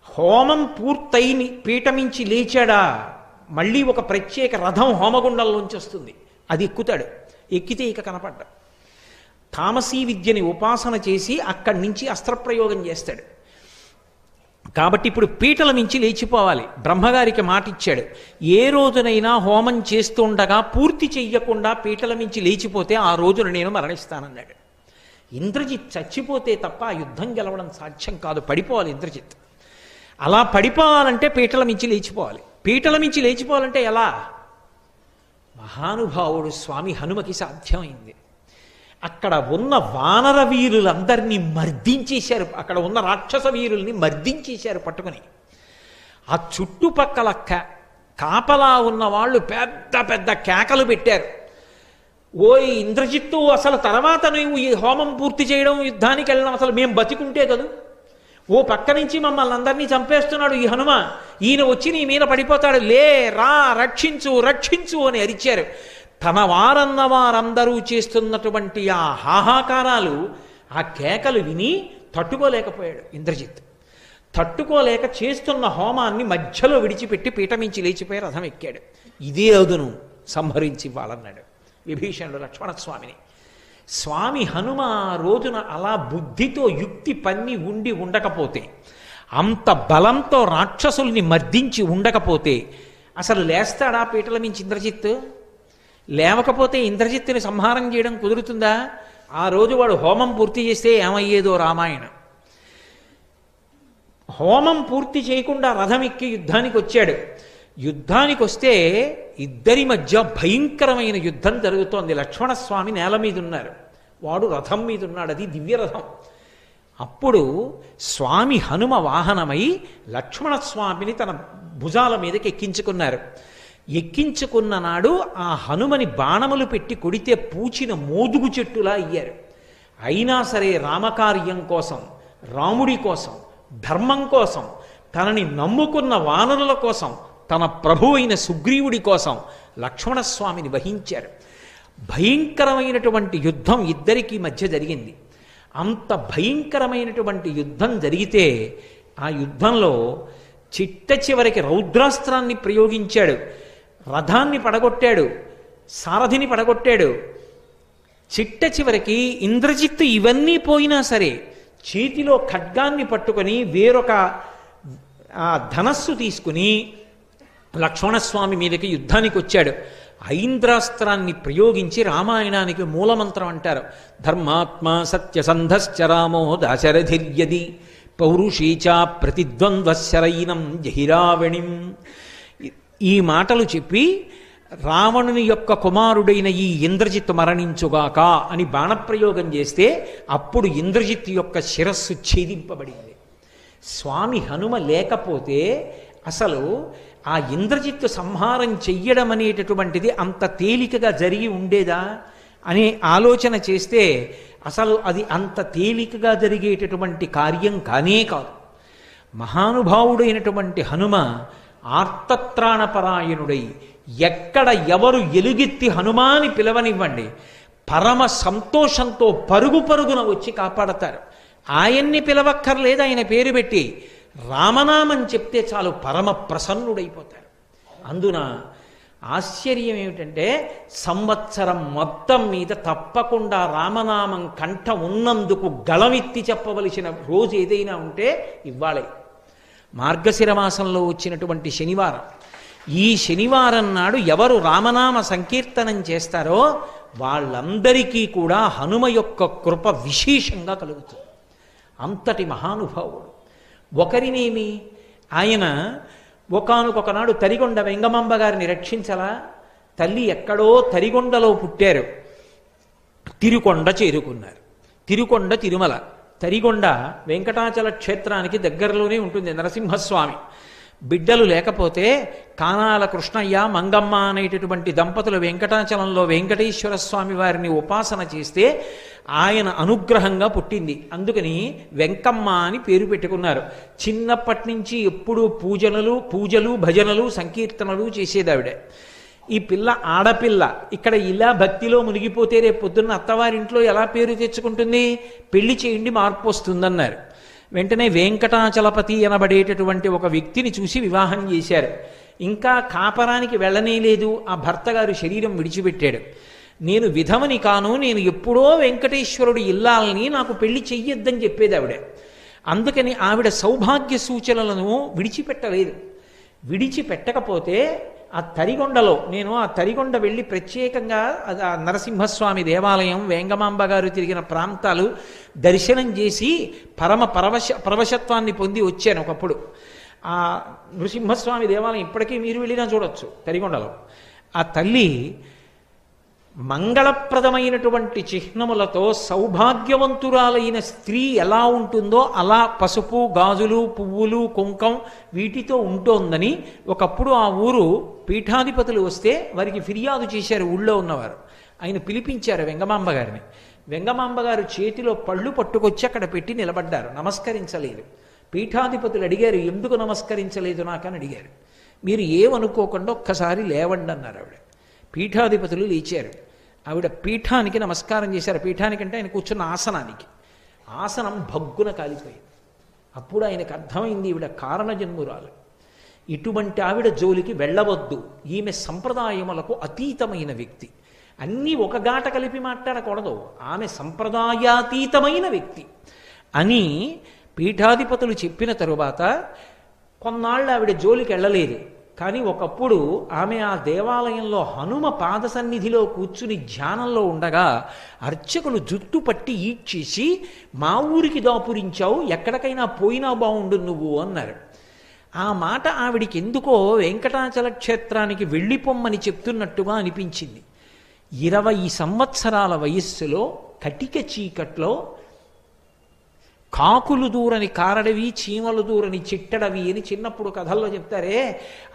A: హోమం పూర్తయి పీఠమించి లేచాడా, మళ్ళీ ఒక ప్రత్యేక రథం హోమగుండంలోంచి వస్తుంది. అది ఎక్కుతాడు. ఎక్కితే ఇక కనపడ్డా. తామసీ విద్యని ఉపాసన చేసి అక్కడి నుంచి అస్త్రప్రయోగం చేస్తాడు. కాబట్టి ఇప్పుడు పీటల మించి లేచిపోవాలి. బ్రహ్మగారికి మాటిచ్చాడు, ఏ రోజునైనా హోమం చేస్తుండగా పూర్తి చెయ్యకుండా పీటల మించి లేచిపోతే ఆ రోజున నేను మరణిస్తానన్నాడు. ఇంద్రజిత్ చచ్చిపోతే తప్ప ఆ యుద్ధం గెలవడం సాధ్యం కాదు. పడిపోవాలి ఇంద్రజిత్. అలా పడిపోవాలంటే పీటల మించి లేచిపోవాలి. పీటల మించి లేచిపోవాలంటే ఎలా? మహానుభావుడు స్వామి హనుమకి సాధ్యమైంది. అక్కడ ఉన్న వానర వీరులందరినీ మర్దించేశారు. అక్కడ ఉన్న రాక్షస వీరుల్ని మర్దించేశారు పట్టుకుని. ఆ చుట్టుపక్కల కాపలా ఉన్న వాళ్ళు పెద్ద పెద్ద కేకలు పెట్టారు. ఓయ్ ఇంద్రజిత్తు, అసలు తర్వాత నువ్వు ఈ హోమం పూర్తి చేయడం, యుద్ధానికి వెళ్ళడం, అసలు మేము బతికుంటే కదూ. ఓ పక్క నుంచి మమ్మల్ని అందరినీ చంపేస్తున్నాడు ఈ హనుమ, ఈయన వచ్చి నీ మీద పడిపోతాడు, లే రా, రక్షించు రక్షించు అని అరిచారు. తన వారన్న వారందరూ చేస్తున్నటువంటి ఆ హాహాకారాలు, ఆ కేకలు విని తట్టుకోలేకపోయాడు ఇంద్రజిత్. తట్టుకోలేక చేస్తున్న హోమాన్ని మధ్యలో విడిచిపెట్టి పీఠమించి లేచిపోయి రథం ఎక్కాడు. ఇదే అదును, సంహరించి ఇవ్వాలన్నాడు విభీషణుడు లక్ష్మణస్వామిని. స్వామి హనుమ ఆ రోజున అలా బుద్ధితో యుక్తి పన్ని ఉండి ఉండకపోతే, అంత బలంతో రాక్షసుల్ని మర్దించి ఉండకపోతే అసలు లేస్తాడా పీటల మించి ఇంద్రజిత్? లేవకపోతే ఇంద్రజిత్తుని సంహారం చేయడం కుదురుతుందా? ఆ రోజు వాడు హోమం పూర్తి చేస్తే ఏమయ్యేదో రామాయణం. హోమం పూర్తి చేయకుండా రథం ఎక్కి యుద్ధానికి వచ్చాడు. యుద్ధానికి వస్తే ఇద్దరి మధ్య భయంకరమైన యుద్ధం జరుగుతోంది. లక్ష్మణస్వామి నేల మీద ఉన్నారు, వాడు రథం మీద ఉన్నాడు, అది దివ్యరథం. అప్పుడు స్వామి హనుమ వాహనమై లక్ష్మణస్వామిని తన భుజాల మీదకి ఎక్కించుకున్నారు. ఎక్కించుకున్న నాడు ఆ హనుమని బాణములు పెట్టి కొడితే పూచిన మోదుగు చెట్టులా అయ్యారు. అయినా సరే రామకార్యం కోసం, రాముడి కోసం, ధర్మం కోసం, తనని నమ్ముకున్న వానరుల కోసం, తన ప్రభు అయిన సుగ్రీవుడి కోసం లక్ష్మణస్వామిని వహించారు. భయంకరమైనటువంటి యుద్ధం ఇద్దరికీ మధ్య జరిగింది. అంత భయంకరమైనటువంటి యుద్ధం జరిగితే ఆ యుద్ధంలో చిట్ట చివరికి రౌద్రాస్త్రాన్ని ప్రయోగించాడు. రథాన్ని పడగొట్టాడు, సారథిని పడగొట్టాడు. చిట్ట చివరికి ఇంద్రజిత్తు ఇవన్నీ పోయినా సరే చేతిలో ఖడ్గాన్ని పట్టుకొని వేరొక ధనస్సు తీసుకుని లక్ష్మణస్వామి మీదకి యుద్ధానికి వచ్చాడు. ఐంద్రాస్త్రాన్ని ప్రయోగించి రామాయణానికి మూలమంత్రం అంటారు. ధర్మాత్మ సత్యసంధశ్చ రామో దాశరథిర్యది పౌరుషీచా ప్రతిద్వంద్వశరైనం జహిరావణిం. ఈ మాటలు చెప్పి రావణుని యొక్క కుమారుడైన ఈ ఇంద్రజిత్తు మరణించుగాక అని బాణప్రయోగం చేస్తే అప్పుడు ఇంద్రజిత్తు యొక్క శిరస్సు ఛేదింపబడింది. స్వామి హనుమ లేకపోతే అసలు ఆ ఇంద్రజిత్తు సంహారం చెయ్యడం అనేటటువంటిది అంత తేలికగా జరిగి ఉండేదా అనే ఆలోచన చేస్తే అసలు అది అంత తేలికగా జరిగేటటువంటి కార్యం కానే కాదు. మహానుభావుడైనటువంటి హనుమ ఆర్తత్రాణపరాయణుడై ఎక్కడ ఎవరు ఎలుగెత్తి హనుమాని పిలవనివ్వండి, పరమ సంతోషంతో పరుగు పరుగున వచ్చి కాపాడతారు. ఆయన్ని పిలవక్కర్లేదు, ఆయన పేరు పెట్టి రామనామం చెప్తే చాలు పరమ ప్రసన్నుడైపోతారు. అందున ఆశ్చర్యం ఏమిటంటే సంవత్సరం మొత్తం మీద తప్పకుండా రామనామం కంఠ ఉన్నందుకు గళమెత్తి చెప్పవలసిన రోజు ఏదైనా ఉంటే ఇవ్వాలే. మార్గశిర మాసంలో వచ్చినటువంటి శనివారం. ఈ శనివారం నాడు ఎవరు రామనామ సంకీర్తనం చేస్తారో వాళ్ళందరికీ కూడా హనుమ యొక్క కృప విశేషంగా కలుగుతుంది. అంతటి మహానుభావుడు. ఒకరినేమి, ఆయన ఒకానొకనాడు తరిగొండ వెంగమాంబ గారిని రక్షించలా. తల్లి ఎక్కడో తరిగొండలో పుట్టారు, తిరుకొండ చేరుకున్నారు. తిరుకొండ తిరుమల, తరిగొండ వెంకటాచల క్షేత్రానికి దగ్గరలోనే ఉంటుంది. నరసింహస్వామి బిడ్డలు లేకపోతే కానాల కృష్ణయ్య మంగమ్మ అనేటటువంటి దంపతులు వెంకటాచలంలో వెంకటేశ్వర స్వామి వారిని ఉపాసన చేస్తే ఆయన అనుగ్రహంగా పుట్టింది. అందుకని వెంకమ్మ అని పేరు పెట్టుకున్నారు. చిన్నప్పటి నుంచి ఎప్పుడూ పూజలు భజనలు సంకీర్తనలు చేసేదావిడ. ఈ పిల్ల ఆడపిల్ల ఇక్కడ ఇలా భక్తిలో మునిగిపోతే రేపు పొద్దున్న అత్తవారింట్లో ఎలా పేరు తెచ్చుకుంటుంది? పెళ్లి చేయండి, మార్పు వస్తుందన్నారు. వెంటనే వెంకటాచలపతి అనబడేటటువంటి ఒక వ్యక్తిని చూసి వివాహం చేశారు. ఇంకా కాపరానికి వెళ్ళనే లేదు, ఆ భర్త గారు శరీరం విడిచిపెట్టాడు. నేను విధవని కాను, నేను ఎప్పుడో వెంకటేశ్వరుడు ఇల్లాలని, నాకు పెళ్లి చెయ్యొద్దని చెప్పేది ఆవిడ. అందుకని ఆవిడ సౌభాగ్య సూచనలను విడిచిపెట్టలేదు. విడిచిపెట్టకపోతే ఆ తరిగొండలో నేను ఆ తరిగొండ వెళ్ళి ప్రత్యేకంగా ఆ నరసింహస్వామి దేవాలయం, వేంగమాంబ గారు తిరిగిన ప్రాంతాలు దర్శనం చేసి పరమ పరవశత్వాన్ని పొంది వచ్చాను ఒకప్పుడు. ఆ నృసింహస్వామి దేవాలయం ఇప్పటికీ మీరు వెళ్ళినా చూడొచ్చు తరిగొండలో. ఆ తల్లి మంగళప్రదమైనటువంటి చిహ్నములతో సౌభాగ్యవంతురాలైన స్త్రీ ఎలా ఉంటుందో అలా పసుపు, గాజులు, పువ్వులు, కుంకం వీటితో ఉంటోందని ఒకప్పుడు ఆ ఊరు పీఠాధిపతులు వస్తే వారికి ఫిర్యాదు చేశారు. ఊళ్ళో ఉన్నవారు ఆయన పిలిపించారు వెంగమాంబ గారిని. వెంగమాంబ గారు చేతిలో పళ్ళు పట్టుకొచ్చి అక్కడ పెట్టి నిలబడ్డారు, నమస్కరించలేదు. పీఠాధిపతులు అడిగారు, ఎందుకు నమస్కరించలేదు నాకని అడిగారు. మీరు ఏమనుకోకుండా ఒక్కసారి లేవండి అన్నారు ఆవిడ. పీఠాధిపతులు లేచారు. ఆవిడ పీఠానికి నమస్కారం చేశారు. పీఠానికంటే ఆయన కూర్చున్న ఆసనానికి. ఆసనం భగ్గున కాలిపోయింది. అప్పుడు ఆయనకు అర్థమైంది ఈవిడ కారణజన్మురాలు. ఇటువంటి ఆవిడ జోలికి వెళ్ళవద్దు, ఈమె సంప్రదాయములకు అతీతమైన వ్యక్తి. అన్నీ ఒక గాట కలిపి మాట్లాడకూడదు, ఆమె సంప్రదాయాతీతమైన వ్యక్తి అని పీఠాధిపతులు చెప్పిన తరువాత కొన్నాళ్ళు ఆవిడ జోలికి వెళ్ళలేదు. కానీ ఒకప్పుడు ఆమె ఆ దేవాలయంలో హనుమ పాద సన్నిధిలో కూర్చుని ధ్యానంలో ఉండగా అర్చకులు జుట్టు పట్టి ఈడ్చేసి, మా ఊరికి దాపురించావు, ఎక్కడికైనా పోయినా బాగుండు నువ్వు అన్నారు. ఆ మాట ఆవిడికి ఎందుకో వెంకటాచల క్షేత్రానికి వెళ్ళిపోమ్మని చెప్తున్నట్టుగా అనిపించింది. 20 సంవత్సరాల వయస్సులో కటిక చీకట్లో కాకులు దూరని కారడవి, చీమలు దూరని చిట్టడవి అని చిన్నప్పుడు కథల్లో చెప్తారే,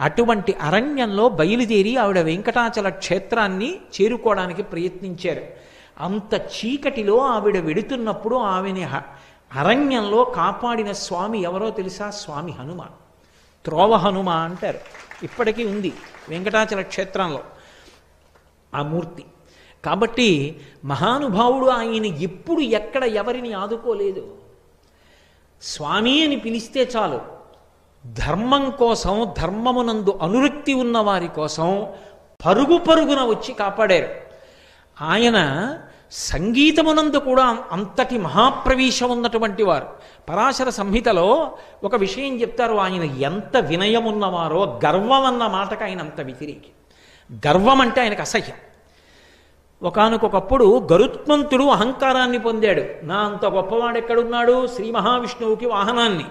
A: అటువంటి అరణ్యంలో బయలుదేరి ఆవిడ వెంకటాచల క్షేత్రాన్ని చేరుకోవడానికి ప్రయత్నించారు. అంత చీకటిలో ఆవిడ వెడుతున్నప్పుడు ఆమెని అరణ్యంలో కాపాడిన స్వామి ఎవరో తెలుసా? స్వామి హనుమ. త్రోవ హనుమ అంటారు, ఇప్పటికీ ఉంది వెంకటాచల క్షేత్రంలో ఆ మూర్తి. కాబట్టి మహానుభావుడు ఆయన ఎప్పుడు ఎక్కడ ఎవరిని ఆదుకోలేదు. స్వామి అని పిలిస్తే చాలు, ధర్మం కోసం, ధర్మమునందు అనురక్తి ఉన్న వారి కోసం పరుగు పరుగున వచ్చి కాపాడారు. ఆయన సంగీతమునందు కూడా అంతటి మహాప్రవేశం ఉన్నటువంటి వారు. పరాశర సంహితలో ఒక విషయం చెప్తారు, ఆయన ఎంత వినయమున్నవారో. గర్వం అన్న మాటకు ఆయన అంత వ్యతిరేకి. గర్వం అంటే ఆయనకు అసహ్యం. ఒకానొకప్పుడు గరుత్మంతుడు అహంకారాన్ని పొందాడు. నా అంత గొప్పవాడు ఎక్కడున్నాడు? శ్రీ మహావిష్ణువుకి వాహనాన్ని.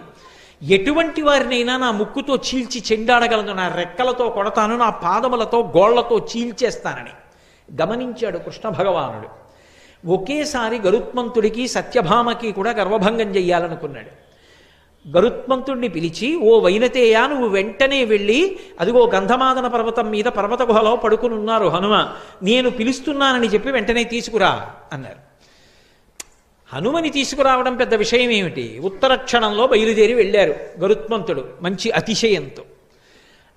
A: ఎటువంటి వారినైనా నా ముక్కుతో చీల్చి చెండాడగలను, నా రెక్కలతో కొడతాను, నా పాదములతో గోళ్లతో చీల్చేస్తానని గమనించాడు కృష్ణ భగవానుడు. ఒకేసారి గరుత్మంతుడికి సత్యభామకి కూడా గర్వభంగం చెయ్యాలనుకున్నాడు. గరుత్మంతుడిని పిలిచి, ఓ వైనతేయ, నువ్వు వెంటనే వెళ్ళి, అదిగో గంధమాదన పర్వతం మీద పర్వత గుహలో పడుకుని ఉన్నారు హనుమ, నేను పిలుస్తున్నానని చెప్పి వెంటనే తీసుకురా అన్నారు. హనుమని తీసుకురావడం పెద్ద విషయం ఏమిటి? ఉత్తర క్షణంలో బయలుదేరి వెళ్ళారు గరుత్మంతుడు మంచి అతిశయంతో.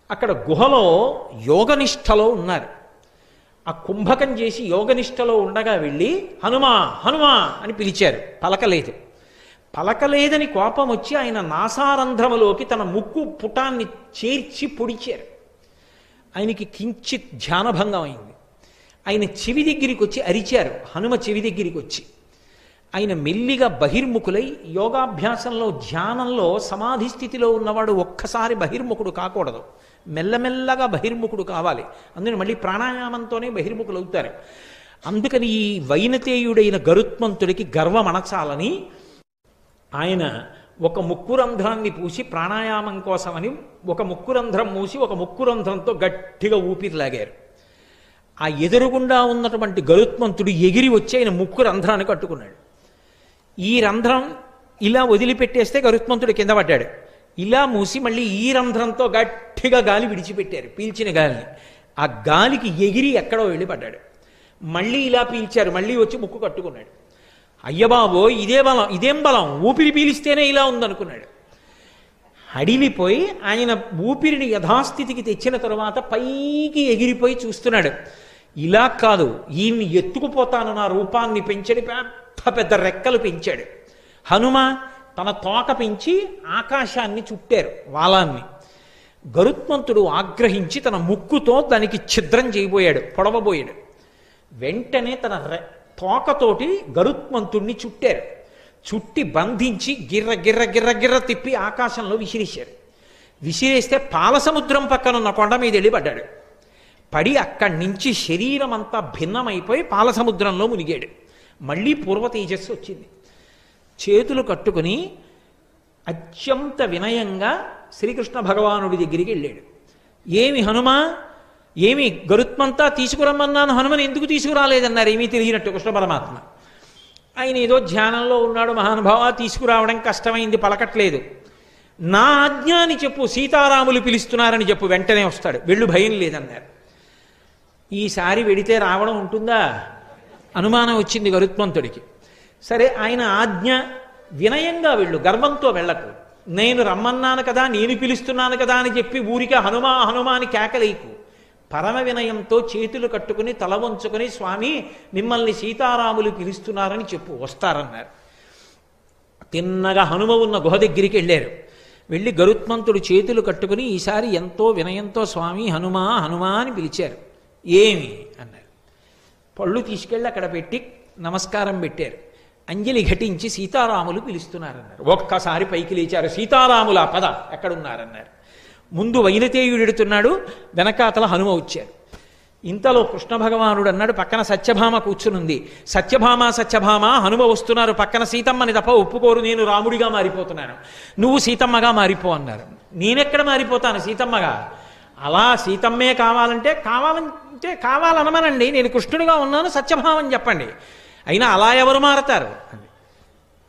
A: అక్కడ గుహలో యోగనిష్టలో ఉన్నారు. ఆ కుంభకం చేసి యోగనిష్టలో ఉండగా వెళ్ళి హనుమా హనుమా అని పిలిచారు. పలకలేదు. పలకలేదని కోపం వచ్చి ఆయన నాసారంధ్రములోకి తన ముక్కు పుటాన్ని చేర్చి పొడిచారు. ఆయనకి కించిత్ ధ్యానభంగం అయింది. ఆయన చెవి దగ్గరికి వచ్చి అరిచారు. హనుమ చెవి దగ్గరికి వచ్చి ఆయన మెల్లిగా బహిర్ముఖులై, యోగాభ్యాసంలో ధ్యానంలో సమాధి స్థితిలో ఉన్నవాడు ఒక్కసారి బహిర్ముఖుడు కాకూడదు, మెల్లమెల్లగా బహిర్ముఖుడు కావాలి. అందుకని మళ్ళీ ప్రాణాయామంతోనే బహిర్ముఖులు అవుతారు. అందుకని ఈ వైనతేయుడైన గరుత్మంతుడికి గర్వం అణచాలని ఆయన ఒక ముక్కురంధ్రాన్ని పూసి ప్రాణాయామం కోసమని ఒక ముక్కురంధ్రం మూసి ఒక ముక్కురంధ్రంతో గట్టిగా ఊపిరిలాగారు. ఆ ఎదురుగుండా ఉన్నటువంటి గరుత్మంతుడు ఎగిరి వచ్చి ఆయన ముక్కు రంధ్రాన్ని కట్టుకున్నాడు. ఈ రంధ్రం ఇలా వదిలిపెట్టేస్తే గరుత్మంతుడు కింద పడ్డాడు. ఇలా మూసి మళ్ళీ ఈ రంధ్రంతో గట్టిగా గాలి విడిచిపెట్టారు, పీల్చిన గాలిని. ఆ గాలికి ఎగిరి ఎక్కడో వెళ్ళి పడ్డాడు. మళ్ళీ ఇలా పీల్చారు, మళ్ళీ వచ్చి ముక్కు కట్టుకున్నాడు. అయ్యబాబో, ఇదే బలం, ఇదేం బలం, ఊపిరి పీలిస్తేనే ఇలా ఉందనుకున్నాడు. అడిలిపోయి ఆయన ఊపిరిని యథాస్థితికి తెచ్చిన తరువాత పైకి ఎగిరిపోయి చూస్తున్నాడు. ఇలా కాదు, ఈయన్ని ఎత్తుకుపోతాను, నా రూపాన్ని పెంచడి, పెద్ద పెద్ద రెక్కలు పెంచాడు. హనుమ తన తోక పెంచి ఆకాశాన్ని చుట్టారు, వాలాన్ని. గరుత్మంతుడు ఆగ్రహించి తన ముక్కుతో దానికి ఛిద్రం చేయబోయాడు, పొడవబోయాడు. వెంటనే తన తోకతోటి గరుత్మంతుణ్ణి చుట్టారు. చుట్టి బంధించి గిర్ర గిర్ర గిర్ర గిర్ర తిప్పి ఆకాశంలో విసిరేశారు. విసిరేస్తే పాలసముద్రం పక్కనున్న కొండ మీద వెళ్ళి పడ్డాడు. పడి అక్కడి నుంచి శరీరం అంతా భిన్నమైపోయి పాలసముద్రంలో మునిగాడు. మళ్ళీ పూర్వ తేజస్సు వచ్చింది. చేతులు కట్టుకుని అత్యంత వినయంగా శ్రీకృష్ణ భగవానుడి దగ్గరికి వెళ్ళాడు. ఏమి హనుమా, ఏమి గరుత్మంతా తీసుకురమ్మన్నాను, హనుమని ఎందుకు తీసుకురాలేదన్నారు. ఏమీ తెలియనట్టు కృష్ణ పరమాత్మ. ఆయన ఏదో ధ్యానంలో ఉన్నాడు, మహానుభావ తీసుకురావడం కష్టమైంది, పలకట్లేదు. నా ఆజ్ఞ అని చెప్పు, సీతారాములు పిలుస్తున్నారని చెప్పు, వెంటనే వస్తాడు, వెళ్ళు, భయం లేదన్నారు. ఈసారి వెడితే రావడం ఉంటుందా? అనుమానం వచ్చింది గరుత్మంతుడికి. సరే, ఆయన ఆజ్ఞ, వినయంగా వెళ్ళు, గర్వంతో వెళ్ళకు. నేను రమ్మన్నాను కదా, నేను పిలుస్తున్నాను కదా అని చెప్పి ఊరికే హనుమా హనుమా అని కేకలేకు. పరమ వినయంతో చేతులు కట్టుకుని తల వంచుకొని, స్వామి మిమ్మల్ని సీతారాములు పిలుస్తున్నారని చెప్పు, వస్తారన్నారు. తిన్నగా హనుమ ఉన్న గుహ దగ్గరికి వెళ్ళారు. వెళ్ళి గరుత్మంతుడు చేతులు కట్టుకుని ఈసారి ఎంతో వినయంతో స్వామి హనుమా హనుమా అని పిలిచారు. ఏమి అన్నారు. పళ్ళు తీసుకెళ్ళి అక్కడ పెట్టి నమస్కారం పెట్టారు. అంజలి ఘటించి సీతారాములు పిలుస్తున్నారన్నారు. ఒక్కసారి పైకి లేచారు. సీతారాముల పద ఎక్కడున్నారన్నారు. ముందు వైనతేయుడు ఎడుతున్నాడు, వెనకాతల హనుమ వచ్చారు. ఇంతలో కృష్ణ భగవానుడు అన్నాడు, పక్కన సత్యభామ కూర్చునుంది. సత్యభామ సత్యభామ హనుమ వస్తున్నారు, పక్కన సీతమ్మని తప్ప ఒప్పుకోరు, నేను రాముడిగా మారిపోతున్నాను, నువ్వు సీతమ్మగా మారిపో అన్నారు. నేనెక్కడ మారిపోతాను సీతమ్మగా? అలా సీతమ్మే కావాలంటే కావాలనమనండి, నేను కృష్ణుడిగా ఉన్నాను సత్యభామని చెప్పండి. అయినా అలా ఎవరు మారతారు?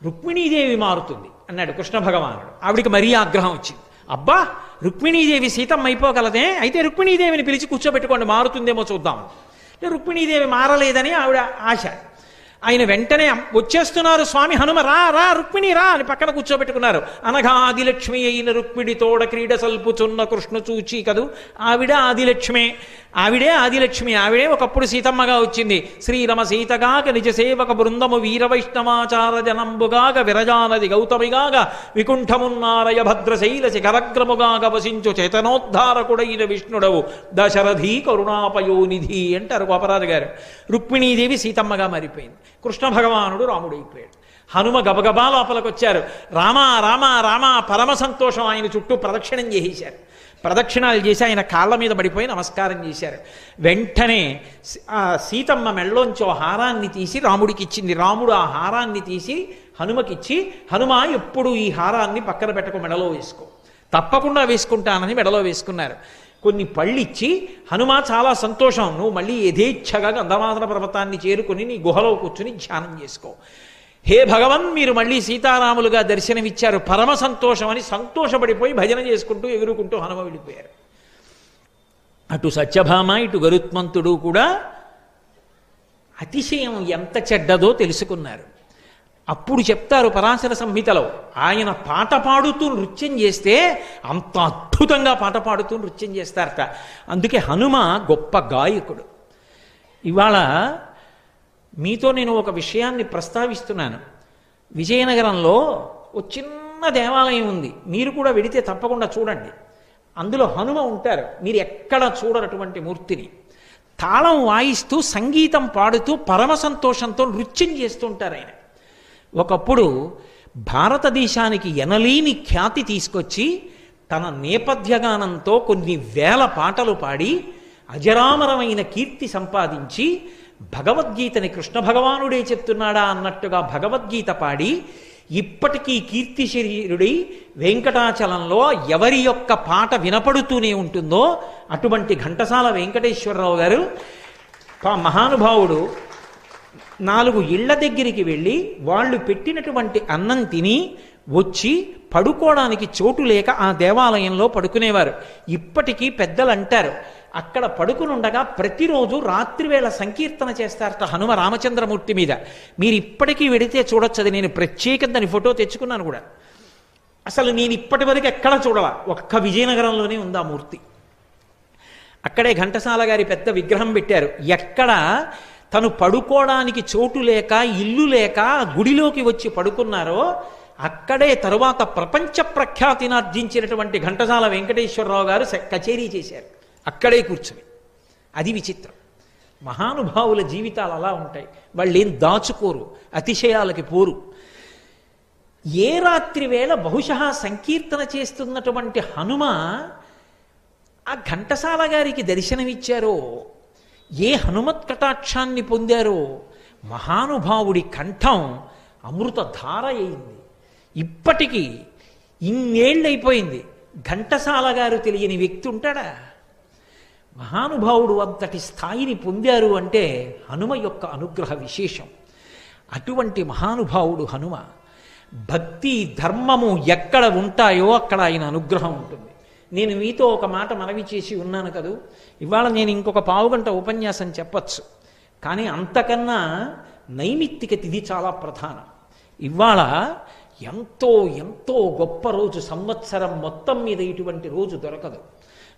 A: రుక్మిణీదేవి మారుతుంది అన్నాడు కృష్ణ భగవానుడు. ఆవిడికి మరీ ఆగ్రహం వచ్చింది. అబ్బా, రుక్మిణీదేవి సీతమ్మ అయిపోగలదే, అయితే రుక్మిణీదేవిని పిలిచి కూర్చోబెట్టుకోండి, మారుతుందేమో చూద్దాం. రుక్మిణీదేవి మారలేదని ఆవిడ ఆశ. ఆయన వెంటనే వచ్చేస్తున్నారు స్వామి హనుమ, రా రా రుక్మిణి రా అని పక్కన కూర్చోబెట్టుకున్నారు. అనగా ఆదిలక్ష్మి అయిన రుక్మిణి తోడ క్రీడ సల్పుచున్న కృష్ణ చూచి కదూ, ఆవిడే ఆదిలక్ష్మి, ఆవిడే ఒకప్పుడు సీతమ్మగా వచ్చింది. శ్రీరమ సీతగాక నిజ సేవక బృందము వీర వైష్ణవాచార జనంబుగాక విరజానది గౌతమిగాక వికుంఠమున్నారయ భద్రశైల శిఖరగ్రముగాక వసించు చేతనోద్ధారకుడైన విష్ణుడవు దశరథి కరుణాపయోనిధి అంటారు గోపరాజు గారు. రుక్మిణీదేవి సీతమ్మగా మారిపోయింది. కృష్ణ భగవానుడు రాముడైపోయాడు. హనుమ గబగబా లోపలికి వచ్చారు. రామా రామా రామా పరమ సంతోషం. ఆయన చుట్టూ ప్రదక్షిణం చేసేశారు. ప్రదక్షిణాలు చేసి ఆయన కాళ్ళ మీద పడిపోయి నమస్కారం చేశారు. వెంటనే సీతమ్మ మెళ్ళలోంచి హారాన్ని తీసి రాముడికి ఇచ్చింది. రాముడు ఆ హారాన్ని తీసి హనుమకిచ్చి, హనుమ ఎప్పుడు ఈ హారాన్ని పక్కన పెట్టకు, మెడలో వేసుకో. తప్పకుండా వేసుకుంటానని మెడలో వేసుకున్నారు. కొన్ని పళ్ళిచ్చి, హనుమ చాలా సంతోషం, నువ్వు మళ్ళీ యథేచ్ఛగా గంధమాదన పర్వతాన్ని చేరుకుని నీ గుహలో కూర్చుని ధ్యానం చేసుకో. హే భగవన్, మీరు మళ్ళీ సీతారాములుగా దర్శనమిచ్చారు, పరమ సంతోషం అని సంతోషపడిపోయి భజన చేసుకుంటూ ఎగురుకుంటూ హనుమ వెళ్ళిపోయారు. అటు సత్యభామ ఇటు గరుత్మంతుడు కూడా అతిశయం ఎంత చెడ్డదో తెలుసుకున్నారు. అప్పుడు చెప్తారు పరాశర సంహితలో, ఆయన పాట పాడుతూ నృత్యం చేస్తే అంత అద్భుతంగా పాట పాడుతూ నృత్యం చేస్తారట. అందుకే హనుమ గొప్ప గాయకుడు. ఇవాళ మీతో నేను ఒక విషయాన్ని ప్రస్తావిస్తున్నాను. విజయనగరంలో ఒక చిన్న దేవాలయం ఉంది, మీరు కూడా వెడితే తప్పకుండా చూడండి. అందులో హనుమ ఉంటారు, మీరు ఎక్కడ చూడనటువంటి మూర్తిని. తాళం వాయిస్తూ సంగీతం పాడుతూ పరమ సంతోషంతో నృత్యం చేస్తూ ఉంటారు ఆయన. ఒకప్పుడు భారతదేశానికి ఎనలేని ఖ్యాతి తీసుకొచ్చి తన నేపథ్యగానంతో కొన్ని వేల పాటలు పాడి అజరామరమైన కీర్తి సంపాదించి భగవద్గీతని కృష్ణ భగవానుడే చెప్తున్నాడా అన్నట్టుగా భగవద్గీత పాడి ఇప్పటికీ కీర్తి శరీరుడి వెంకటాచలంలో ఎవరి యొక్క పాట వినపడుతూనే ఉంటుందో అటువంటి ఘంటసాల వెంకటేశ్వరరావు గారు మహానుభావుడు 4 ఇళ్ల దగ్గరికి వెళ్ళి వాళ్ళు పెట్టినటువంటి అన్నం తిని వచ్చి పడుకోవడానికి చోటు లేక ఆ దేవాలయంలో పడుకునేవారు. ఇప్పటికీ పెద్దలు అంటారు, అక్కడ పడుకునుండగా ప్రతిరోజు రాత్రివేళ సంకీర్తన చేస్తారట హనుమ రామచంద్రమూర్తి మీద. మీరు ఇప్పటికీ వెడితే చూడొచ్చు. అది నేను ప్రత్యేకంగా దాని ఫోటో తెచ్చుకున్నాను కూడా. అసలు నేను ఇప్పటి వరకు ఎక్కడా చూడాల, ఒక్క విజయనగరంలోనే ఉంది ఆ మూర్తి. అక్కడే ఘంటసాల గారి పెద్ద విగ్రహం పెట్టారు. ఎక్కడ తను పడుకోవడానికి చోటు లేక ఇల్లు లేక గుడిలోకి వచ్చి పడుకున్నారో అక్కడే తరువాత ప్రపంచ ప్రఖ్యాతిని ఆర్జించినటువంటి ఘంటసాల వెంకటేశ్వరరావు గారు కచేరీ చేశారు అక్కడే కూర్చుని. అది విచిత్రం. మహానుభావుల జీవితాలు అలా ఉంటాయి. వాళ్ళు ఏం దాచుకోరు, అతిశయాలకి పోరు. ఏ రాత్రి వేళ బహుశः సంకీర్తన చేస్తున్నటువంటి హనుమ ఆ ఘంటసాల గారికి దర్శనమిచ్చారో, ఏ హనుమత్ కటాక్షాన్ని పొందారో, మహానుభావుడి కంఠం అమృతధార అయింది. ఇప్పటికీ ఇన్నేళ్ళైపోయింది, ఘంటసాల గారు తెలియని వ్యక్తి ఉంటాడా? మహానుభావుడు అంతటి స్థాయిని పొందారు అంటే హనుమ యొక్క అనుగ్రహ విశేషం. అటువంటి మహానుభావుడు హనుమ. భక్తి ధర్మము ఎక్కడ ఉంటాయో అక్కడ ఆయన అనుగ్రహం ఉంటుంది. నేను మీతో ఒక మాట మనవి చేసి ఉన్నాను కదూ, ఇవాళ నేను ఇంకొక పావుగంట ఉపన్యాసం చెప్పచ్చు, కానీ అంతకన్నా నైమిత్తిక తిథి చాలా ప్రధానం. ఇవాళ ఎంతో ఎంతో గొప్ప రోజు, సంవత్సరం మొత్తం మీద ఇటువంటి రోజు దొరకదు.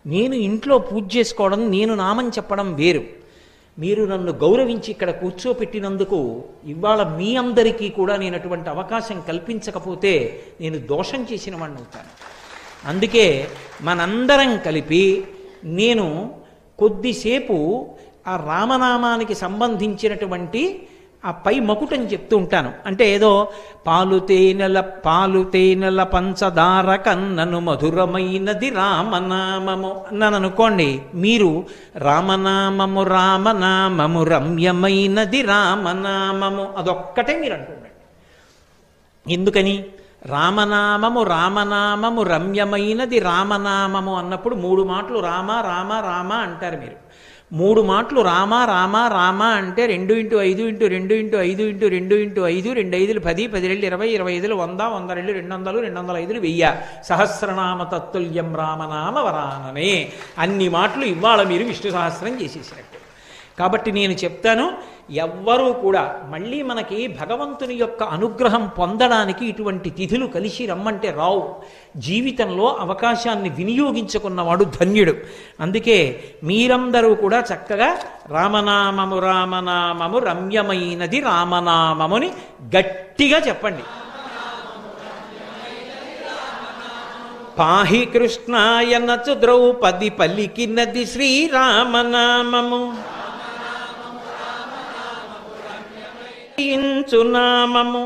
A: నేను ఇంట్లో పూజ చేసుకోవడం, నేను నామం చెప్పడం వేరు. మీరు నన్ను గౌరవించి ఇక్కడ కూర్చోపెట్టినందుకు ఇవాళ మీ అందరికీ కూడా నేను అటువంటి అవకాశం కల్పించకపోతే నేను దోషం చేసిన వాడిని అవుతాను. అందుకే మనందరం కలిపి నేను కొద్దిసేపు ఆ రామనామానికి సంబంధించినటువంటి ఆ పై మకుటం చెప్తూ ఉంటాను. అంటే ఏదో పాలు తేనెల పంచదార కన్నను మధురమైనది రామనామము అన్నాను అనుకోండి, మీరు రామనామము రామనామము రమ్యమైనది రామనామము అదొక్కటే మీరు అంటుండండి. ఎందుకని? రామనామము రామనామము రమ్యమైనది రామనామము అన్నప్పుడు 3 మాటలు రామ రామ రామ అంటారు మీరు. 3 మాటలు రామ రామ రామ అంటే 2 × 5 × 2 × 5 × 2 × 5 2 5 10 10 20 20 100 100 200 205 1000 సహస్రనామ తత్తుల్యం రామనామ వరాననే అన్ని మాటలు ఇవాళ మీరు విష్ణు సహస్రం చేసేసినట్టు. కాబట్టి నేను చెప్తాను, ఎవ్వరూ కూడా మళ్ళీ మనకి భగవంతుని యొక్క అనుగ్రహం పొందడానికి ఇటువంటి తిథులు కలిసి రమ్మంటే రావు. జీవితంలో అవకాశాన్ని వినియోగించుకున్నవాడు ధన్యుడు. అందుకే మీరందరూ కూడా చక్కగా రామనామము రామనామము రమ్యమైనది రామనామముని గట్టిగా చెప్పండి. పాహి కృష్ణాయనచు ద్రౌపది పలికినది శ్రీరామనామము నామము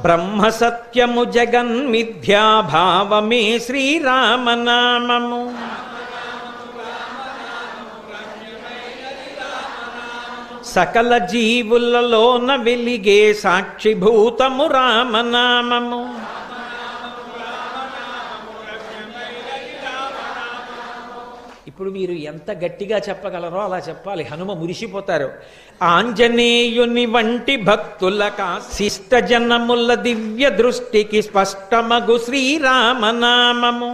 A: బ్రహ్మ సత్యము జగన్మిథ్యాభావమే శ్రీరామనామము సకల జీవులలోన వెలిగే సాక్షిభూతము రామనామము ఇప్పుడు మీరు ఎంత గట్టిగా చెప్పగలరో అలా చెప్పాలి. హనుమ మురిసిపోతారు. ఆంజనేయుని వంటి భక్తులక శిష్ట జనముల దివ్య దృష్టికి స్పష్టమగు శ్రీరామనామము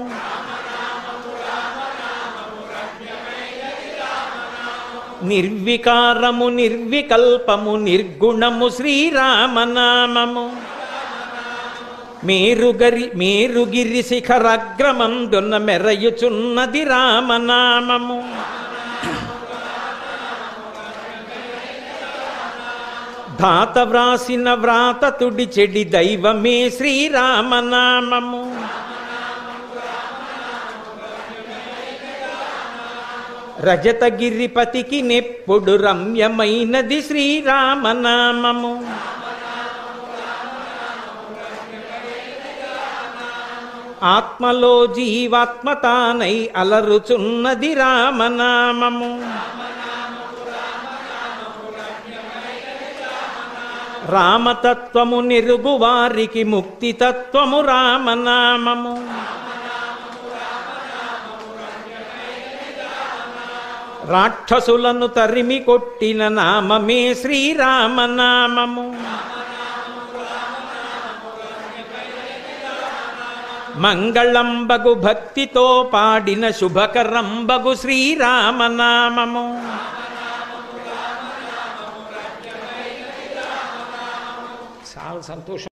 A: నిర్వికారము నిర్వికల్పము నిర్గుణము శ్రీరామనామము మేరుగిరి శిఖరగ్రమందున మెరయుచున్నది రామనామము ధాత వ్రాసిన వ్రాత తుడి చెడి దైవమే శ్రీరామనామము రజతగిరిపతికి నెప్పుడు రమ్యమైనది శ్రీరామనామము ఆత్మలో జీవాత్మతానై అలరుచున్నది రామనామము రామతత్వము నిరుగు వారికి ముక్తితత్వము రామనామము రాక్షసులను తరిమి కొట్టిన నామమే శ్రీరామనామము మంగళంబగు భక్తితో పాడిన శుభకరంబగు శ్రీరామనామము చాలా సంతోషం.